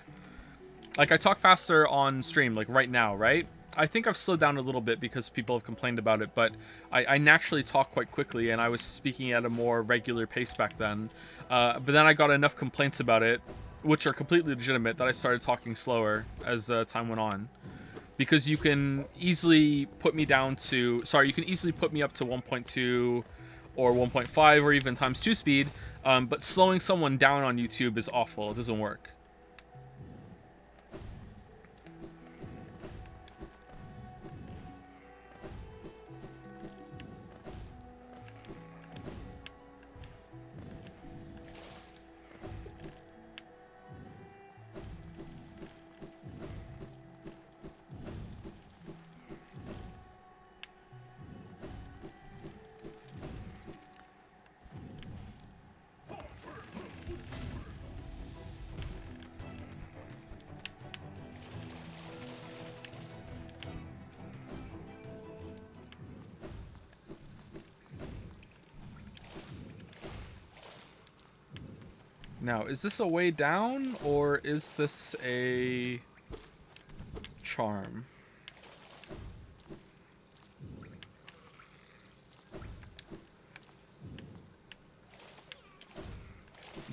Like, I talk faster on stream, like right now, right? I think I've slowed down a little bit because people have complained about it, but I naturally talk quite quickly, and I was speaking at a more regular pace back then. But then I got enough complaints about it, which are completely legitimate, that I started talking slower as time went on. Because you can easily put me down to... Sorry, you can easily put me up to 1.2 or 1.5 or even times 2 speed, but slowing someone down on YouTube is awful. It doesn't work. Now, is this a way down, or is this a charm?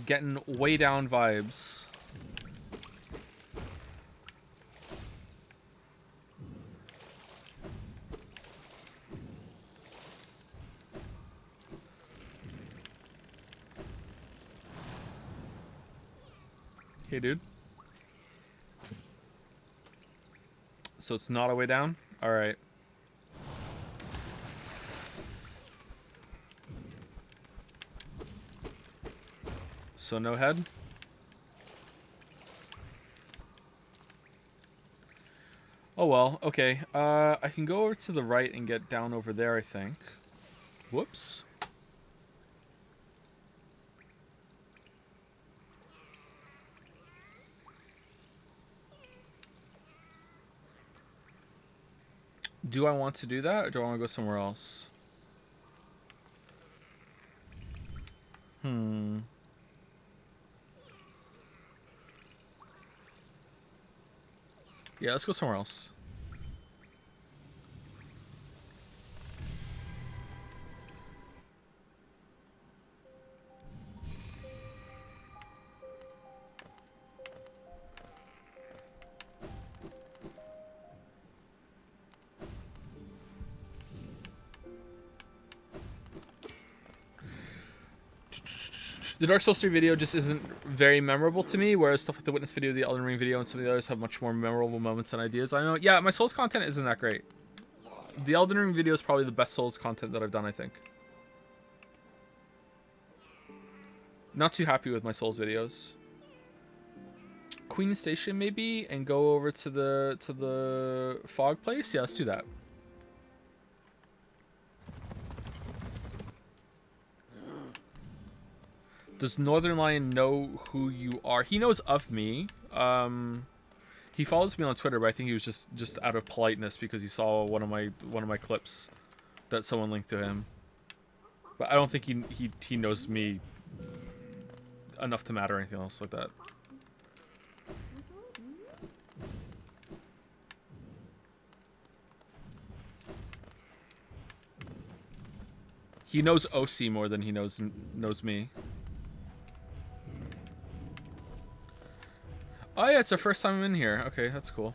Getting way down vibes. Hey, dude. So it's not a way down? Alright. So no head? Oh well, okay. I can go over to the right and get down over there, I think. Whoops. Do I want to do that, or do I want to go somewhere else? Yeah, let's go somewhere else. The Dark Souls 3 video just isn't very memorable to me, whereas stuff like the Witness video, the Elden Ring video, and some of the others have much more memorable moments and ideas. I know, yeah, my Souls content isn't that great. The Elden Ring video is probably the best Souls content that I've done, I think. Not too happy with my Souls videos. Queen Station, maybe, and go over to the fog place? Yeah, let's do that. Does Northern Lion know who you are? He knows of me. He follows me on Twitter, but I think he was just out of politeness because he saw one of my clips that someone linked to him. But I don't think he knows me enough to matter or anything else like that. He knows OC more than he knows me. Oh yeah, it's the first time I'm in here. Okay, that's cool.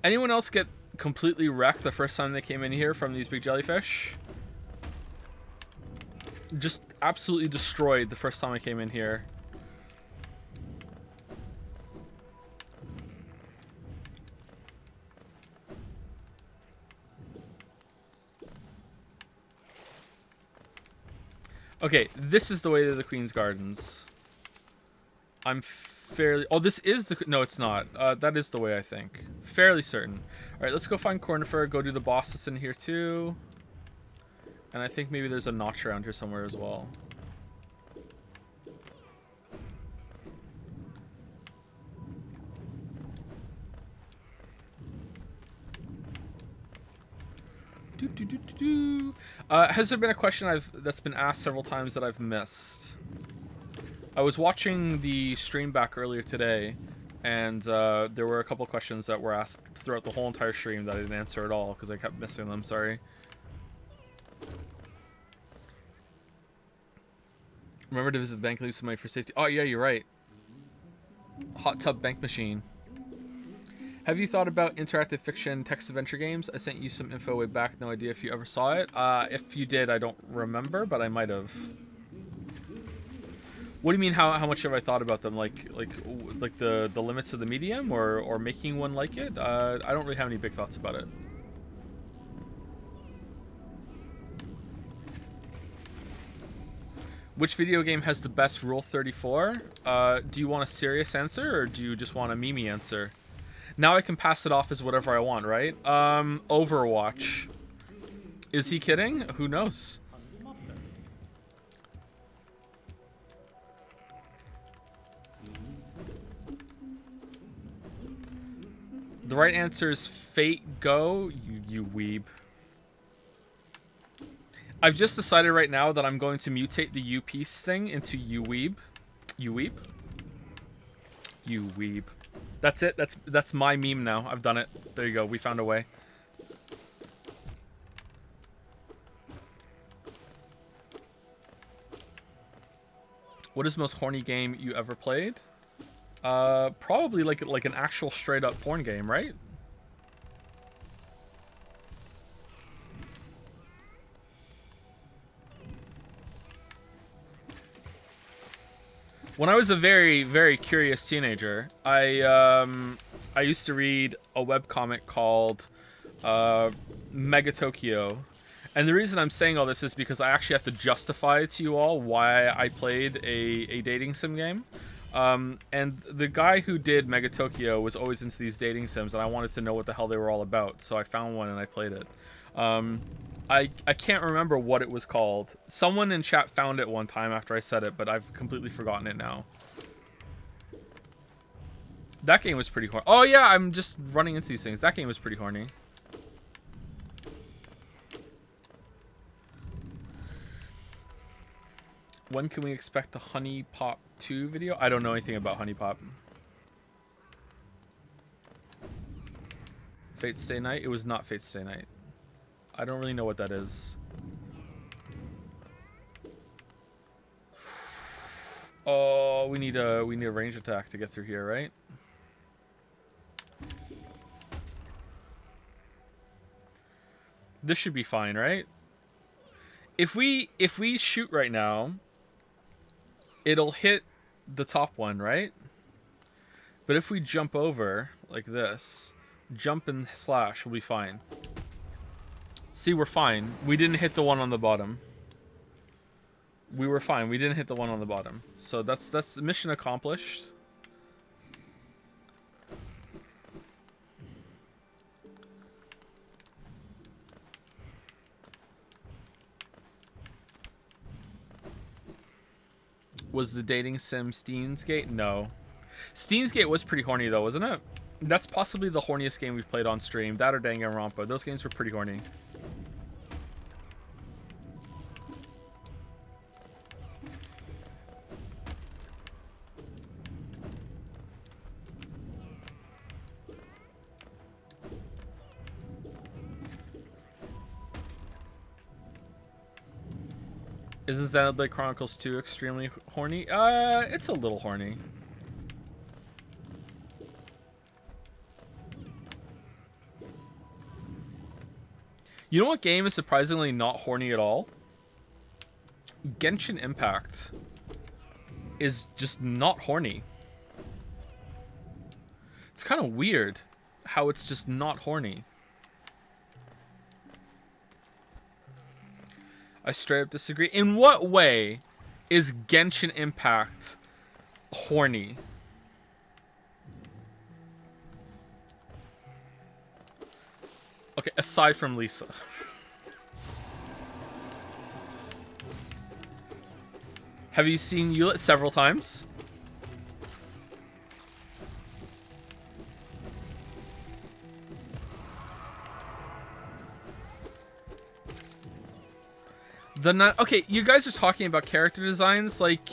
Anyone else get completely wrecked the first time they came in here from these big jellyfish? Just absolutely destroyed the first time I came in here. Okay, this is the way to the Queen's Gardens. I'm fairly... Oh, this is the... No, it's not. That is the way, I think. Fairly certain. Alright, let's go find Cornifer, go do the boss that's in here, too. And I think maybe there's a notch around here somewhere as well. Has there been a question that's been asked several times that I've missed? I was watching the stream back earlier today, and there were a couple questions that were asked throughout the whole entire stream that I didn't answer at all because I kept missing them. Sorry. Remember to visit the bank, leave some money for safety. Oh yeah, you're right. Hot tub bank machine. Have you thought about interactive fiction text adventure games? I sent you some info way back. No idea if you ever saw it. If you did, I don't remember, but I might have. What do you mean? How much have I thought about them? Like the limits of the medium, or making one like it? I don't really have any big thoughts about it. Which video game has the best Rule 34? Do you want a serious answer, or do you just want a meme answer? Now I can pass it off as whatever I want, right? Overwatch. Is he kidding? Who knows? The right answer is Fate Go, you weeb. I've just decided right now that I'm going to mutate the U piece thing into you weeb. You weeb? You weeb. That's it. That's my meme now. I've done it. There you go. We found a way. What is the most horny game you ever played? Probably like an actual straight up porn game, right? When I was a very, very curious teenager, I used to read a webcomic called Mega Tokyo. And the reason I'm saying all this is because I actually have to justify to you all why I played a dating sim game. And the guy who did Mega Tokyo was always into these dating sims, and I wanted to know what the hell they were all about. So I found one and I played it. I can't remember what it was called. Someone in chat found it one time after I said it, but I've completely forgotten it now. That game was pretty horny. Oh yeah, I'm just running into these things. That game was pretty horny. When can we expect the Honey Pop 2 video? I don't know anything about Honey Pop. Fate Stay Night? It was not Fate Stay Night. I don't really know what that is. Oh, we need a range attack to get through here, right? This should be fine, right? If we shoot right now, it'll hit the top one, right? But if we jump over like this, jump and slash, we'll be fine. See, we're fine. We didn't hit the one on the bottom. We were fine. We didn't hit the one on the bottom. So that's mission accomplished. Was the dating sim Steins Gate? No. Steins Gate was pretty horny though, wasn't it? That's possibly the horniest game we've played on stream. That or Danganronpa. Those games were pretty horny. Isn't Xenoblade Chronicles 2 extremely horny? It's a little horny. You know what game is surprisingly not horny at all? Genshin Impact is just not horny. It's kind of weird how it's just not horny. I straight up disagree. In what way is Genshin Impact horny? Okay, aside from Lisa. Have you seen Yulet several times? Okay, you guys are talking about character designs. Like,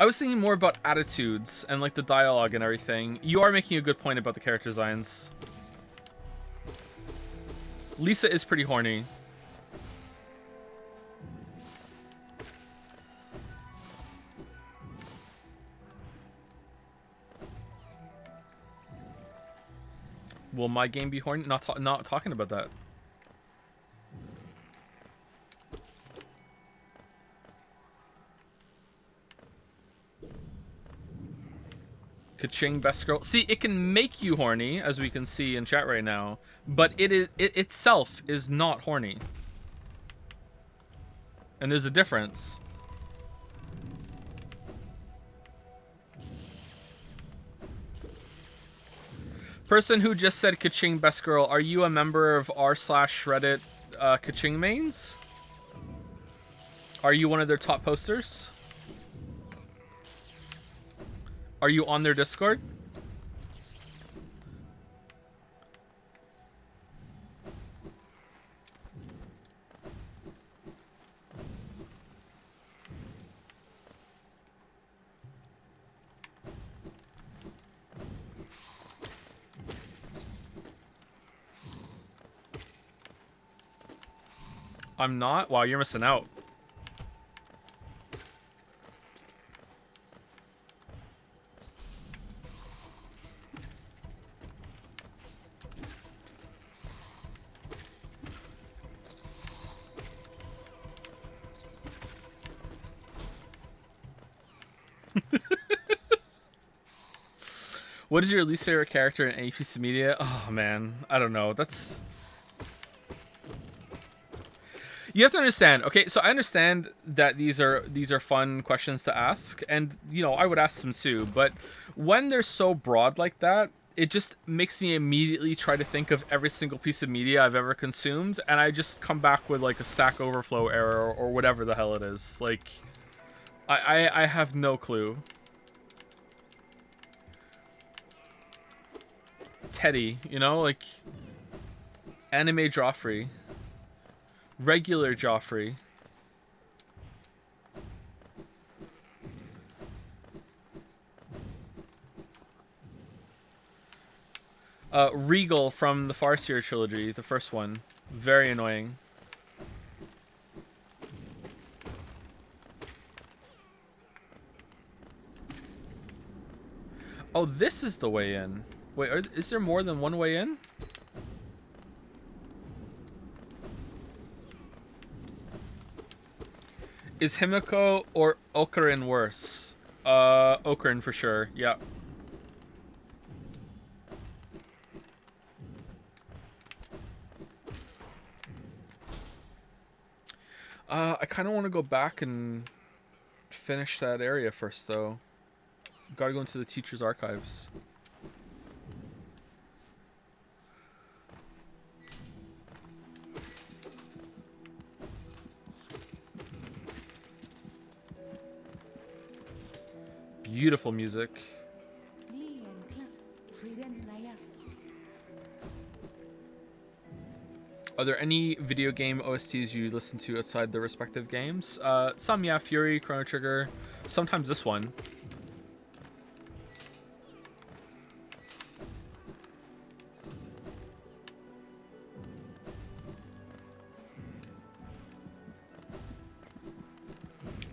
I was thinking more about attitudes and like the dialogue and everything. You are making a good point about the character designs. Lisa is pretty horny. Will my game be horny? Not talking about that. Ka-ching, best girl. See, it can make you horny, as we can see in chat right now, but it itself is not horny. And there's a difference. Person who just said ka-ching, best girl, are you a member of r/Reddit ka-ching mains? Are you one of their top posters? Are you on their Discord? I'm not? Wow, you're missing out. What is your least favorite character in any piece of media? Oh man, I don't know. That's you have to understand. Okay, so I understand that these are fun questions to ask, and you know I would ask them too. But when they're so broad like that, it just makes me immediately try to think of every single piece of media I've ever consumed, and I just come back with like a Stack Overflow error or whatever the hell it is. Like, I have no clue. Teddy, you know, like anime Joffrey, regular Joffrey. Regal from the Farseer trilogy, the first one. Very annoying. Oh, this is the way in. Wait, is there more than one way in? Is Himiko or Ocarin worse? Ocarin for sure, yeah. I kind of want to go back and finish that area first, though. Gotta go into the teacher's archives. Beautiful music. Are there any video game OSTs you listen to outside the respective games? Some, yeah. Fury, Chrono Trigger. Sometimes this one.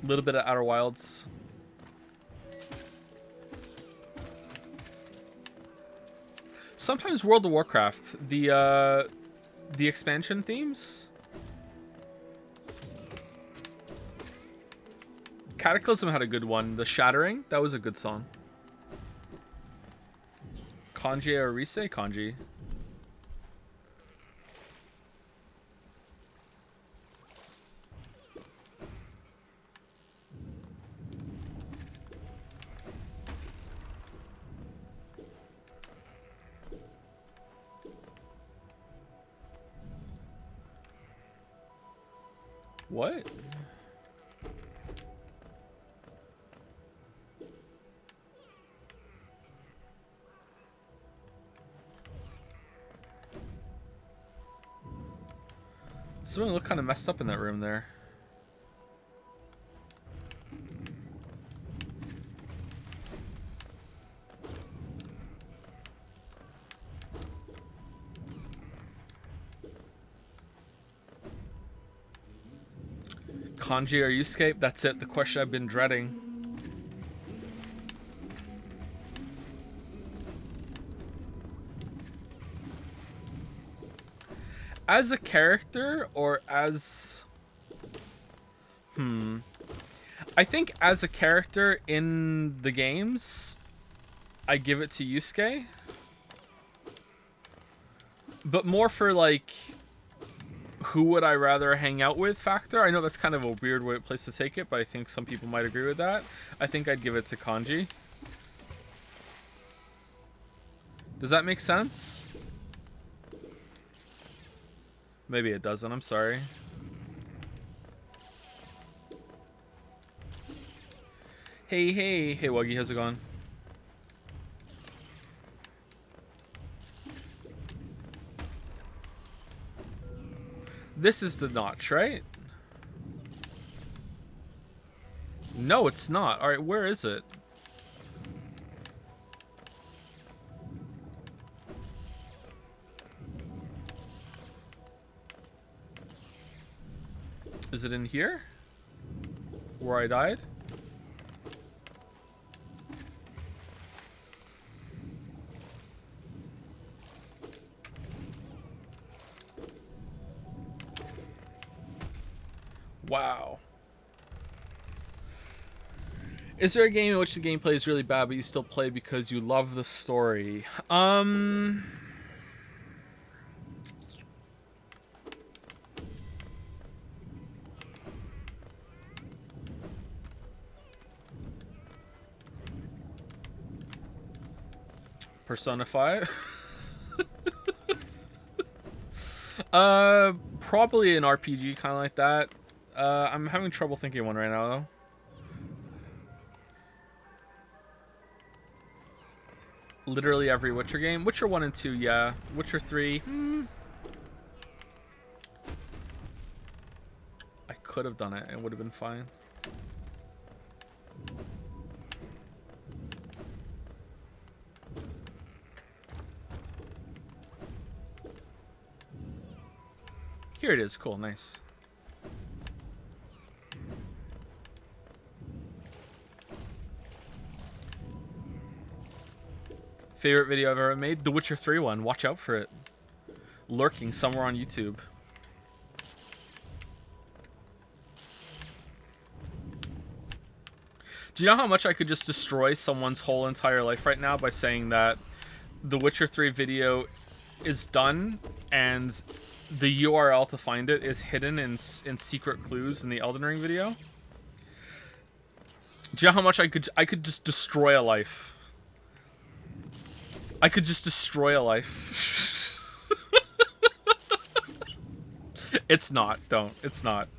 A little bit of Outer Wilds. Sometimes World of Warcraft. The expansion themes. Cataclysm had a good one. The Shattering, that was a good song. Kanji or Rise? Kanji. What? Something looked kind of messed up in that room there. Kanji or Yusuke? That's it, the question I've been dreading. As a character or as... I think as a character in the games, I give it to Yusuke. But more for like... who would I rather hang out with factor. I know that's kind of a weird place to take it, but I think some people might agree with that. I think I'd give it to Kanji. Does that make sense? Maybe it doesn't, I'm sorry. Hey, Wuggy, how's it going? This is the notch, right? No, it's not. Alright, where is it? Is it in here? Where I died? Wow. Is there a game in which the gameplay is really bad but you still play because you love the story? Persona 5? Probably an RPG kind of like that. I'm having trouble thinking of one right now, though. Literally every Witcher game. Witcher 1 and 2, yeah. Witcher 3, I could have done it. It would have been fine. Here it is. Cool. Nice. Favorite video I've ever made? The Witcher 3 one. Watch out for it. Lurking somewhere on YouTube. Do you know how much I could just destroy someone's whole entire life right now by saying that the Witcher 3 video is done and the URL to find it is hidden in secret clues in the Elden Ring video? Do you know how much I could just destroy a life? I could just destroy a life. It's not. Don't. It's not.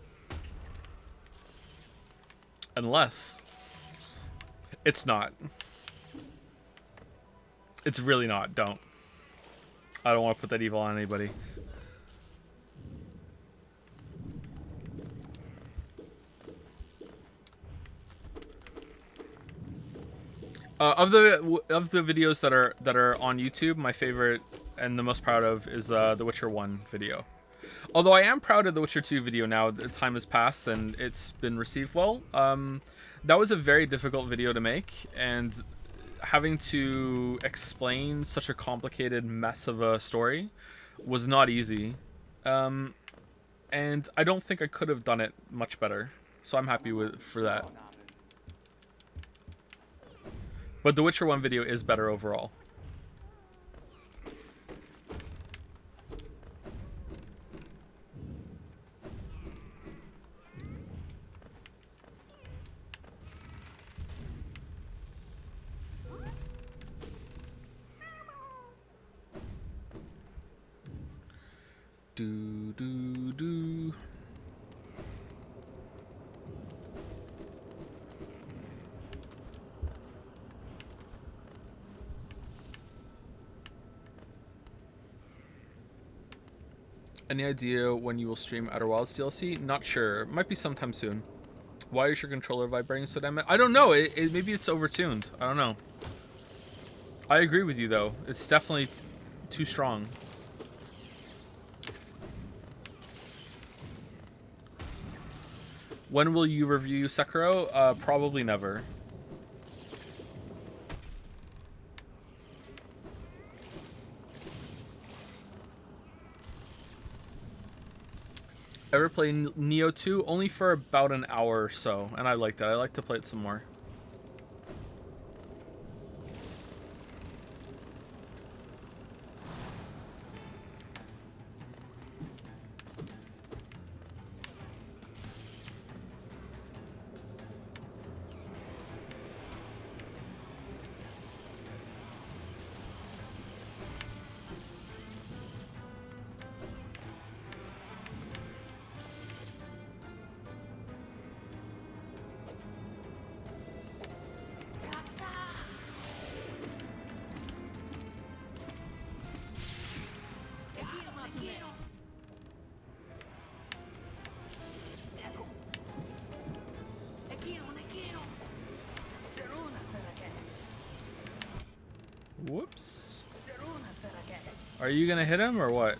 Unless. It's not. It's really not. Don't. I don't want to put that evil on anybody. Of the videos that are on YouTube, my favorite and the most proud of is the Witcher 1 video. Although I am proud of the Witcher 2 video now. The time has passed and it's been received well. That was a very difficult video to make, and having to explain such a complicated mess of a story was not easy. And I don't think I could have done it much better. So I'm happy for that. But the Witcher 1 video is better overall. Do. Any idea when you will stream Outer Wilds DLC? Not sure. Might be sometime soon. Why is your controller vibrating so damn it? I don't know. Maybe it's overtuned. I don't know. I agree with you, though. It's definitely too strong. When will you review Sekiro? Probably never. Ever play Neo 2? Only for about an hour or so, and I like that. I like to play it some more. Whoops. Are you gonna hit him or what?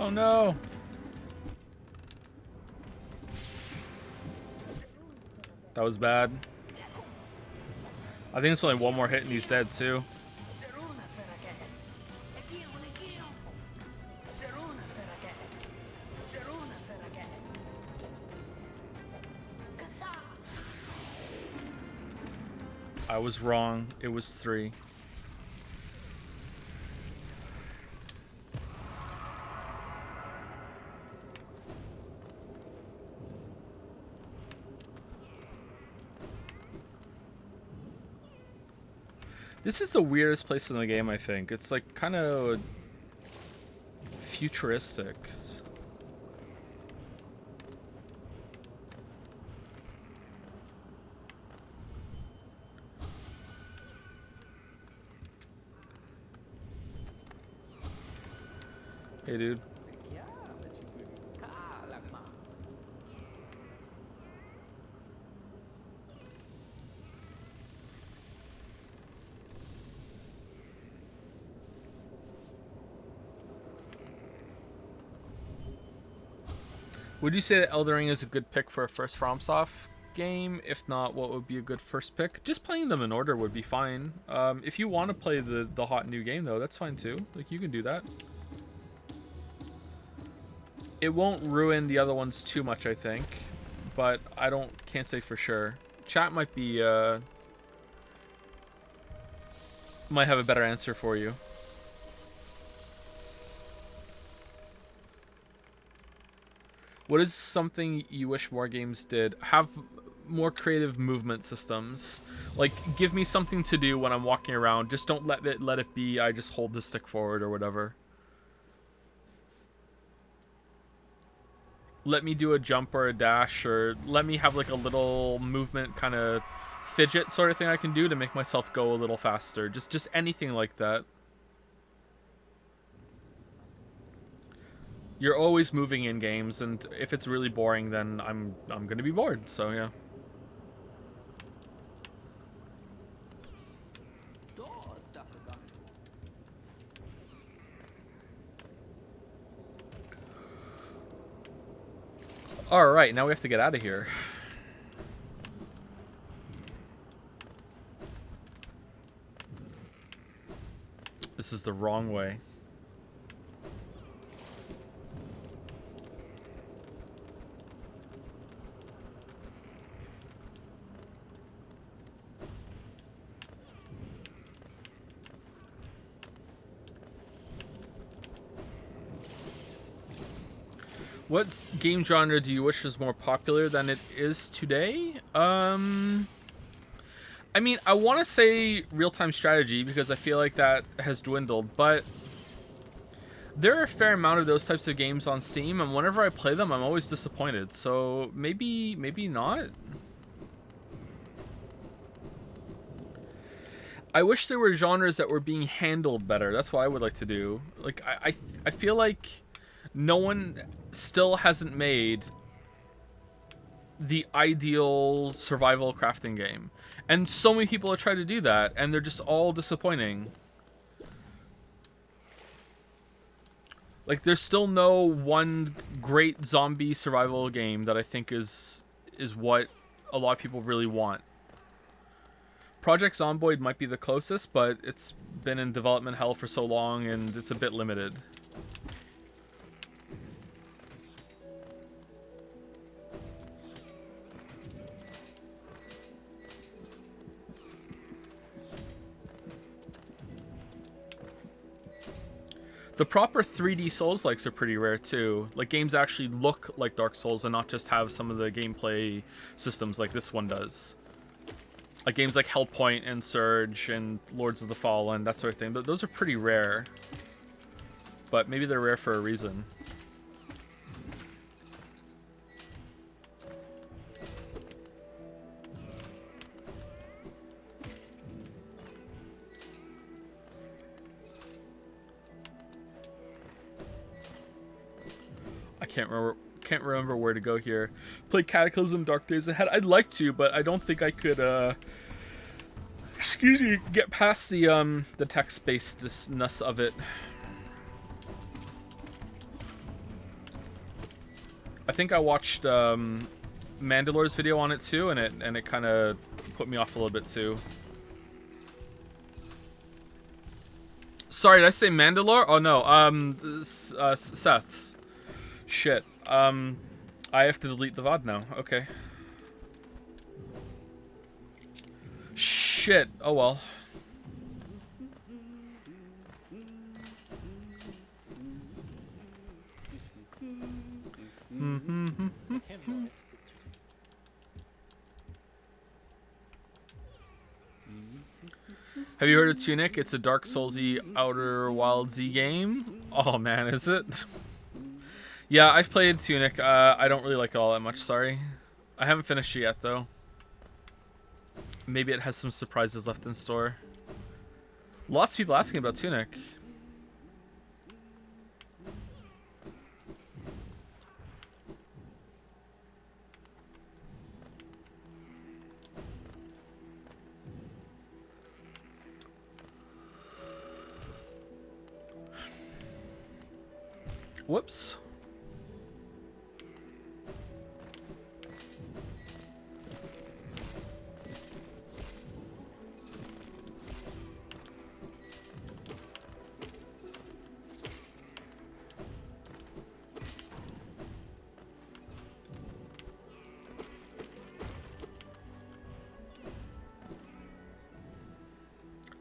Oh no! That was bad. I think it's only one more hit and he's dead too. I was wrong. It was 3. This is the weirdest place in the game, I think. It's like kind of futuristic. Hey, dude. Would you say that Elden Ring is a good pick for a first FromSoft game? If not, what would be a good first pick? Just playing them in order would be fine. If you want to play the hot new game, though, that's fine too. Like, you can do that. It won't ruin the other ones too much, I think. But I can't say for sure. Chat might be, might have a better answer for you. What is something you wish more games did? Have more creative movement systems. Like, give me something to do when I'm walking around. Just don't let it be I just hold the stick forward or whatever. Let me do a jump or a dash, or let me have like a little movement kind of fidget sort of thing I can do to make myself go a little faster. Just anything like that. You're always moving in games, and if it's really boring, then I'm gonna be bored. So yeah. All right, now we have to get out of here. This is the wrong way. What game genre do you wish was more popular than it is today? I mean, I want to say real-time strategy because I feel like that has dwindled, but there are a fair amount of those types of games on Steam, and whenever I play them, I'm always disappointed. So maybe not. I wish there were genres that were being handled better. That's what I would like to do. Like, I feel like no one still hasn't made the ideal survival crafting game. And so many people have tried to do that, and they're just all disappointing. Like, there's still no one great zombie survival game that I think is what a lot of people really want. Project Zomboid might be the closest, but it's been in development hell for so long, and it's a bit limited. The proper 3D Souls-likes are pretty rare too. Like, games actually look like Dark Souls and not just have some of the gameplay systems like this one does. Like games like Hellpoint and Surge and Lords of the Fallen, that sort of thing. Those are pretty rare. But maybe they're rare for a reason. Can't remember where to go here. Play Cataclysm Dark Days Ahead. I'd like to, but I don't think I could excuse me, get past the text-basedness of it. think I watched Mandalore's video on it too, and it kind of put me off a little bit too. Sorry, did I say Mandalore? Oh no, Seth's. Shit. I have to delete the VOD now. Okay. Shit. Oh well. Have you heard of Tunic? It's a Dark Soulsy Outer Wildsy game. Oh man, is it? Yeah, I've played Tunic. I don't really like it all that much, sorry. I haven't finished it yet though. Maybe it has some surprises left in store. Lots of people asking about Tunic. Whoops.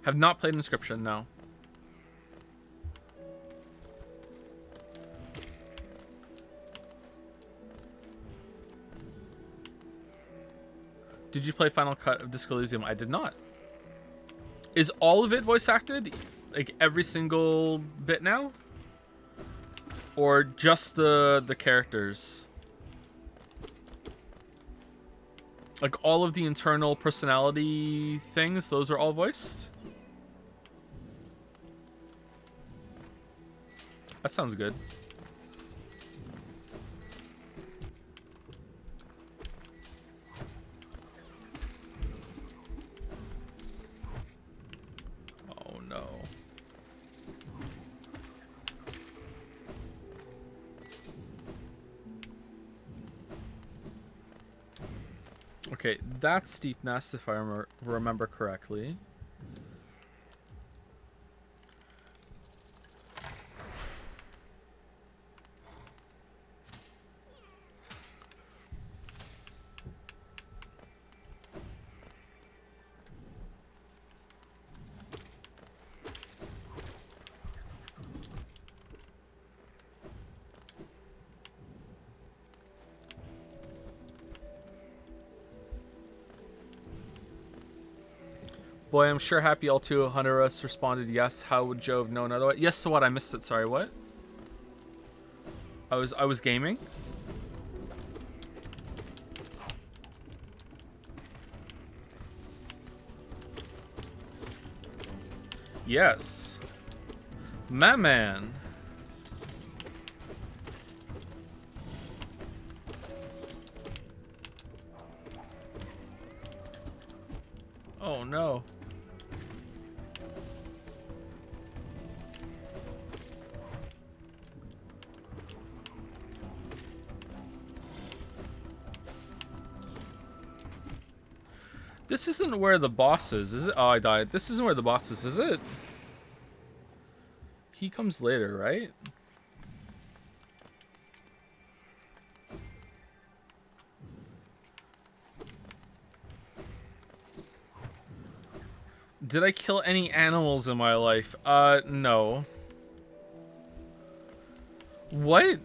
Have not played Inscription, no. Did you play Final Cut of Disco Elysium? I did not. Is all of it voice acted? Like every single bit now? Or just the characters? Like all of the internal personality things, those are all voiced? That sounds good. Oh no. Okay, that's Steep Nest if I remember correctly. Boy, I'm sure happy L2 Honduras responded yes. How would Joe have known otherwise? Yes to what? I missed it. Sorry, what? I was gaming. Yes. My man. Oh no. This isn't where the boss is it? Oh, I died. This isn't where the boss is it? He comes later, right? Did I kill any animals in my life? No. What?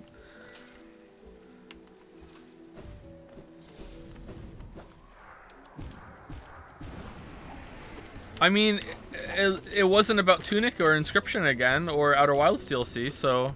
I mean, it wasn't about Tunic or Inscription again, or Outer Wilds DLC, so...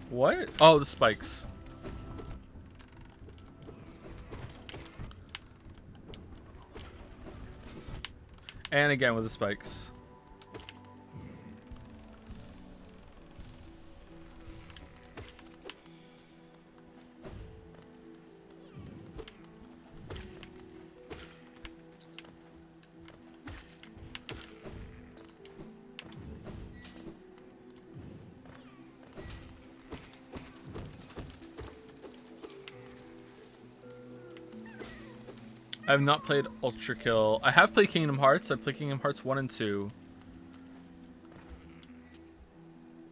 What? Oh, the spikes. And again with the spikes. I have not played Ultra Kill. I have played Kingdom Hearts. I played Kingdom Hearts 1 and 2.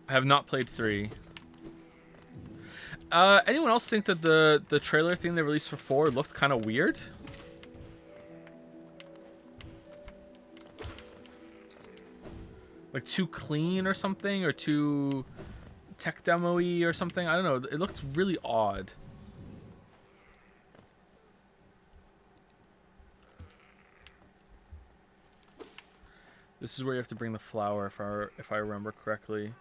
I have not played 3. Anyone else think that the trailer thing they released for 4 looked kind of weird? Like too clean or something? Or too tech demo-y or something? I don't know. It looked really odd. This is where you have to bring the flower, if I remember correctly.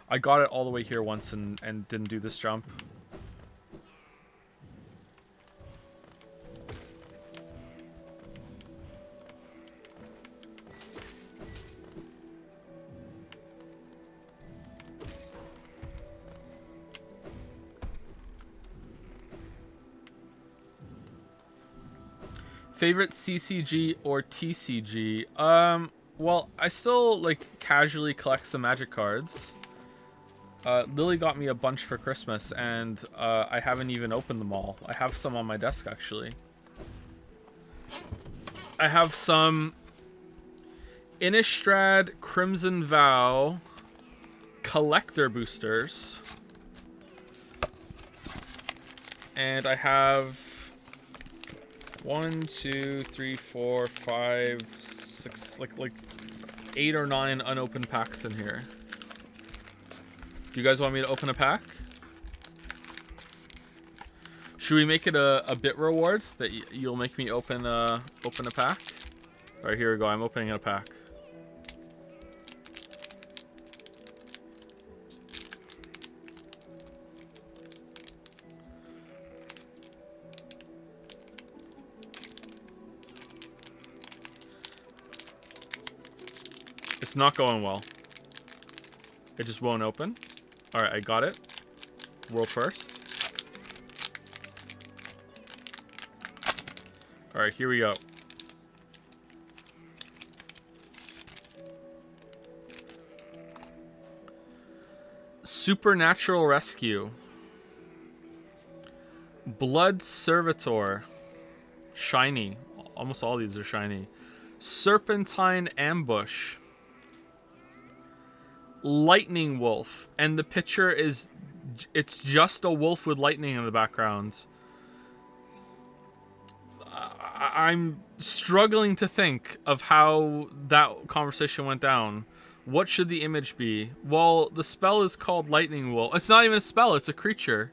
I got it all the way here once and didn't do this jump. Favorite CCG or TCG? Well, I still like casually collect some Magic cards. Lily got me a bunch for Christmas, and I haven't even opened them all. I have some on my desk, actually. I have some Innistrad Crimson Vow collector boosters. And I have 1, 2, 3, 4, 5, 6, like 8 or 9 unopened packs in here. Do you guys want me to open a pack? Should we make it a bit reward that you'll make me open a pack? All right, here we go. I'm opening a pack. It's not going well. It just won't open. All right, I got it. World first. All right, here we go. Supernatural Rescue. Blood Servitor. Shiny. Almost all these are shiny. Serpentine Ambush. Lightning Wolf. And the picture is... it's just a wolf with lightning in the background. I'm struggling to think of how that conversation went down. What should the image be? Well, the spell is called Lightning Wolf. It's not even a spell, it's a creature.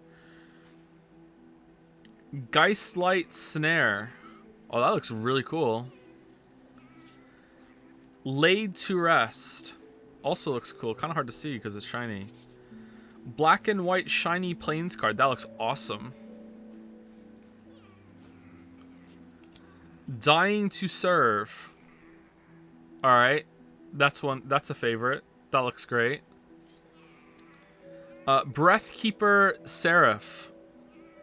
Geistlight Snare. Oh, that looks really cool. Laid to Rest. Also looks cool. Kind of hard to see because it's shiny. Black and white shiny plains card. That looks awesome. Dying to Serve. Alright. That's a favorite. That looks great. Breathkeeper Seraph.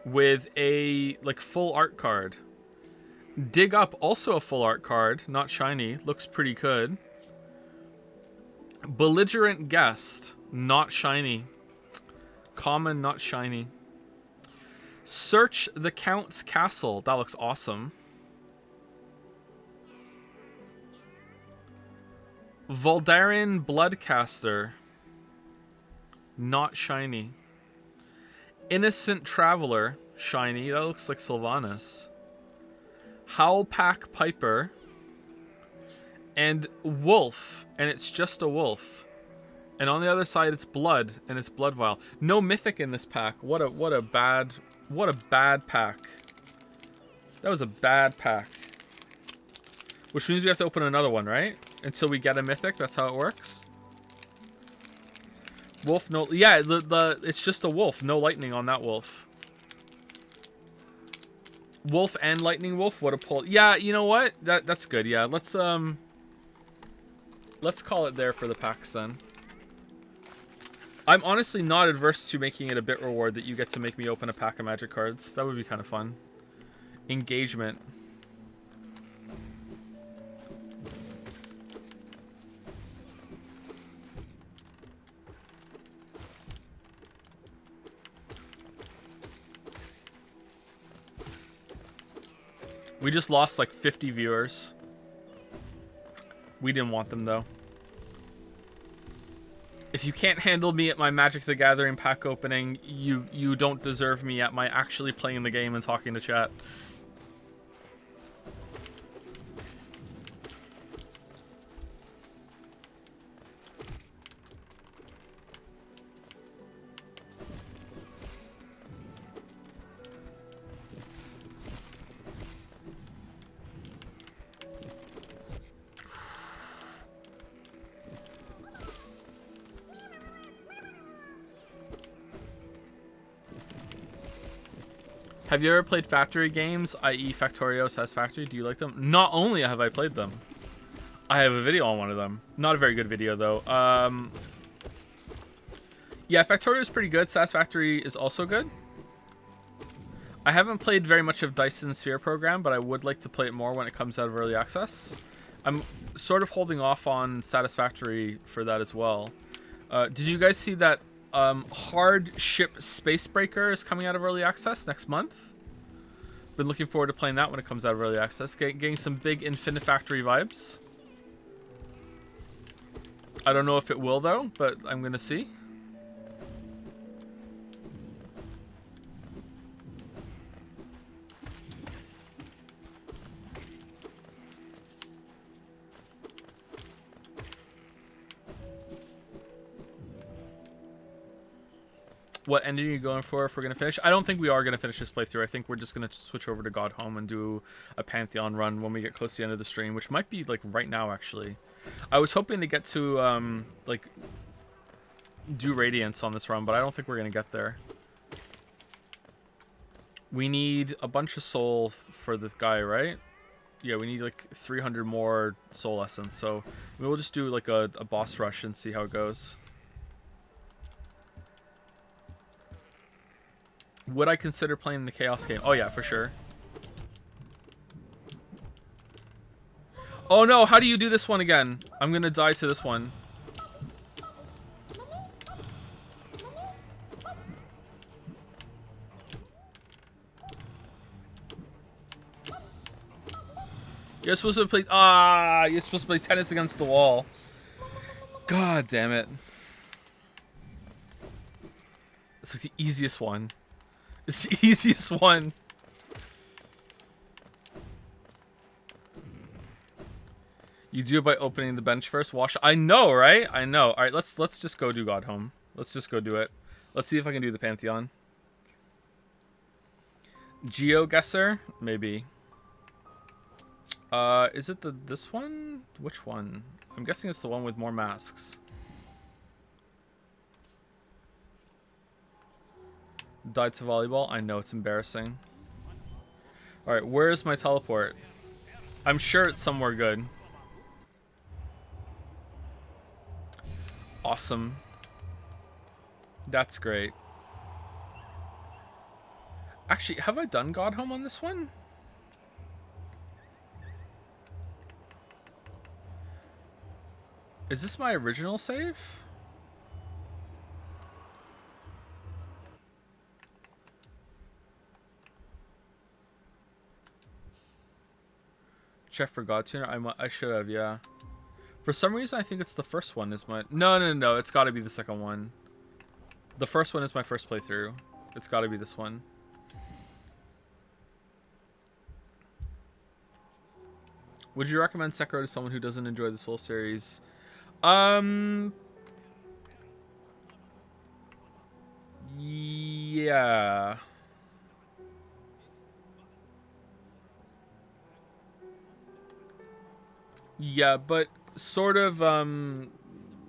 With a like full art card. Dig Up, also a full art card. Not shiny. Looks pretty good. Belligerent Guest. Not shiny. Common, not shiny. Search the Count's Castle. That looks awesome. Voldaren Bloodcaster. Not shiny. Innocent Traveler. Shiny. That looks like Sylvanas. Howlpack Piper. And Wolf. And it's just a wolf. And on the other side it's blood. And it's Blood Vial. No mythic in this pack. What a bad pack. That was a bad pack. Which means we have to open another one, right? Until we get a mythic. That's how it works. Wolf, no... yeah, it's just a wolf. No lightning on that wolf. Wolf and Lightning Wolf. What a pull. Yeah, you know what? That's good. Yeah, let's call it there for the packs then. I'm honestly not adverse to making it a bit reward that you get to make me open a pack of magic cards. That would be kind of fun. Engagement. We just lost like 50 viewers. We didn't want them though. If you can't handle me at my Magic the Gathering pack opening, you don't deserve me at my actually playing the game and talking to chat. Have you ever played Factory games, i.e. Factorio, Satisfactory? Do you like them? Not only have I played them, I have a video on one of them. Not a very good video, though. Yeah, Factorio is pretty good. Satisfactory is also good. I haven't played very much of Dyson Sphere Program, but I would like to play it more when it comes out of Early Access. I'm sort of holding off on Satisfactory for that as well. Did you guys see that Hard Ship Spacebreaker is coming out of Early Access next month? Been looking forward to playing that when it comes out of Early Access. Getting some big Infinifactory vibes. I don't know if it will, though, but I'm going to see. What ending are you going for if we're going to finish? I don't think we are going to finish this playthrough. I think we're just going to switch over to God Home and do a Pantheon run when we get close to the end of the stream, which might be like right now, actually. I was hoping to get to like do Radiance on this run, but I don't think we're going to get there. We need a bunch of soul for this guy, right? Yeah, we need like 300 more soul essence. So we'll just do like a boss rush and see how it goes. Would I consider playing the Chaos game? Oh yeah, for sure. Oh no, how do you do this one again? I'm gonna die to this one. You're supposed to play... Ah, you're supposed to play tennis against the wall. God damn it. It's like the easiest one. It's the easiest one. You do it by opening the bench first. Wash. I know, right? I know. All right, let's just go do God Home. Let's just go do it. Let's see if I can do the Pantheon. GeoGuessr, maybe. Is it this one? Which one? I'm guessing it's the one with more masks. Died to volleyball. I know, it's embarrassing. All right, where is my teleport? I'm sure it's somewhere good. Awesome. That's great. Actually, have I done God Home on this one? Is this my original save? Check for God Tuner. I should have, yeah. For some reason, I think it's the first one is my... No. It's got to be the second one. The first one is my first playthrough. It's got to be this one. Would you recommend Sekiro to someone who doesn't enjoy the Soul series? Yeah. Yeah, but sort of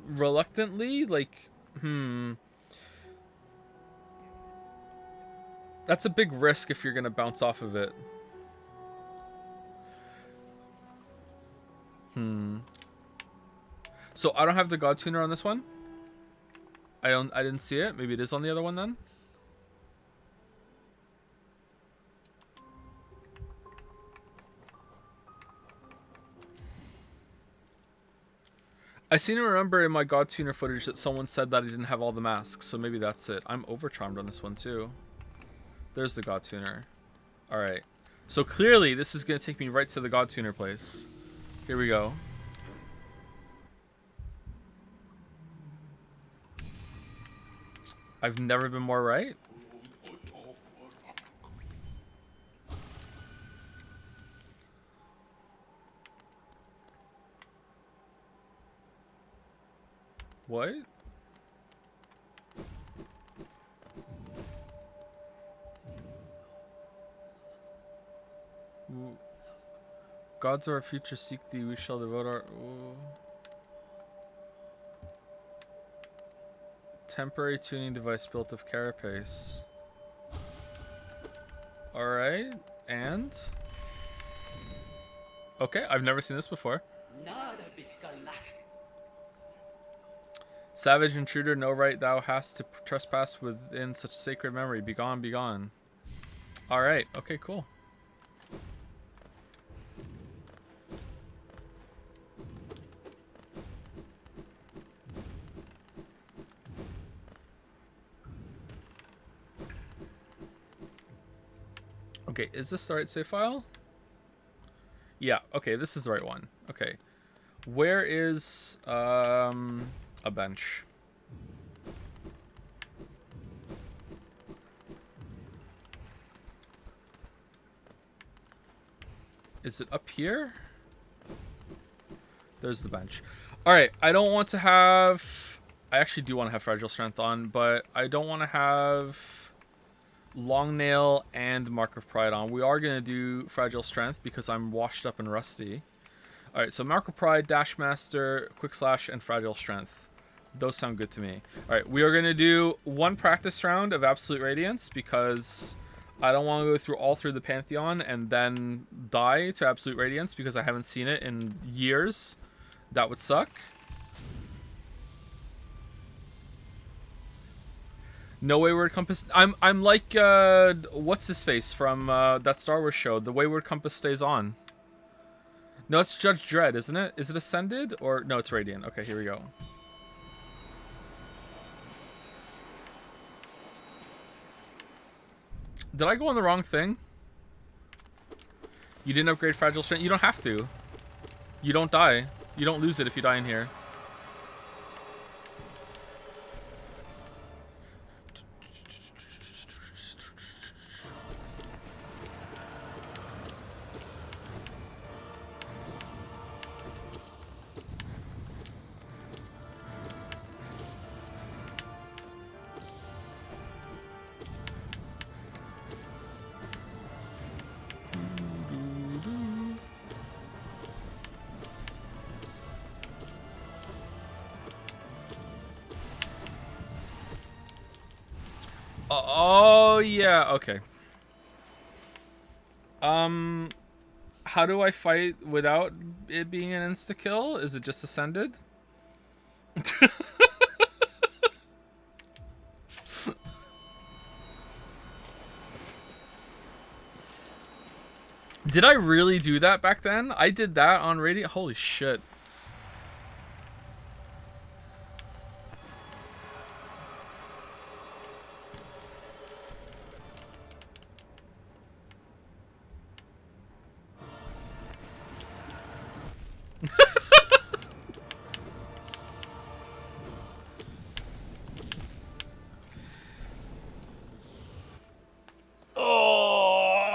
reluctantly, like, that's a big risk if you're gonna bounce off of it. So I don't have the God Tuner on this one. I didn't see it. Maybe it is on the other one then. I seem to remember in my God Tuner footage that someone said that I didn't have all the masks, so maybe that's it. I'm overcharmed on this one too. There's the God Tuner. Alright. So clearly this is going to take me right to the God Tuner place. Here we go. I've never been more right. What? Ooh. Gods of our future seek thee, we shall devote our... Ooh. Temporary tuning device built of carapace. Alright, and... Okay, I've never seen this before. Savage intruder, no right thou hast to trespass within such sacred memory. Begone, begone. Alright, okay, cool. Okay, is this the right save file? Yeah, okay, this is the right one. Okay. Where is a bench? Is it up here? There's the bench. Alright, I don't want to have... I actually do want to have Fragile Strength on, but I don't want to have Long Nail and Mark of Pride on. We are going to do Fragile Strength because I'm washed up and rusty. Alright, so Mark of Pride, Dash Master, Quick Slash, and Fragile Strength. Those sound good to me. Alright, we are going to do one practice round of Absolute Radiance because I don't want to go through the Pantheon and then die to Absolute Radiance because I haven't seen it in years. That would suck. No Wayward Compass. I'm like what's his face from that Star Wars show. The Wayward Compass stays on. No, it's Judge Dredd, isn't it? Is it Ascended or no? It's Radiant. Okay, here we go. Did I go on the wrong thing? You didn't upgrade Fragile Strength. You don't have to. You don't die. You don't lose it if you die in here. Oh, yeah, okay. How do I fight without it being an insta-kill? Is it just Ascended? Did I really do that back then? I did that on radio? Holy shit.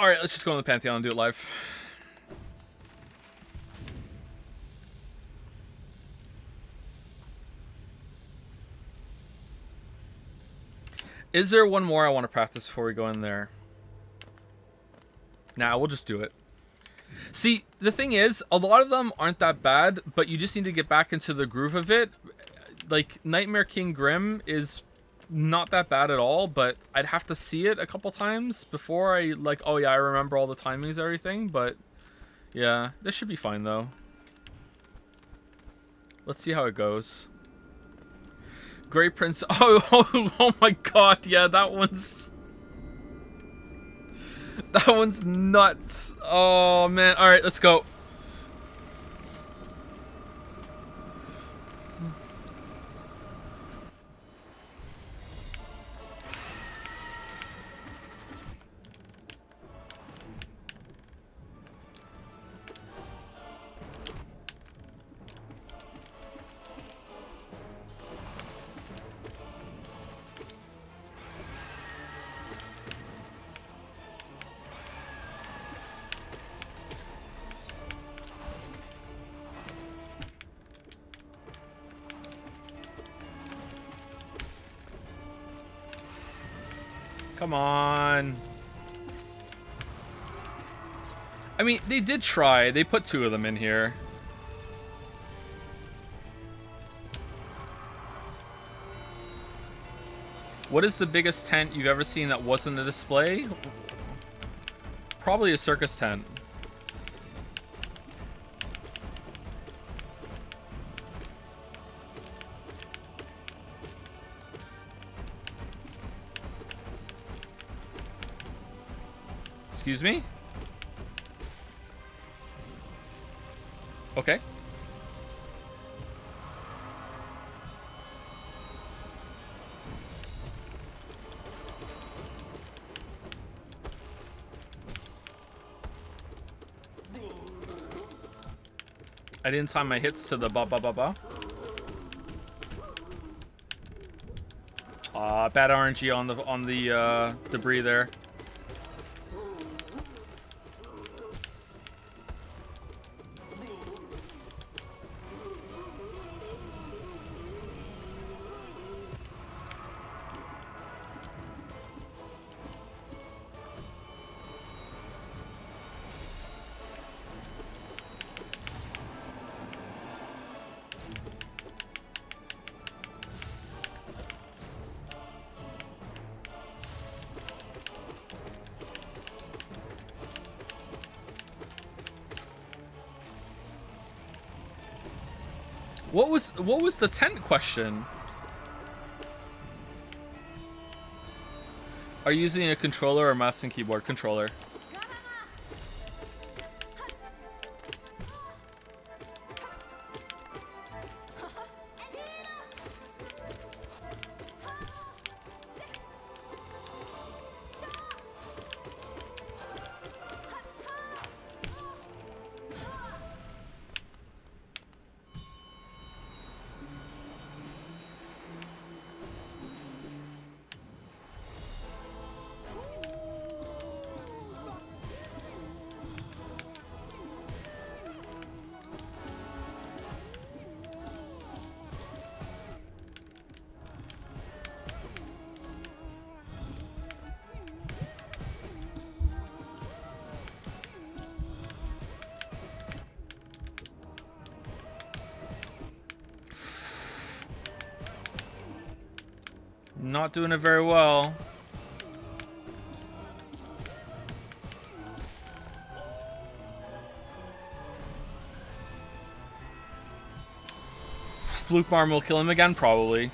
Alright, let's just go on the Pantheon and do it live. Is there one more I want to practice before we go in there? Nah, we'll just do it. See, the thing is, a lot of them aren't that bad, but you just need to get back into the groove of it. Like, Nightmare King Grim is not that bad at all, but I'd have to see it a couple times before I, like, oh yeah, I remember all the timings and everything, but yeah, this should be fine, though. Let's see how it goes. Great Prince. Oh my god. Yeah, that one's nuts. Oh man. All right, let's go. Come on. I mean, they did try. They put 2 of them in here. What is the biggest tent you've ever seen that wasn't a display? Probably a circus tent. Excuse me? Okay. I didn't time my hits to the ba ba ba ba. Bad RNG on the debris there. What was the tent question? Are you using a controller or mouse and keyboard? Controller. Not doing it very well. Fluke Marm will kill him again, probably.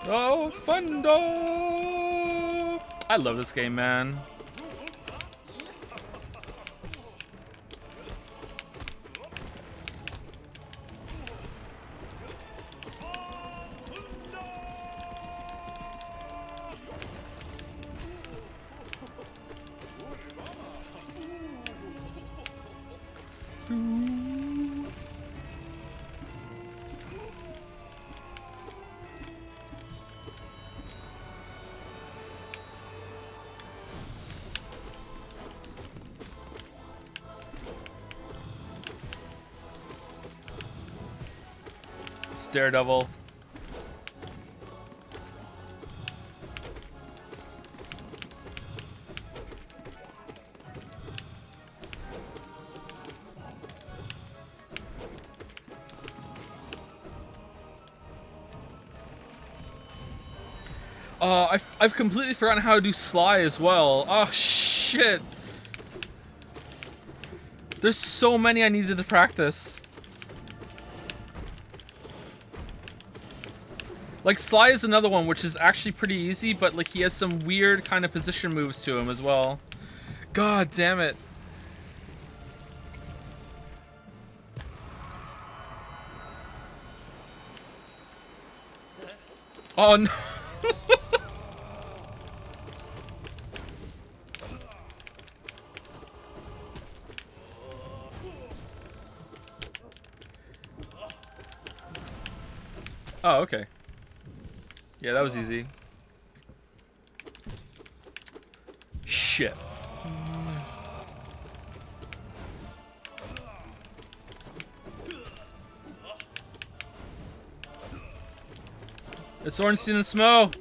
Oh, Fundo! I love this game, man. Daredevil. I've completely forgotten how to do Sly as well. Oh shit. There's so many I needed to practice. Like, Sly is another one, which is actually pretty easy, but, like, he has some weird kind of position moves to him as well. God damn it. Oh, no. Oh, okay. Yeah, that was easy. Shit. It's Ornstein and Smo.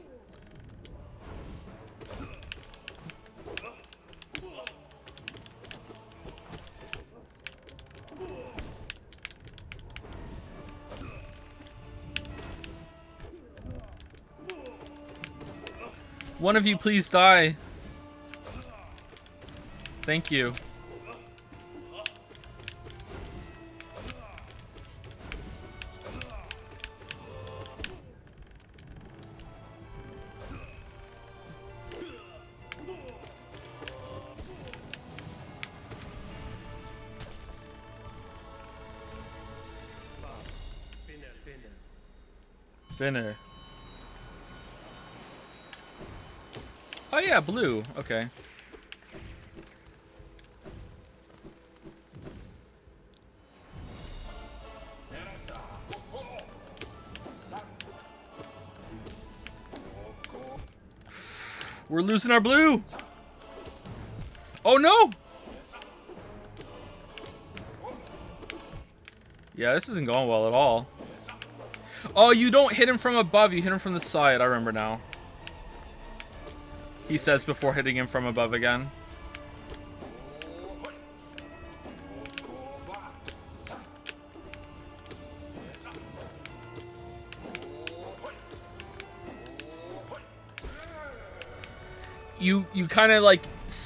One of you please die. Thank you. Finner. Oh yeah, blue. Okay. We're losing our blue. Oh no! Yeah, this isn't going well at all. Oh, you don't hit him from above, you hit him from the side. I remember now. He says before hitting him from above again. You kind of like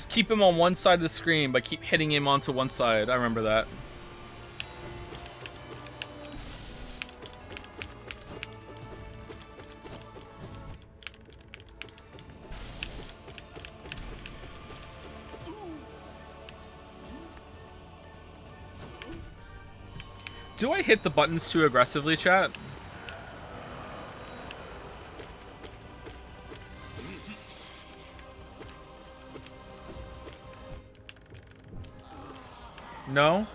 keep him on one side of the screen, but keep hitting him onto one side. I remember that. Do I hit the buttons too aggressively, chat? No?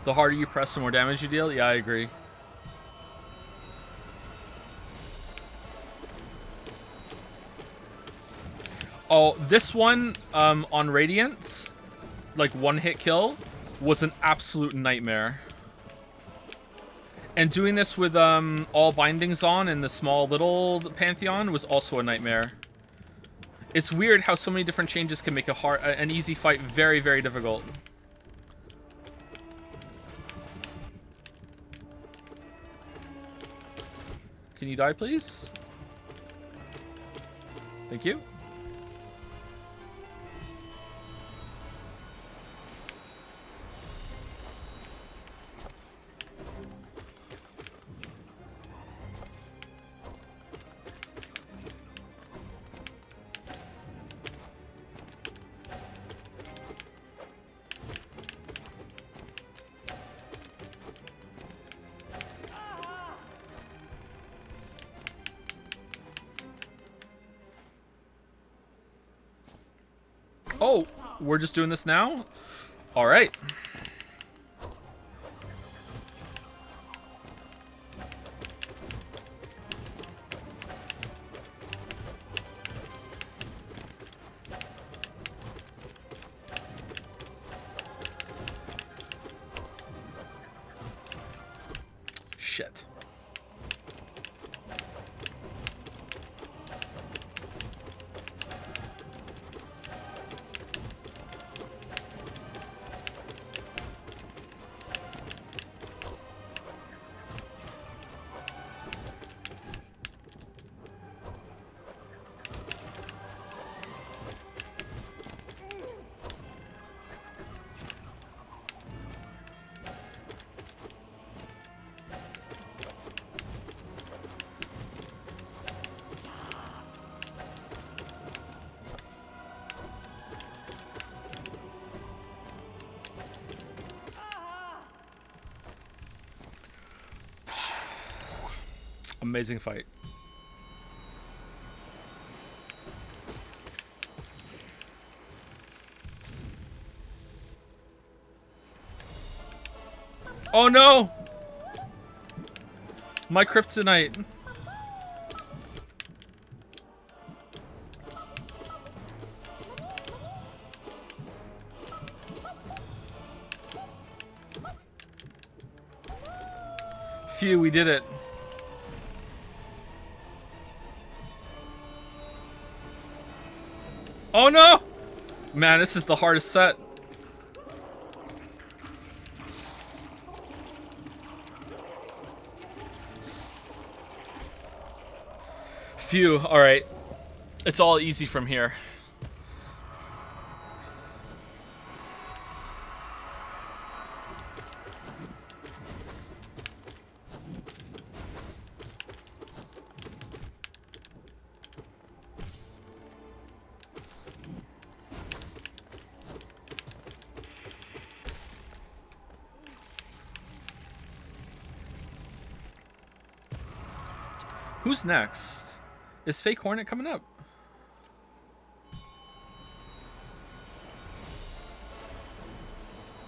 The harder you press, the more damage you deal? Yeah, I agree. Oh, this one, on Radiance, like one-hit kill, was an absolute nightmare. And doing this with all bindings on and the small little Pantheon was also a nightmare. It's weird how so many different changes can make an easy fight very, very difficult. Can you die, please? Thank you. Oh, we're just doing this now? All right. shit. Amazing fight. Oh no! My kryptonite. Phew, we did it. Oh no! Man, this is the hardest set. Phew, alright. It's all easy from here. Who's next? Is Fake Hornet coming up?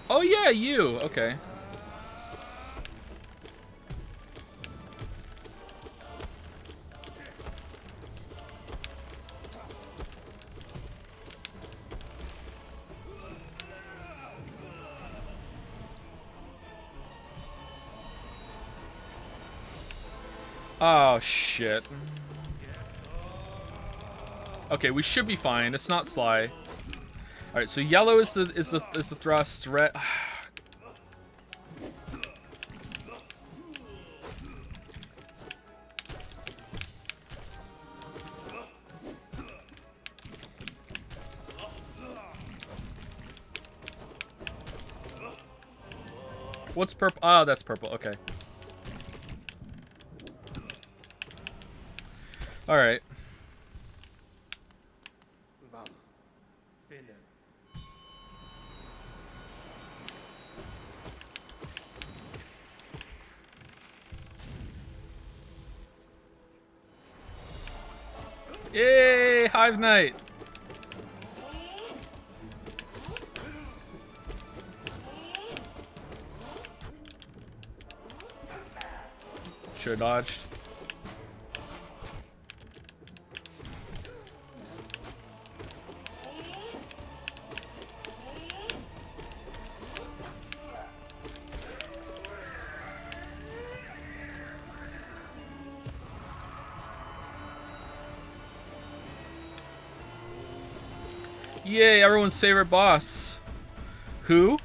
Oh yeah, you. Okay. Oh shit. Okay, we should be fine. It's not Sly. All right, so yellow is the thrust. Red. What's purple? Oh, that's purple. Okay. All right. Yay! Hive Night. Should've dodged. Yay, everyone's favorite boss. Who?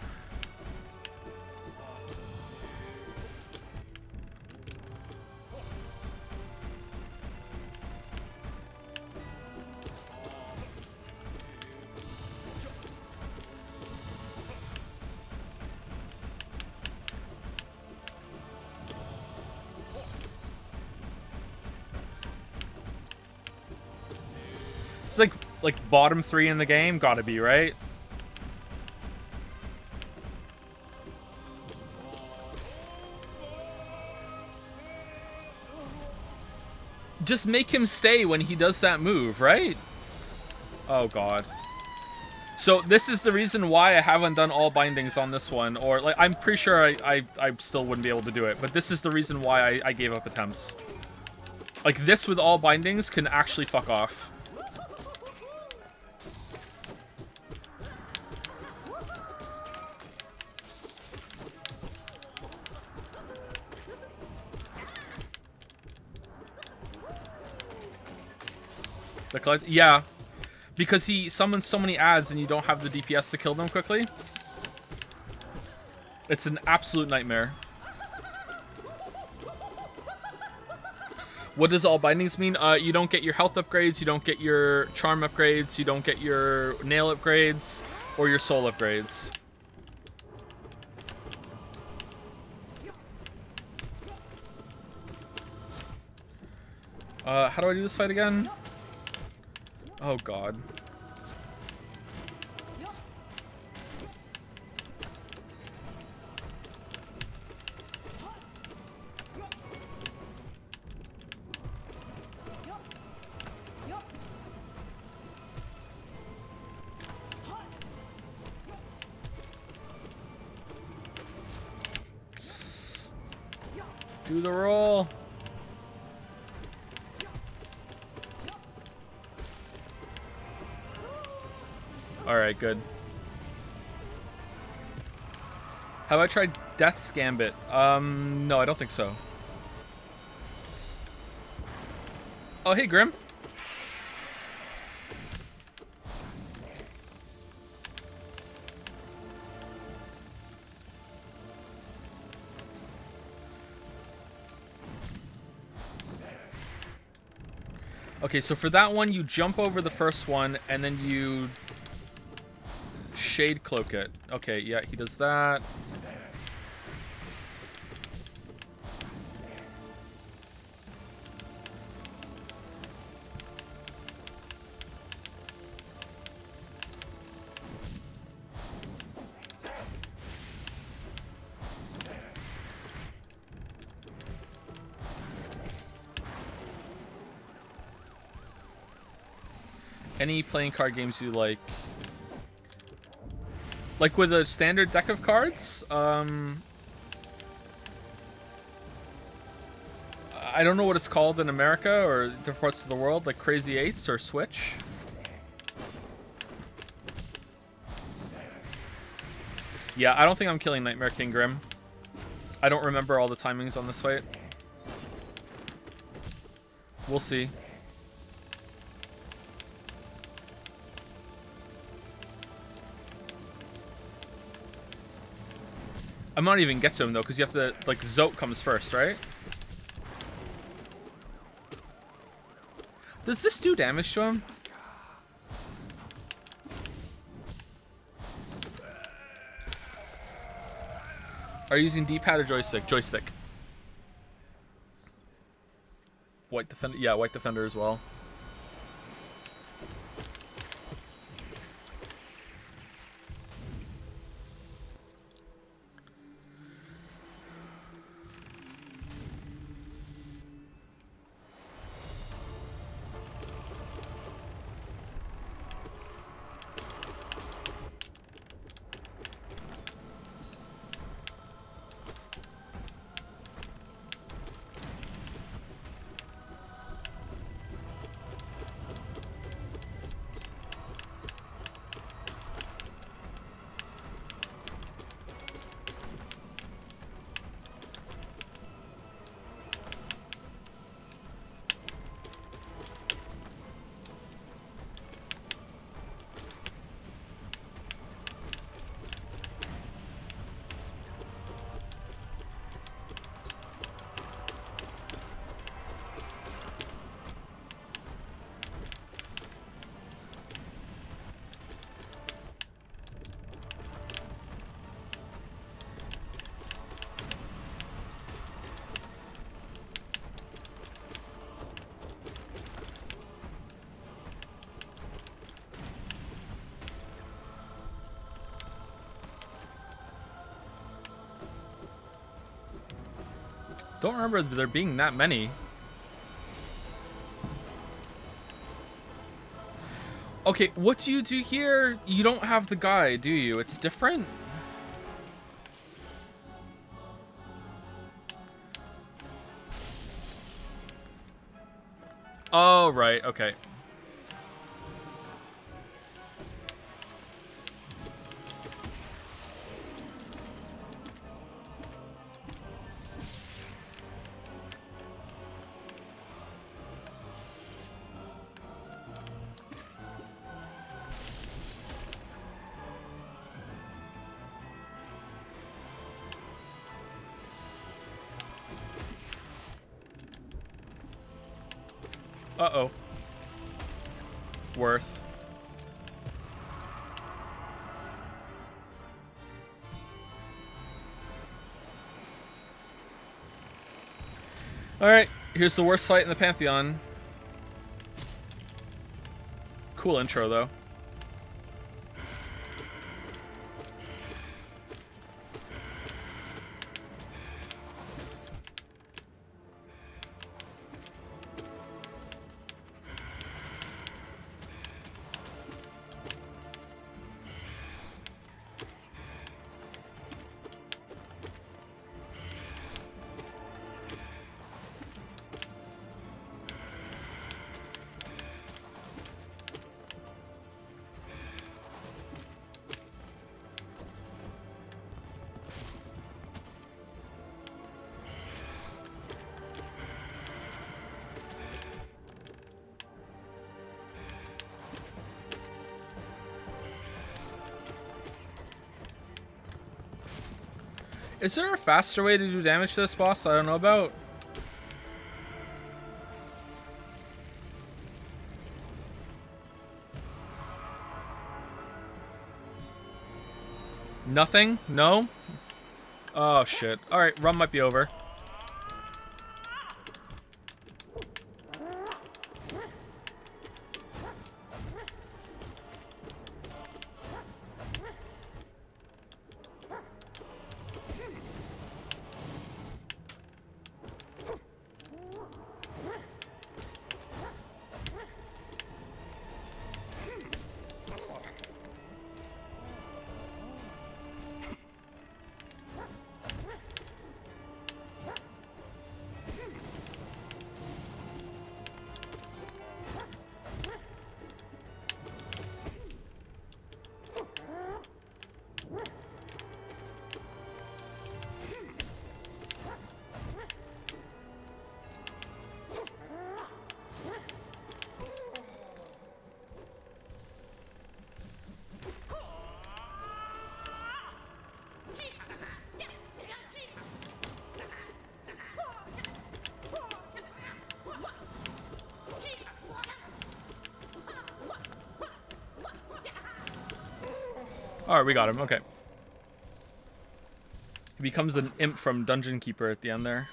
It's like bottom 3 in the game, gotta be, right? Just make him stay when he does that move, right? Oh god. So this is the reason why I haven't done all bindings on this one, or like I'm pretty sure I still wouldn't be able to do it, but this is the reason why I gave up attempts. Like this with all bindings can actually fuck off. Yeah, because he summons so many ads and you don't have the DPS to kill them quickly. It's an absolute nightmare. What does all bindings mean? You don't get your health upgrades, you don't get your charm upgrades, you don't get your nail upgrades, or your soul upgrades. How do I do this fight again? Oh god. Do the roll. Alright, good. Have I tried Death's Gambit? No, I don't think so. Oh, hey, Grim. Okay, so for that one, you jump over the first one, and then you shade cloak it. Okay, yeah, he does that. Any playing card games you like? Like with a standard deck of cards? I don't know what it's called in America or different parts of the world, like Crazy Eights or Switch. Yeah, I don't think I'm killing Nightmare King Grim. I don't remember all the timings on this fight. We'll see. I might not even get to him though, because you have to, like, Zote comes first, right? Does this do damage to him? Are you using D-pad or joystick? Joystick. White defender, yeah, white defender as well. Don't remember there being that many. Okay, what do you do here? You don't have the guy, do you? It's different? Oh, right, okay. Uh-oh. Worth. Alright, here's the worst fight in the Pantheon. Cool intro, though. Is there a faster way to do damage to this boss I don't know about? Nothing? No? Oh shit. Alright, run might be over. Alright, we got him. Okay. He becomes an imp from Dungeon Keeper at the end there.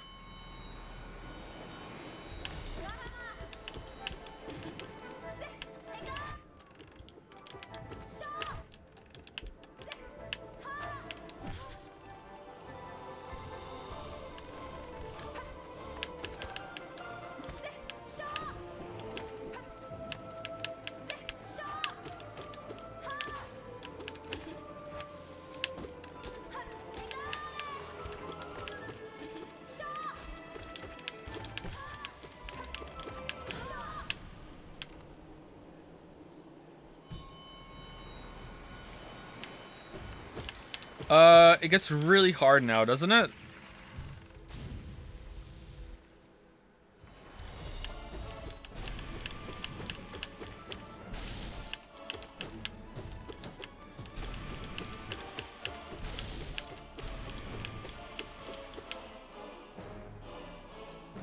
It gets really hard now, doesn't it?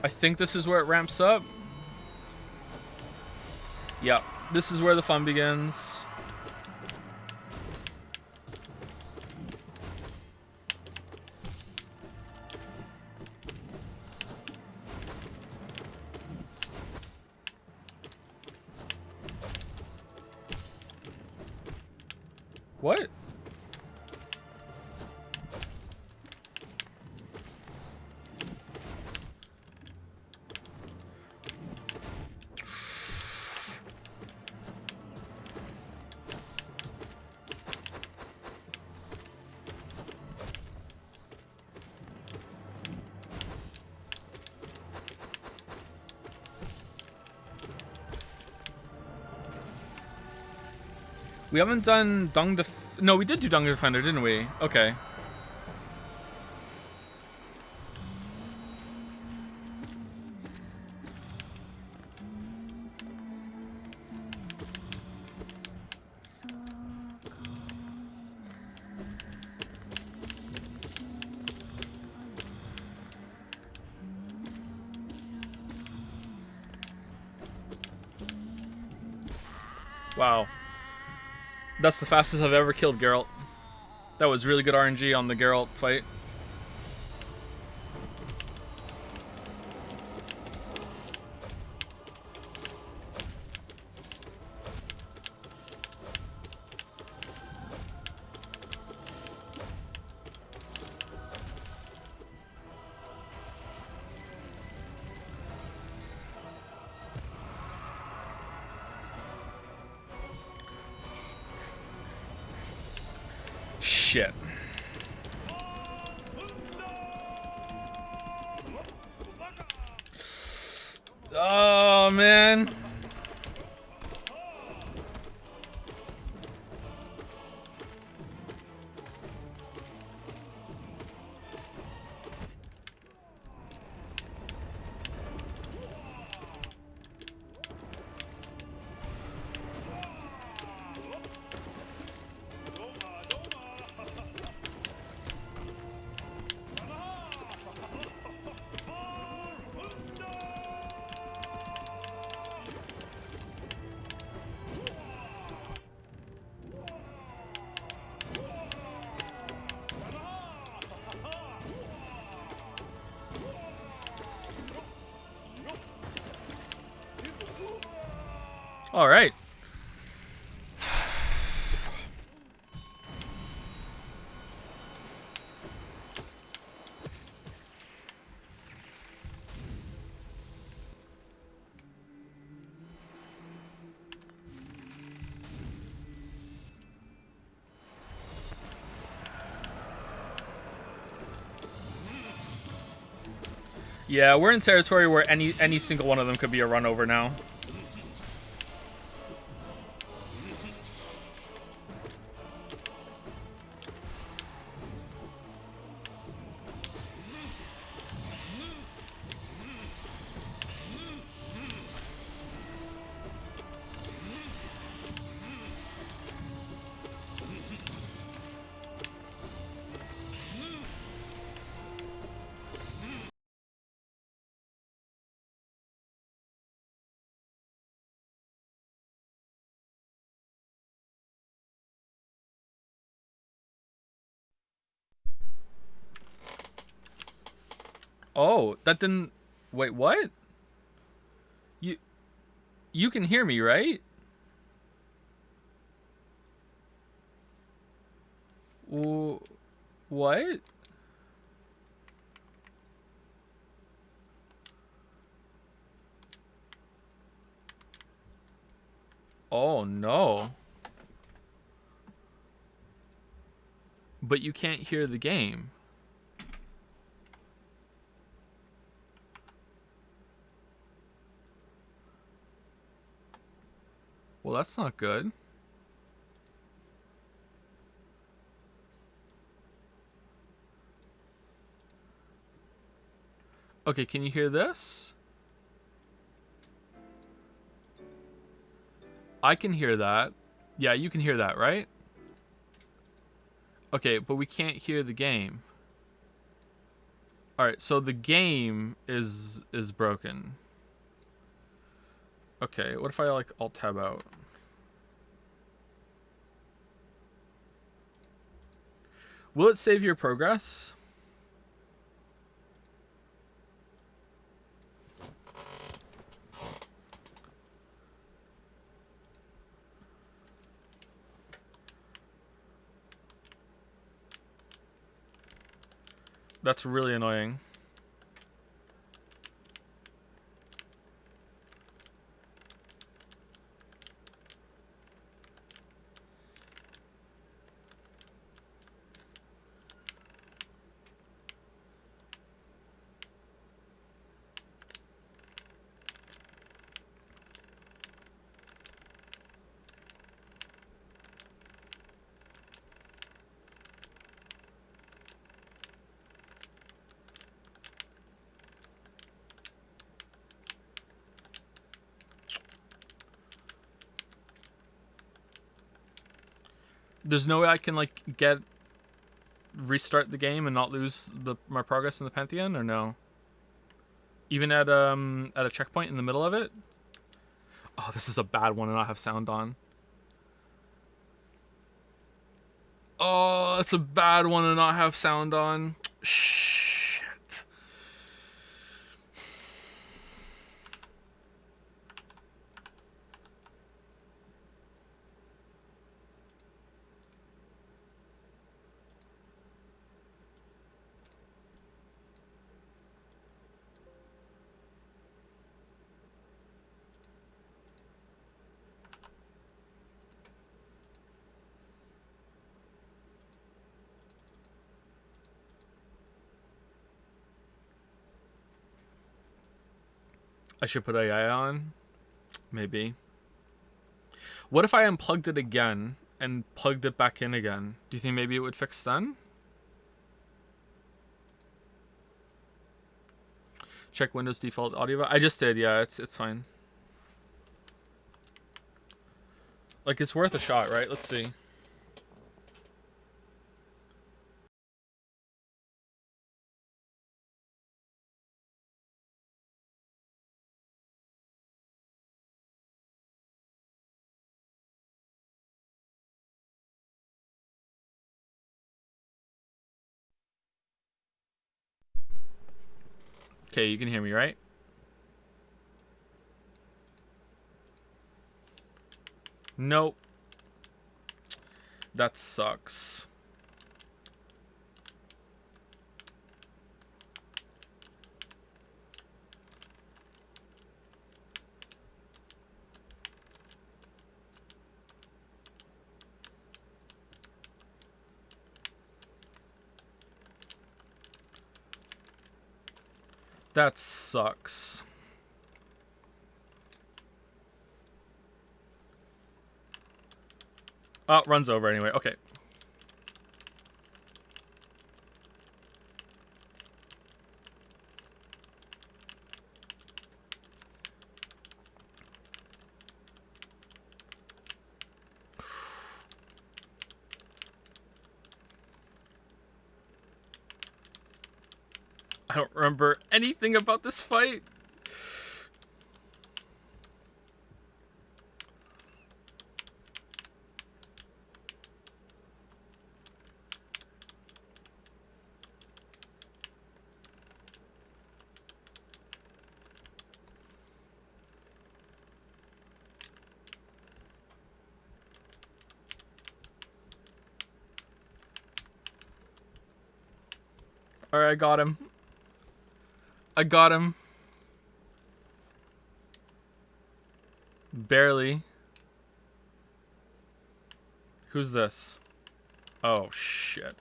I think this is where it ramps up. Yep, this is where the fun begins. What? We haven't done Dung No, we did do Dung Defender, didn't we? Okay. Wow. That's the fastest I've ever killed Geralt. That was really good RNG on the Geralt fight. Shit. Oh, man. All right. Yeah, we're in territory where any single one of them could be a run over now. Oh, that didn't... Wait, what? You you can hear me, right? What? Oh, no. But you can't hear the game. Well, that's not good. Okay, can you hear this? I can hear that. Yeah, you can hear that, right? Okay, but we can't hear the game. All right, so the game is broken. Okay, what if I like alt tab out? Will it save your progress? That's really annoying. There's no way I can like restart the game and not lose my progress in the Pantheon, or no? Even at a checkpoint in the middle of it? Oh, this is a bad one to not have sound on. Oh, that's a bad one to not have sound on. Shit. I should put AI on? Maybe. What if I unplugged it again and plugged it back in again? Do you think maybe it would fix then? Check Windows default audio. I just did, yeah, it's fine. Like, it's worth a shot, right? Let's see. Okay, you can hear me, right? Nope. That sucks. That sucks. Oh, runs over anyway. Okay. I don't remember anything about this fight. Alright, I got him. I got him. Barely. Who's this? Oh, shit.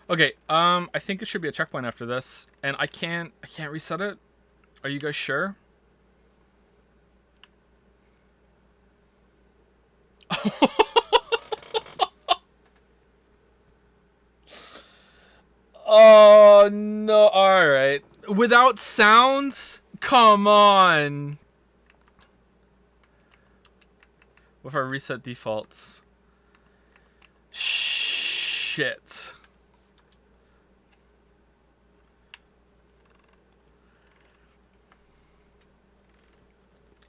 Okay, I think it should be a checkpoint after this, and I can't reset it. Are you guys sure? Oh no! All right, without sounds. Come on. What if I reset defaults? Shit.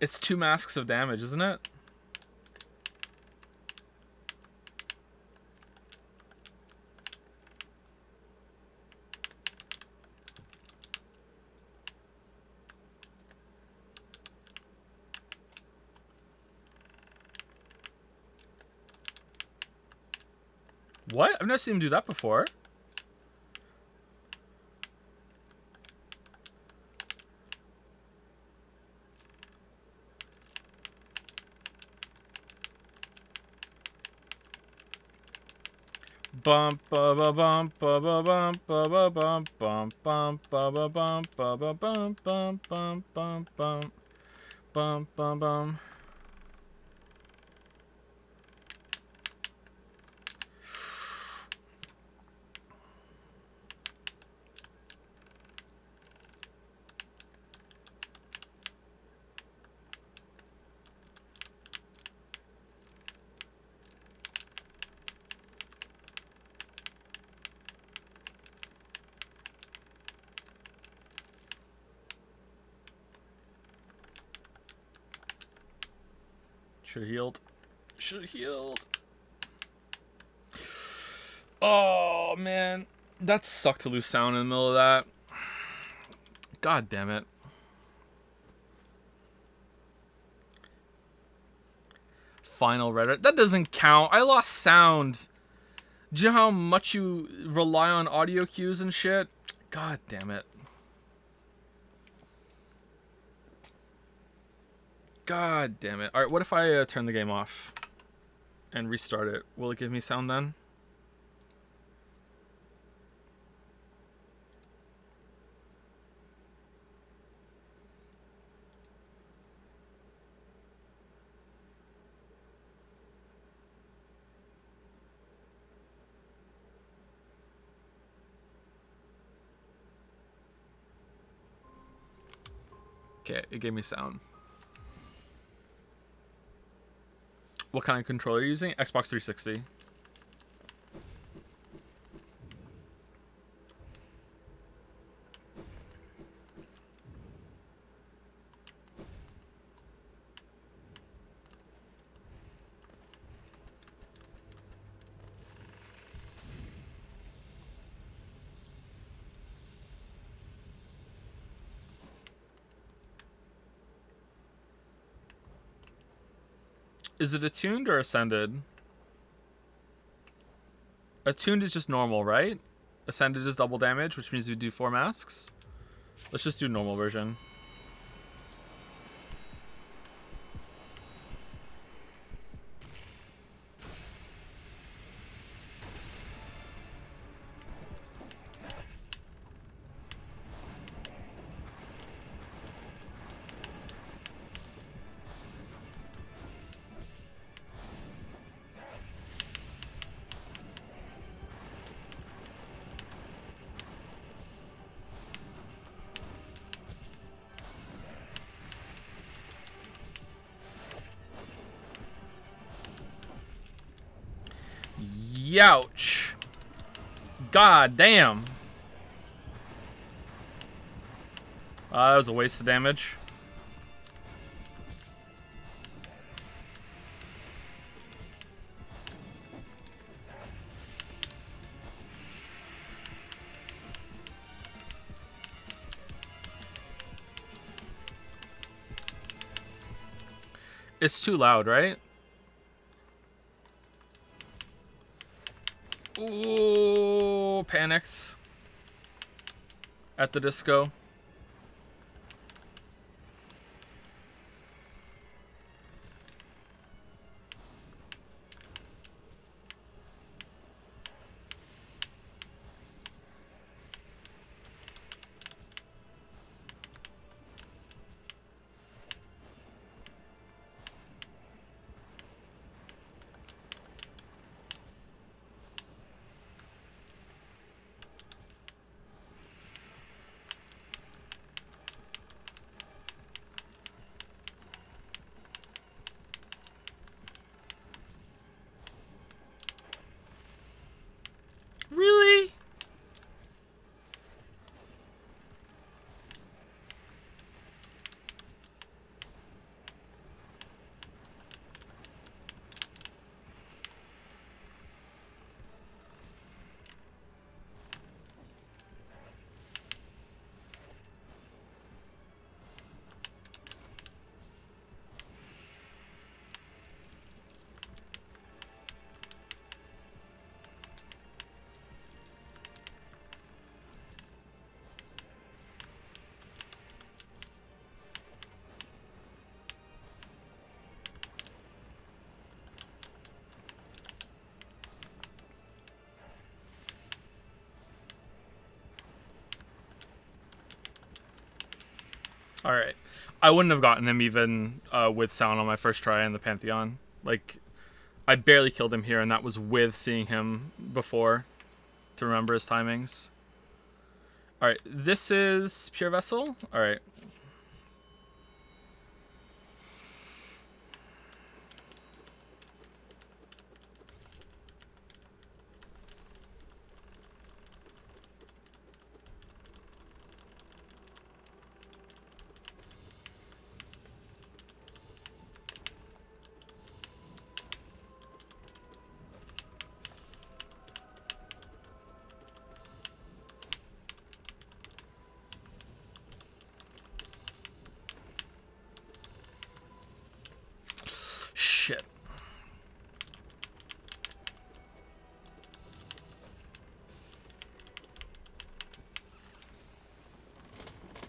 It's 2 masks of damage, isn't it? What? I've never seen him do that before. Bump ba ba bump ba ba bump ba ba bump bump bump ba ba bump ba ba bump bump bump bump bump Bum bum bum. Should have healed. Should have healed. Oh, man. That sucked to lose sound in the middle of that. God damn it. Final Reddit. That doesn't count. I lost sound. Do you know how much you rely on audio cues and shit? God damn it. God damn it. Alright, what if I turn the game off and restart it? Will it give me sound then? Okay, it gave me sound. What kind of controller are you using? Xbox 360. Is it attuned or ascended? Attuned is just normal, right? Ascended is double damage, which means we do 4 masks. Let's just do normal version. Youch. God damn. That was a waste of damage. It's too loud, right? Ooh, panics. At the disco. All right. I wouldn't have gotten him even with sound on my first try in the Pantheon. Like, I barely killed him here, and that was with seeing him before to remember his timings. All right, this is Pure Vessel. All right. Shit.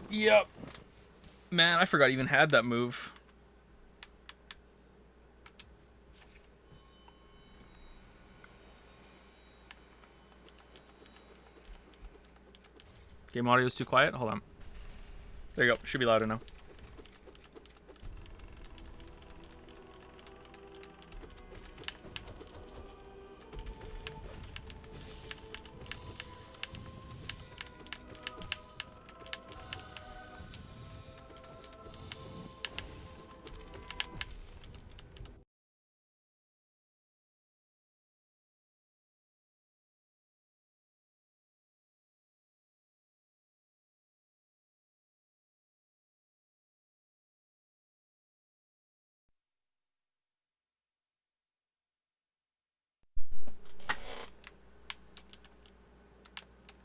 Yep. Man, I forgot I even had that move. Game audio is too quiet. Hold on. There you go. Should be louder now.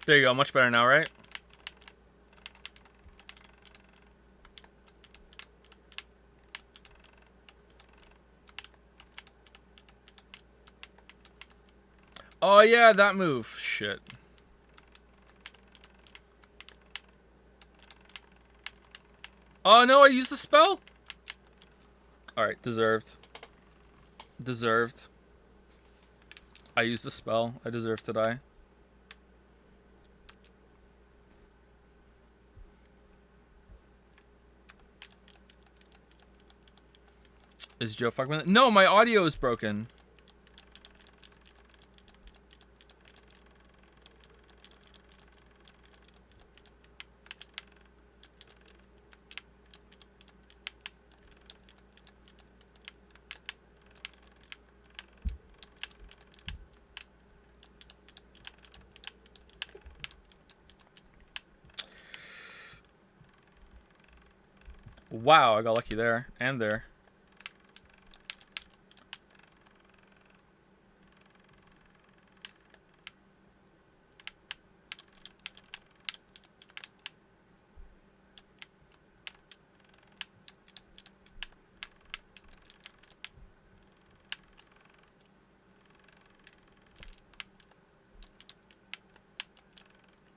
There you go. Much better now, right? Oh, yeah, that move. Shit. Oh, no, I used the spell? Alright, deserved. Deserved. I used the spell. I deserve to die. Is Joe fucking with it? No, my audio is broken. Wow, I got lucky there. And there.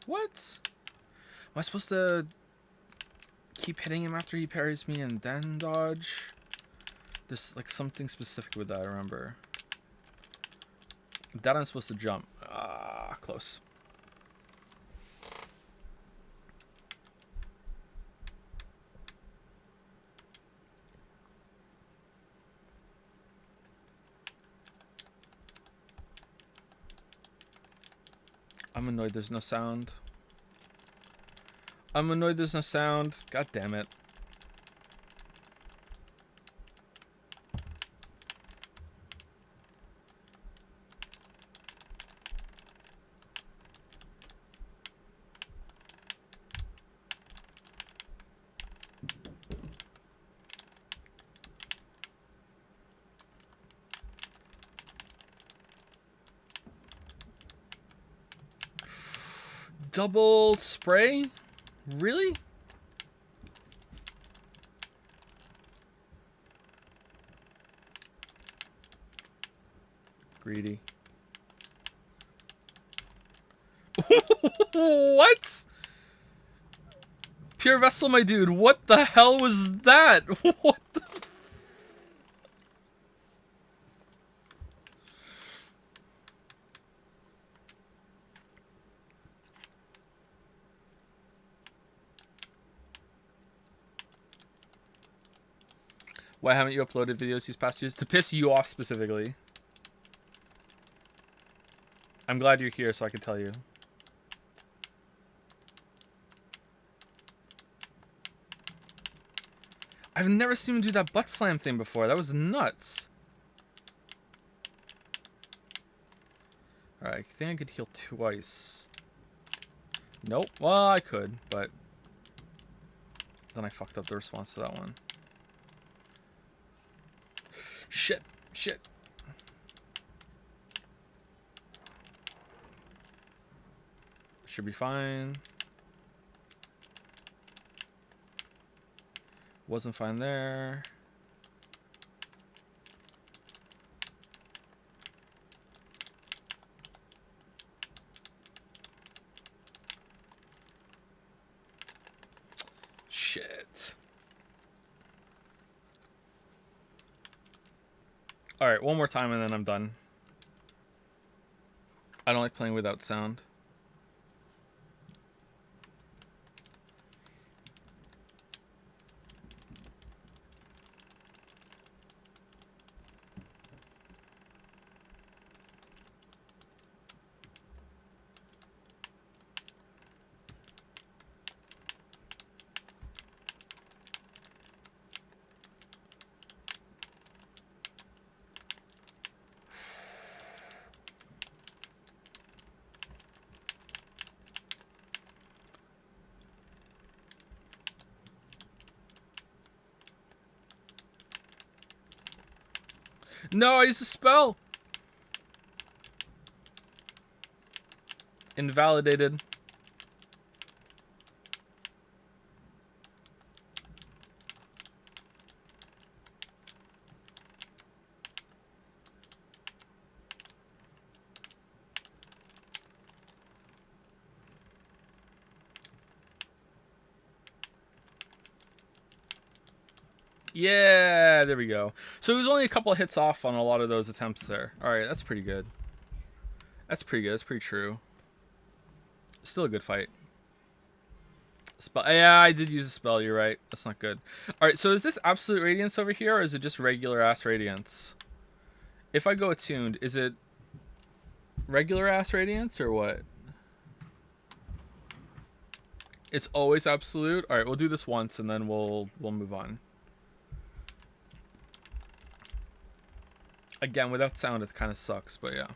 What? Am I supposed to keep hitting him after he parries me and then dodge? There's like something specific with that, I remember. That I'm supposed to jump. Ah, close. I'm annoyed there's no sound. I'm annoyed there's no sound. God damn it. Double spray? Really? Greedy. What? Pure Vessel, my dude. What the hell was that? What the... Why haven't you uploaded videos these past years? To piss you off specifically. I'm glad you're here so I can tell you. I've never seen him do that butt slam thing before. That was nuts. Alright, I think I could heal twice. Nope. Well, I could, but then I fucked up the response to that one. Shit. Shit. Should be fine. Wasn't fine there. Shit. Alright, one more time and then I'm done. I don't like playing without sound. No, I used a spell. Invalidated. Yeah, there we go. So he was only a couple of hits off on a lot of those attempts there. Alright, that's pretty good. That's pretty good. That's pretty true. Still a good fight. Spell. Yeah, I did use a spell. You're right. That's not good. Alright, so is this Absolute Radiance over here, or is it just regular ass Radiance? If I go attuned, is it regular ass Radiance, or what? It's always Absolute? Alright, we'll do this once, and then we'll move on. Again, without sound, it kind of sucks, but yeah.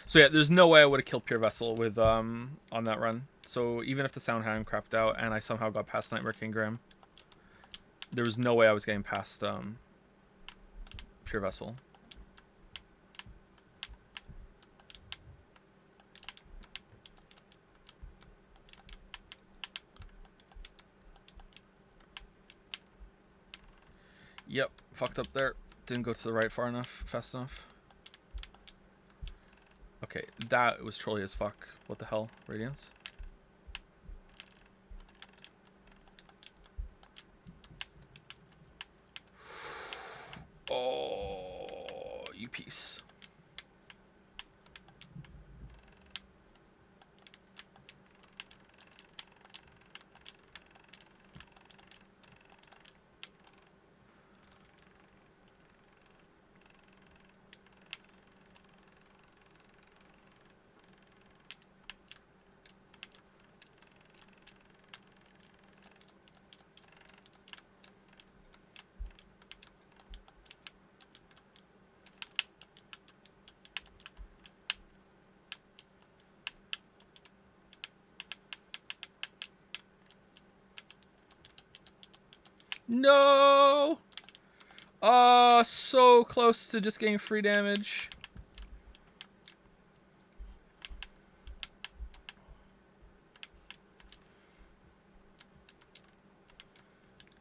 So yeah, there's no way I would have killed Pure Vessel with on that run. So even if the sound hadn't crapped out and I somehow got past Nightmare Kingram, there was no way I was getting past Pure Vessel. Yep, fucked up there. Didn't go to the right far enough, fast enough. Okay, that was trolly as fuck. What the hell? Radiance? Oh, you piece. No! Oh, so close to just getting free damage.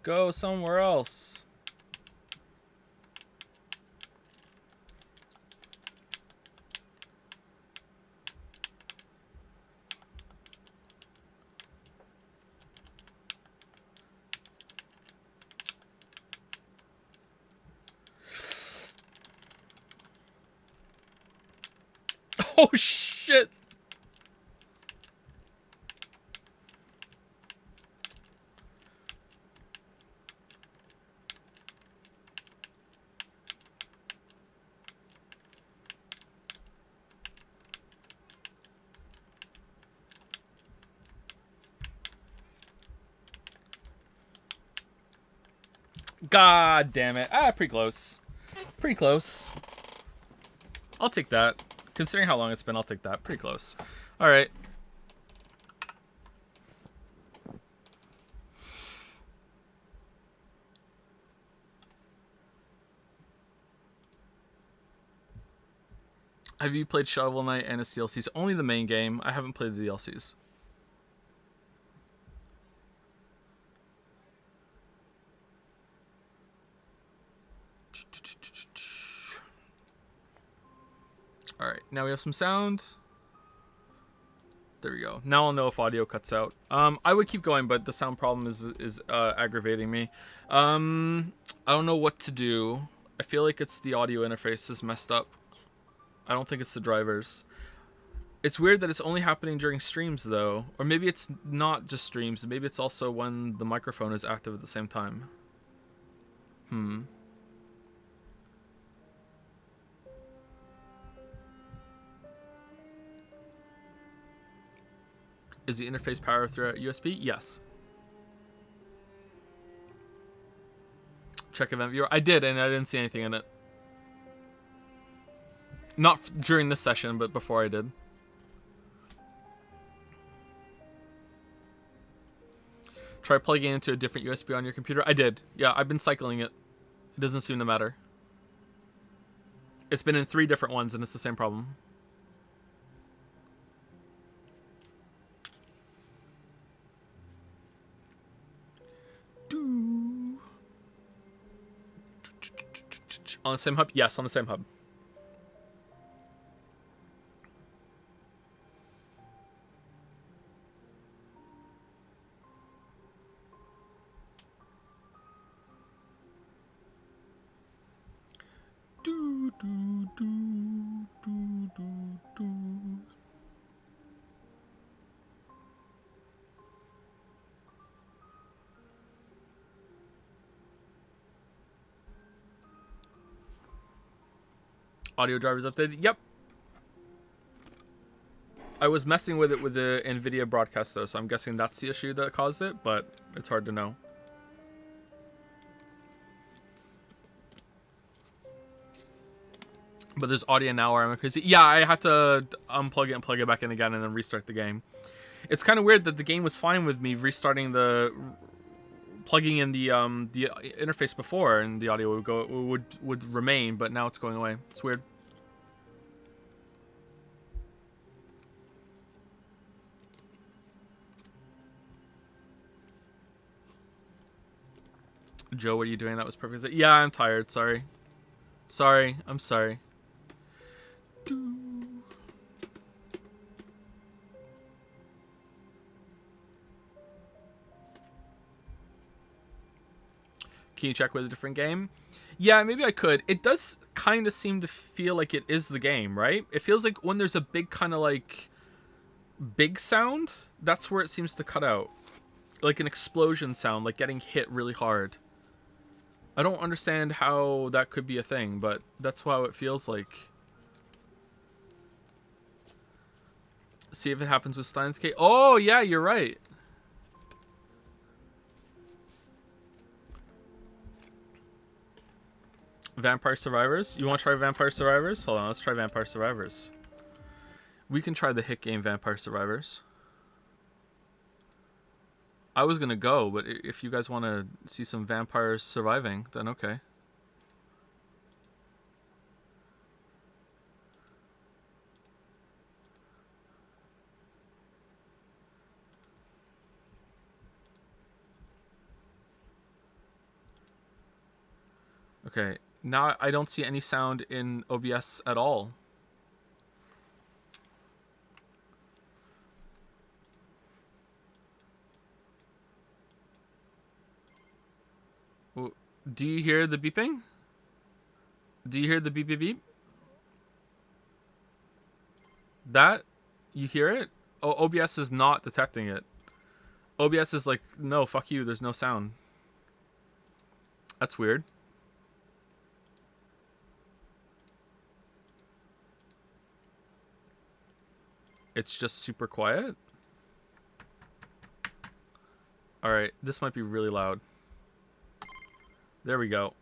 Go somewhere else. Oh shit! God damn it. Ah, pretty close. Pretty close. I'll take that. Considering how long it's been, I'll take that. Pretty close. All right. Have you played Shovel Knight and its DLCs? Only the main game. I haven't played the DLCs. All right, now we have some sound. There we go. Now I'll know if audio cuts out. I would keep going, but the sound problem is aggravating me. I don't know what to do. I feel like it's the audio interface is messed up. I don't think it's the drivers. It's weird that it's only happening during streams, though. Or maybe it's not just streams. Maybe it's also when the microphone is active at the same time. Is the interface power through USB? Yes. Check event viewer. I did, and I didn't see anything in it. Not during this session, but before I did. Try plugging into a different USB on your computer. I did. Yeah, I've been cycling it. It doesn't seem to matter. It's been in 3 different ones, and it's the same problem. On the same hub? Yes, on the same hub. Audio drivers updated? Yep. I was messing with it with the NVIDIA broadcast, though, so I'm guessing that's the issue that caused it, but it's hard to know. But there's audio now where I'm crazy. Yeah, I had to unplug it and plug it back in again and then restart the game. It's kind of weird that the game was fine with me restarting plugging in the interface before, and the audio would remain, but now it's going away. It's weird. Joe, what are you doing? That was perfect. Yeah, I'm tired. Sorry. I'm sorry. Can you check with a different game? Yeah, maybe I could. It does kind of seem to feel like it is the game, right? It feels like when there's a big kind of like big sound, that's where it seems to cut out. Like an explosion sound, like getting hit really hard. I don't understand how that could be a thing, but that's how it feels like. See if it happens with Steins Gate. Oh, yeah, you're right. Vampire Survivors? You want to try Vampire Survivors? Hold on, let's try Vampire Survivors. We can try the hit game Vampire Survivors. I was going to go, but if you guys want to see some vampires surviving, then okay. Okay, now I don't see any sound in OBS at all. Do you hear the beeping? Do you hear the beep beep beep? That? You hear it? Oh, OBS is not detecting it. OBS is like, no, fuck you, there's no sound. That's weird. It's just super quiet? Alright, this might be really loud. There we go.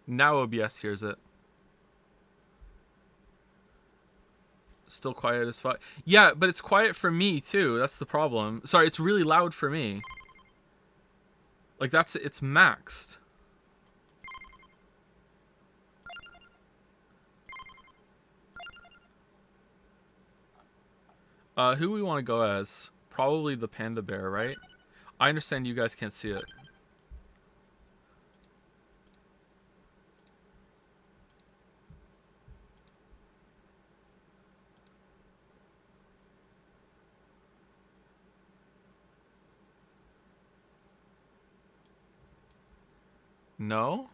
Now OBS hears it. Still quiet as fuck. Yeah, but it's quiet for me too. That's the problem. Sorry, it's really loud for me. Like it's maxed. Who we want to go as? Probably the panda bear, right? I understand you guys can't see it. No?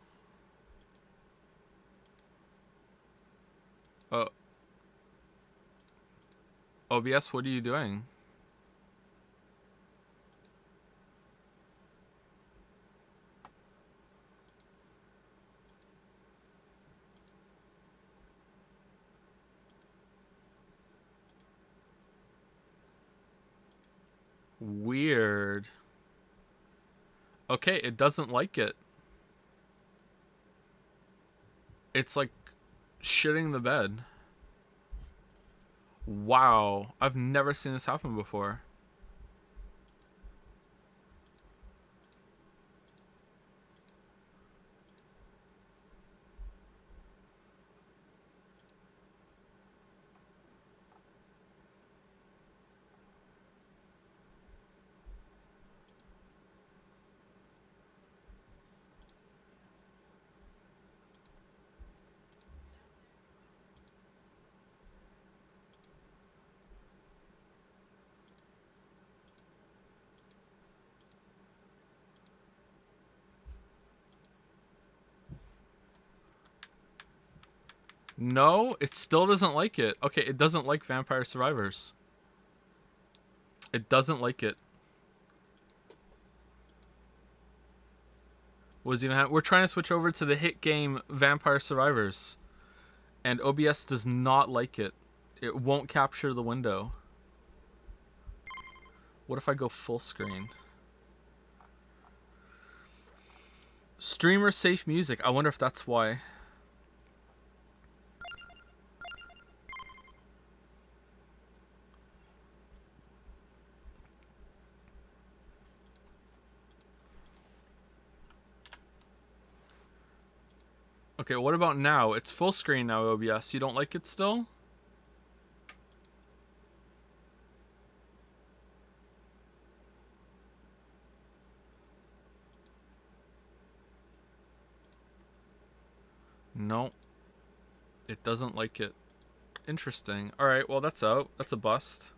Uh, OBS, what are you doing? Weird. Okay, it doesn't like it. It's like shitting the bed. Wow. I've never seen this happen before. No, it still doesn't like it. Okay, it doesn't like Vampire Survivors. It doesn't like it. We're trying to switch over to the hit game Vampire Survivors, and OBS does not like it. It won't capture the window. What if I go full screen? Streamer safe music. I wonder if that's why. Okay, what about now? It's full screen now, OBS. You don't like it still? No. It doesn't like it. Interesting. Alright, well that's out. That's a bust.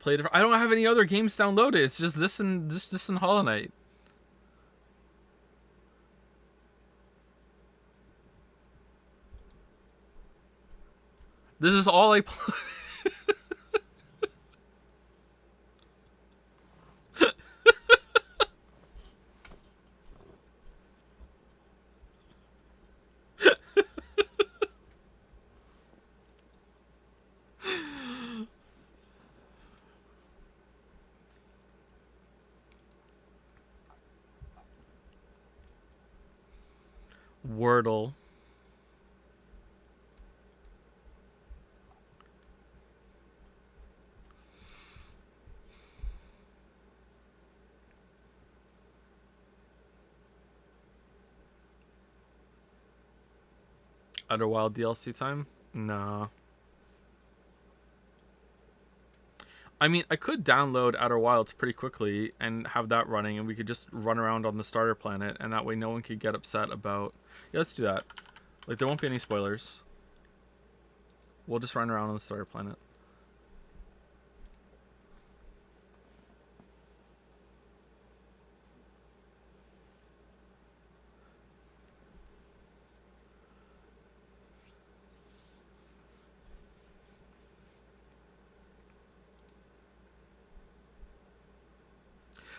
I don't have any other games downloaded. It's just this and Hollow Knight. This is all I play. Wordle. Outer Wild DLC time? Nah. I mean, I could download Outer Wilds pretty quickly and have that running, and we could just run around on the starter planet, and that way no one could get upset about... Yeah, let's do that. Like, there won't be any spoilers. We'll just run around on the starter planet.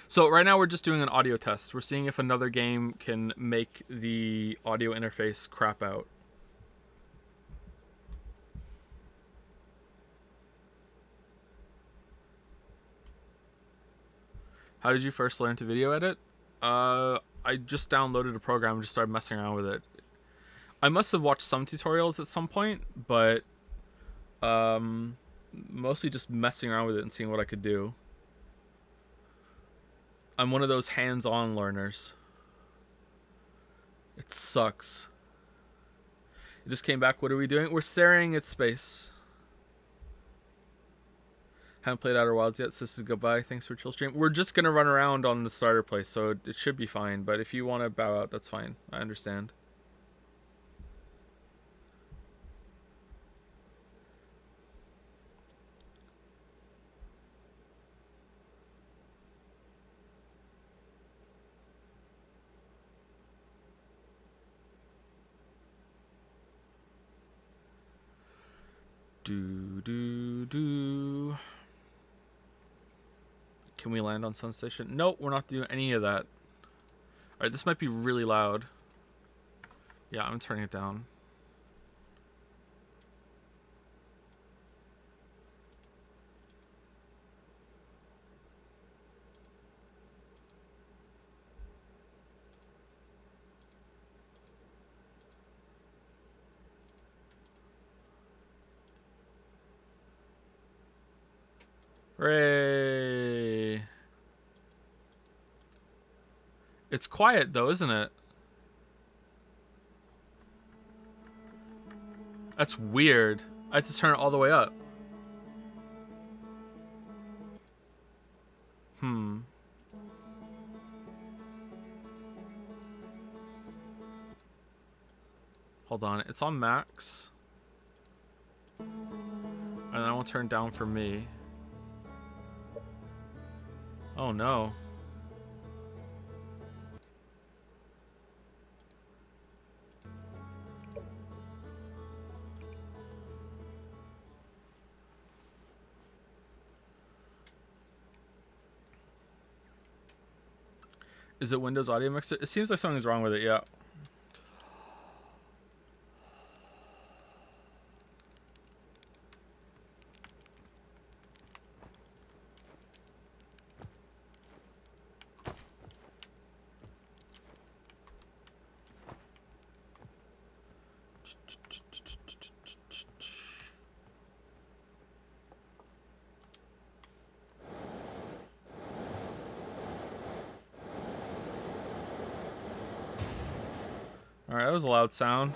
So right now we're just doing an audio test. We're seeing if another game can make the audio interface crap out. How did you first learn to video edit? I just downloaded a program and just started messing around with it. I must have watched some tutorials at some point, but mostly just messing around with it and seeing what I could do. I'm one of those hands-on learners. It sucks. It just came back. What are we doing? We're staring at space. Haven't played Outer Wilds yet, so this is goodbye. Thanks for chill stream. We're just gonna run around on the starter place, so it should be fine. But if you want to bow out, that's fine. I understand. Do. Can we land on Sun Station? Nope, we're not doing any of that. Alright, this might be really loud. Yeah, I'm turning it down. Hooray! It's quiet though, isn't it? That's weird. I have to turn it all the way up. Hold on, it's on max. And then I will turn down for me. Oh no. Is it Windows Audio Mixer? It seems like something's wrong with it, yeah. Alright, that was a loud sound.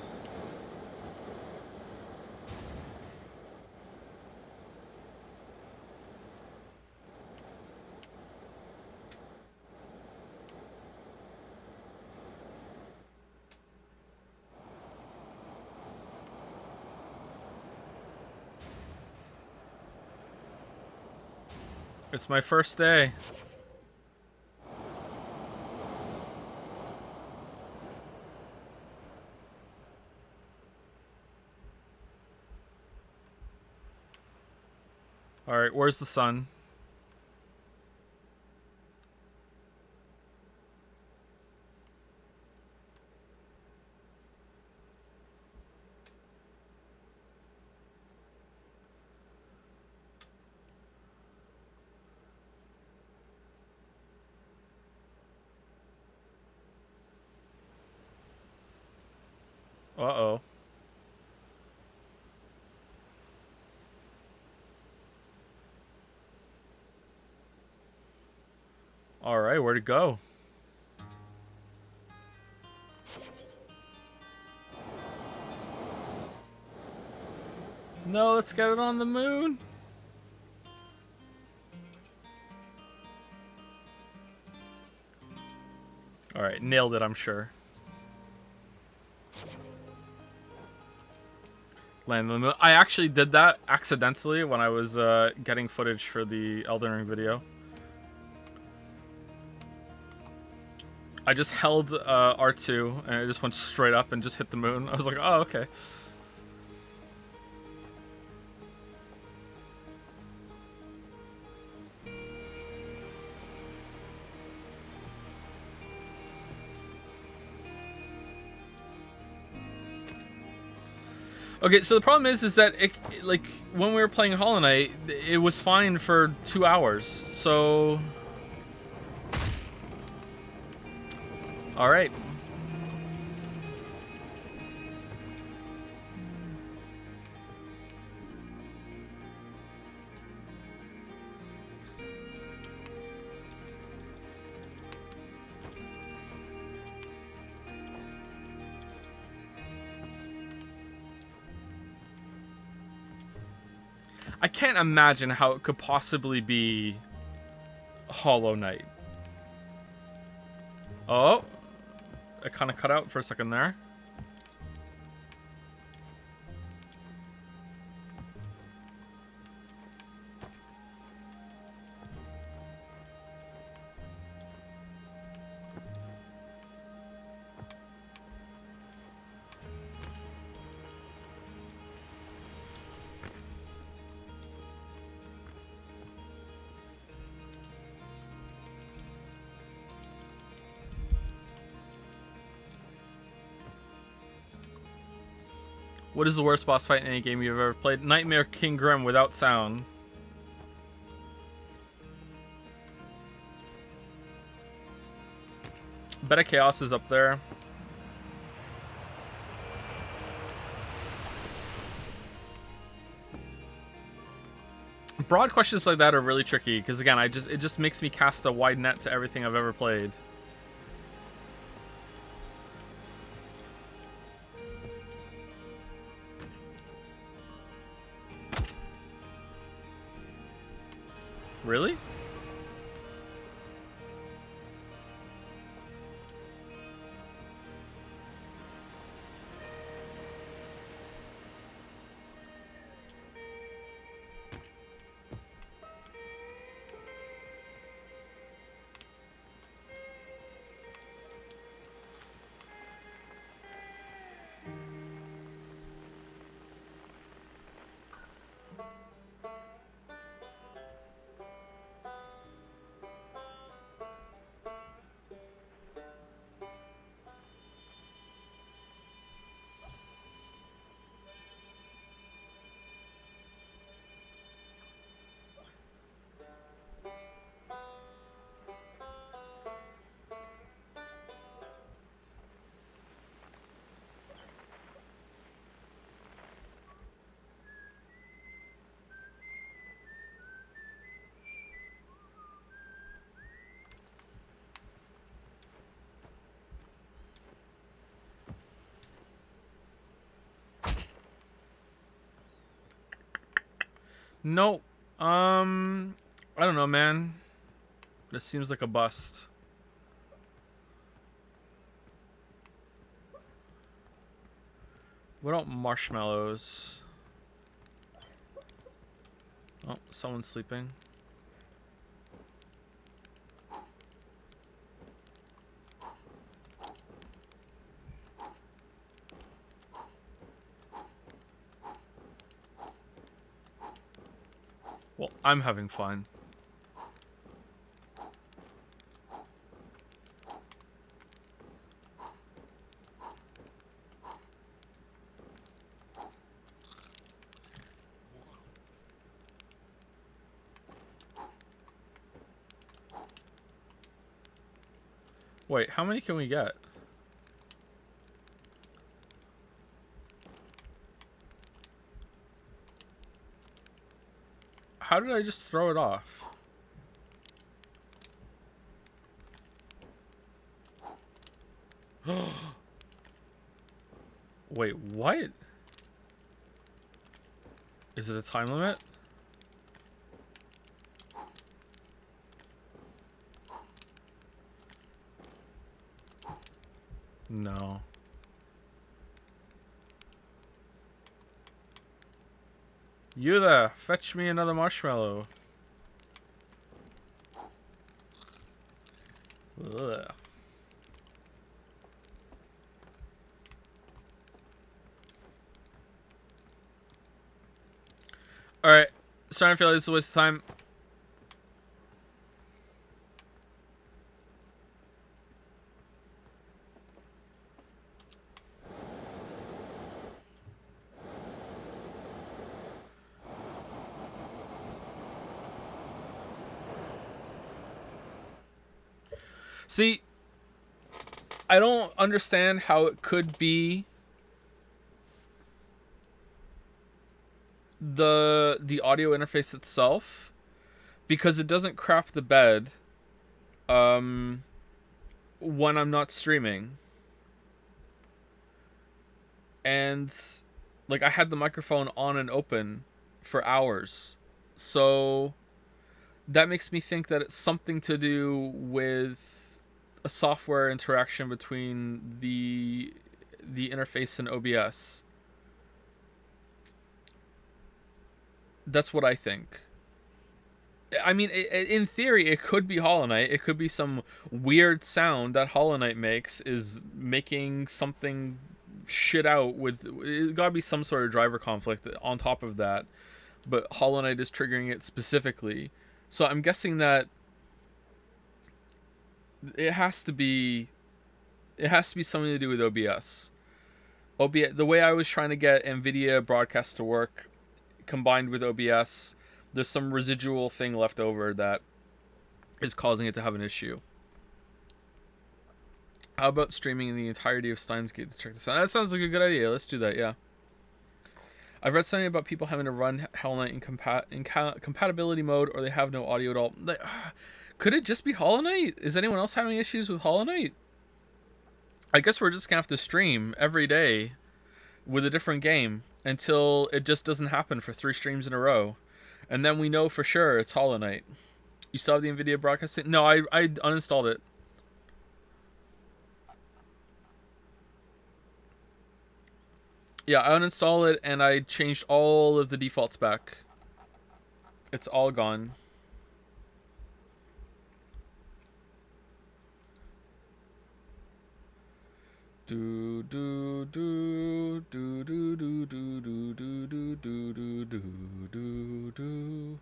It's my first day. Alright, where's the sun? Uh-oh. Alright, where'd it go? No, let's get it on the moon. Alright, nailed it, I'm sure. Land on the moon. I actually did that accidentally when I was getting footage for the Elden Ring video. I just held R2 and it just went straight up and just hit the moon. I was like, oh, okay. Okay, so the problem is that it, like when we were playing Hollow Knight, it was fine for 2 hours. So All right. I can't imagine how it could possibly be Hollow Knight. Oh, it kind of cut out for a second there. What is the worst boss fight in any game you've ever played? Nightmare King Grim without sound. Beta Chaos is up there. Broad questions like that are really tricky because again, it just makes me cast a wide net to everything I've ever played. Really? Nope. I don't know, man. This seems like a bust. What about marshmallows? Oh, someone's sleeping. Well, I'm having fun. Wait, how many can we get? How did I just throw it off? Wait, what? Is it a time limit? No. You there, fetch me another marshmallow. Ugh. Alright, starting to feel like this is a waste of time. See, I don't understand how it could be the audio interface itself, because it doesn't crap the bed when I'm not streaming. And like, I had the microphone on and open for hours. So that makes me think that it's something to do with a software interaction between the interface and OBS. That's what I think. I mean, in theory, it could be Hollow Knight. It could be some weird sound that Hollow Knight makes is making something shit out with. It gotta be some sort of driver conflict on top of that. But Hollow Knight is triggering it specifically. So I'm guessing that it has to be something to do with OBS. The way I was trying to get NVIDIA Broadcast to work combined with OBS, there's some residual thing left over that is causing it to have an issue. How about streaming the entirety of Steins Gate to check this out? That sounds like a good idea. Let's do that, yeah. I've read something about people having to run Hollow Knight in compatibility mode, or they have no audio at all. Could it just be Hollow Knight? Is anyone else having issues with Hollow Knight? I guess we're just going to have to stream every day with a different game until it just doesn't happen for 3 streams in a row. And then we know for sure it's Hollow Knight. You still have the NVIDIA broadcast thing? No, I uninstalled it. Yeah, I uninstalled it and I changed all of the defaults back. It's all gone. Do do do do do do do do do do do do do do do.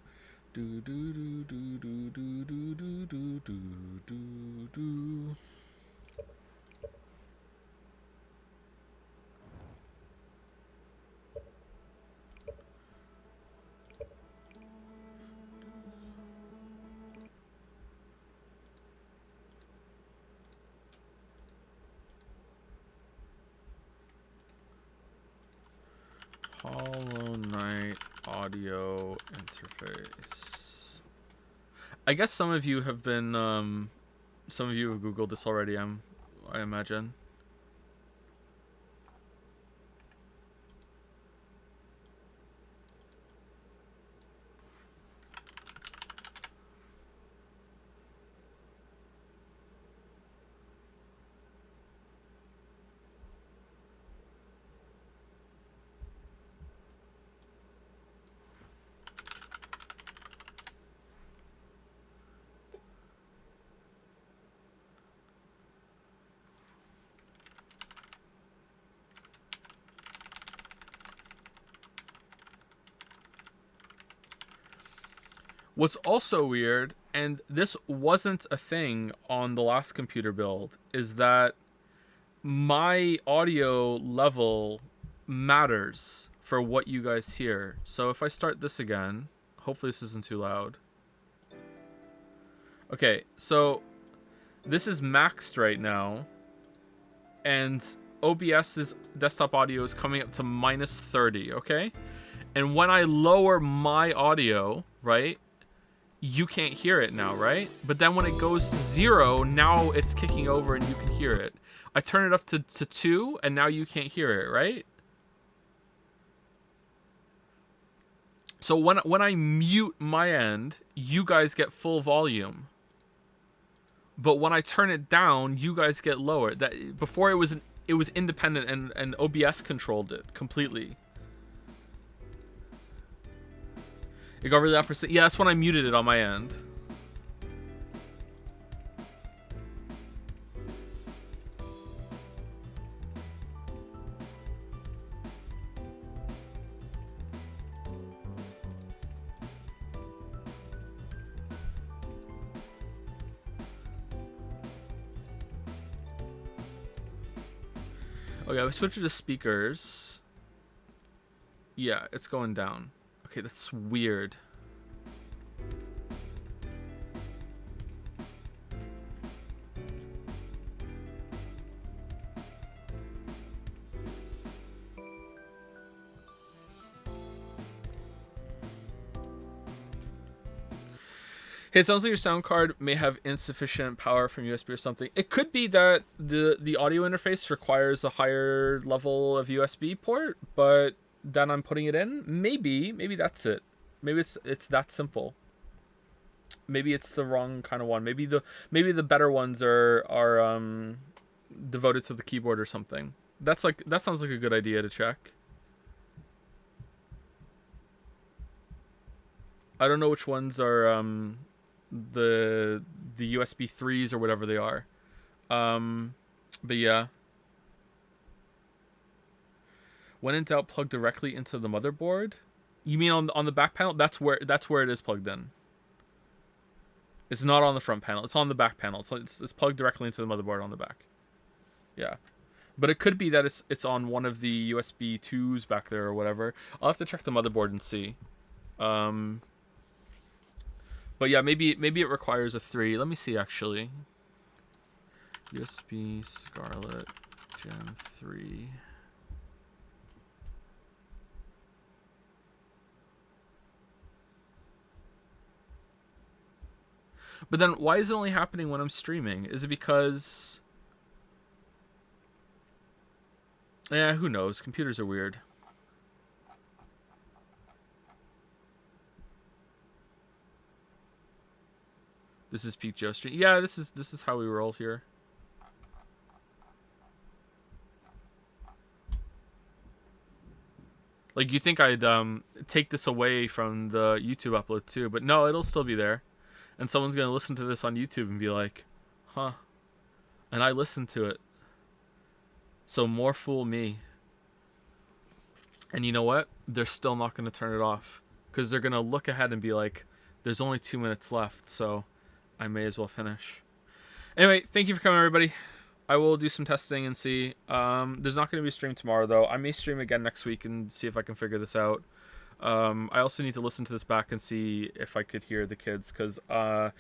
Do do do do do do do do do do do. Hollow Knight audio interface. I guess some of you have been, some of you have Googled this already, I imagine. What's also weird, and this wasn't a thing on the last computer build, is that my audio level matters for what you guys hear. So if I start this again, hopefully this isn't too loud. Okay, so this is maxed right now, and OBS's desktop audio is coming up to -30, okay? And when I lower my audio, right, you can't hear it now, right? But then when it goes to 0, now it's kicking over and you can hear it. I turn it up to 2, and now you can't hear it, right? So when I mute my end, you guys get full volume. But when I turn it down, you guys get lower. That before it was independent, and OBS controlled it completely. It got really loud for a second. Yeah, that's when I muted it on my end. Okay, we switch it to speakers. Yeah, it's going down. Okay, that's weird. Hey, it sounds like your sound card may have insufficient power from USB or something. It could be that the audio interface requires a higher level of USB port, but then I'm putting it in. Maybe that's it. Maybe it's that simple. Maybe it's the wrong kind of one. Maybe the better ones are devoted to the keyboard or something. That sounds like a good idea to check. I don't know which ones are the USB 3s or whatever they are. But yeah. When in doubt, plug directly into the motherboard. You mean on the back panel? That's where it is plugged in. It's not on the front panel. It's on the back panel. It's plugged directly into the motherboard on the back. Yeah. But it could be that it's on one of the USB 2s back there or whatever. I'll have to check the motherboard and see. But yeah, maybe it requires a 3. Let me see actually. USB Scarlett Gen 3. But then why is it only happening when I'm streaming? Is it because... Yeah, who knows? Computers are weird. This is Peak Joe stream. Yeah, this is how we roll here. Like, you think I'd take this away from the YouTube upload too, but no, it'll still be there. And someone's going to listen to this on YouTube and be like, huh. And I listened to it. So more fool me. And you know what? They're still not going to turn it off. Because they're going to look ahead and be like, there's only 2 minutes left, so I may as well finish. Anyway, thank you for coming, everybody. I will do some testing and see. There's not going to be a stream tomorrow, though. I may stream again next week and see if I can figure this out. I also need to listen to this back and see if I could hear the kids, because I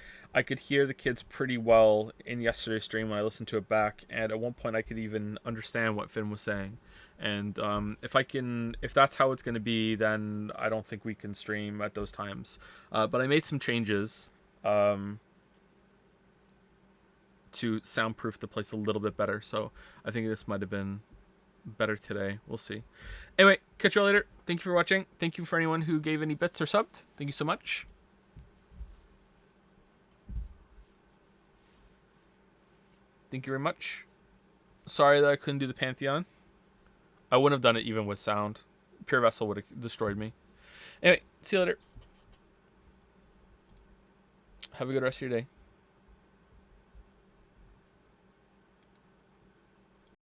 could hear the kids pretty well in yesterday's stream when I listened to it back, and at one point I could even understand what Finn was saying. And if that's how it's going to be, then I don't think we can stream at those times. But I made some changes to soundproof the place a little bit better, so I think this might have been better today. We'll see. Anyway, catch you all later. Thank you for watching. Thank you for anyone who gave any bits or subbed. Thank you so much. Thank you very much. Sorry that I couldn't do the Pantheon. I wouldn't have done it even with sound. Pure Vessel would have destroyed me. Anyway, see you later. Have a good rest of your day.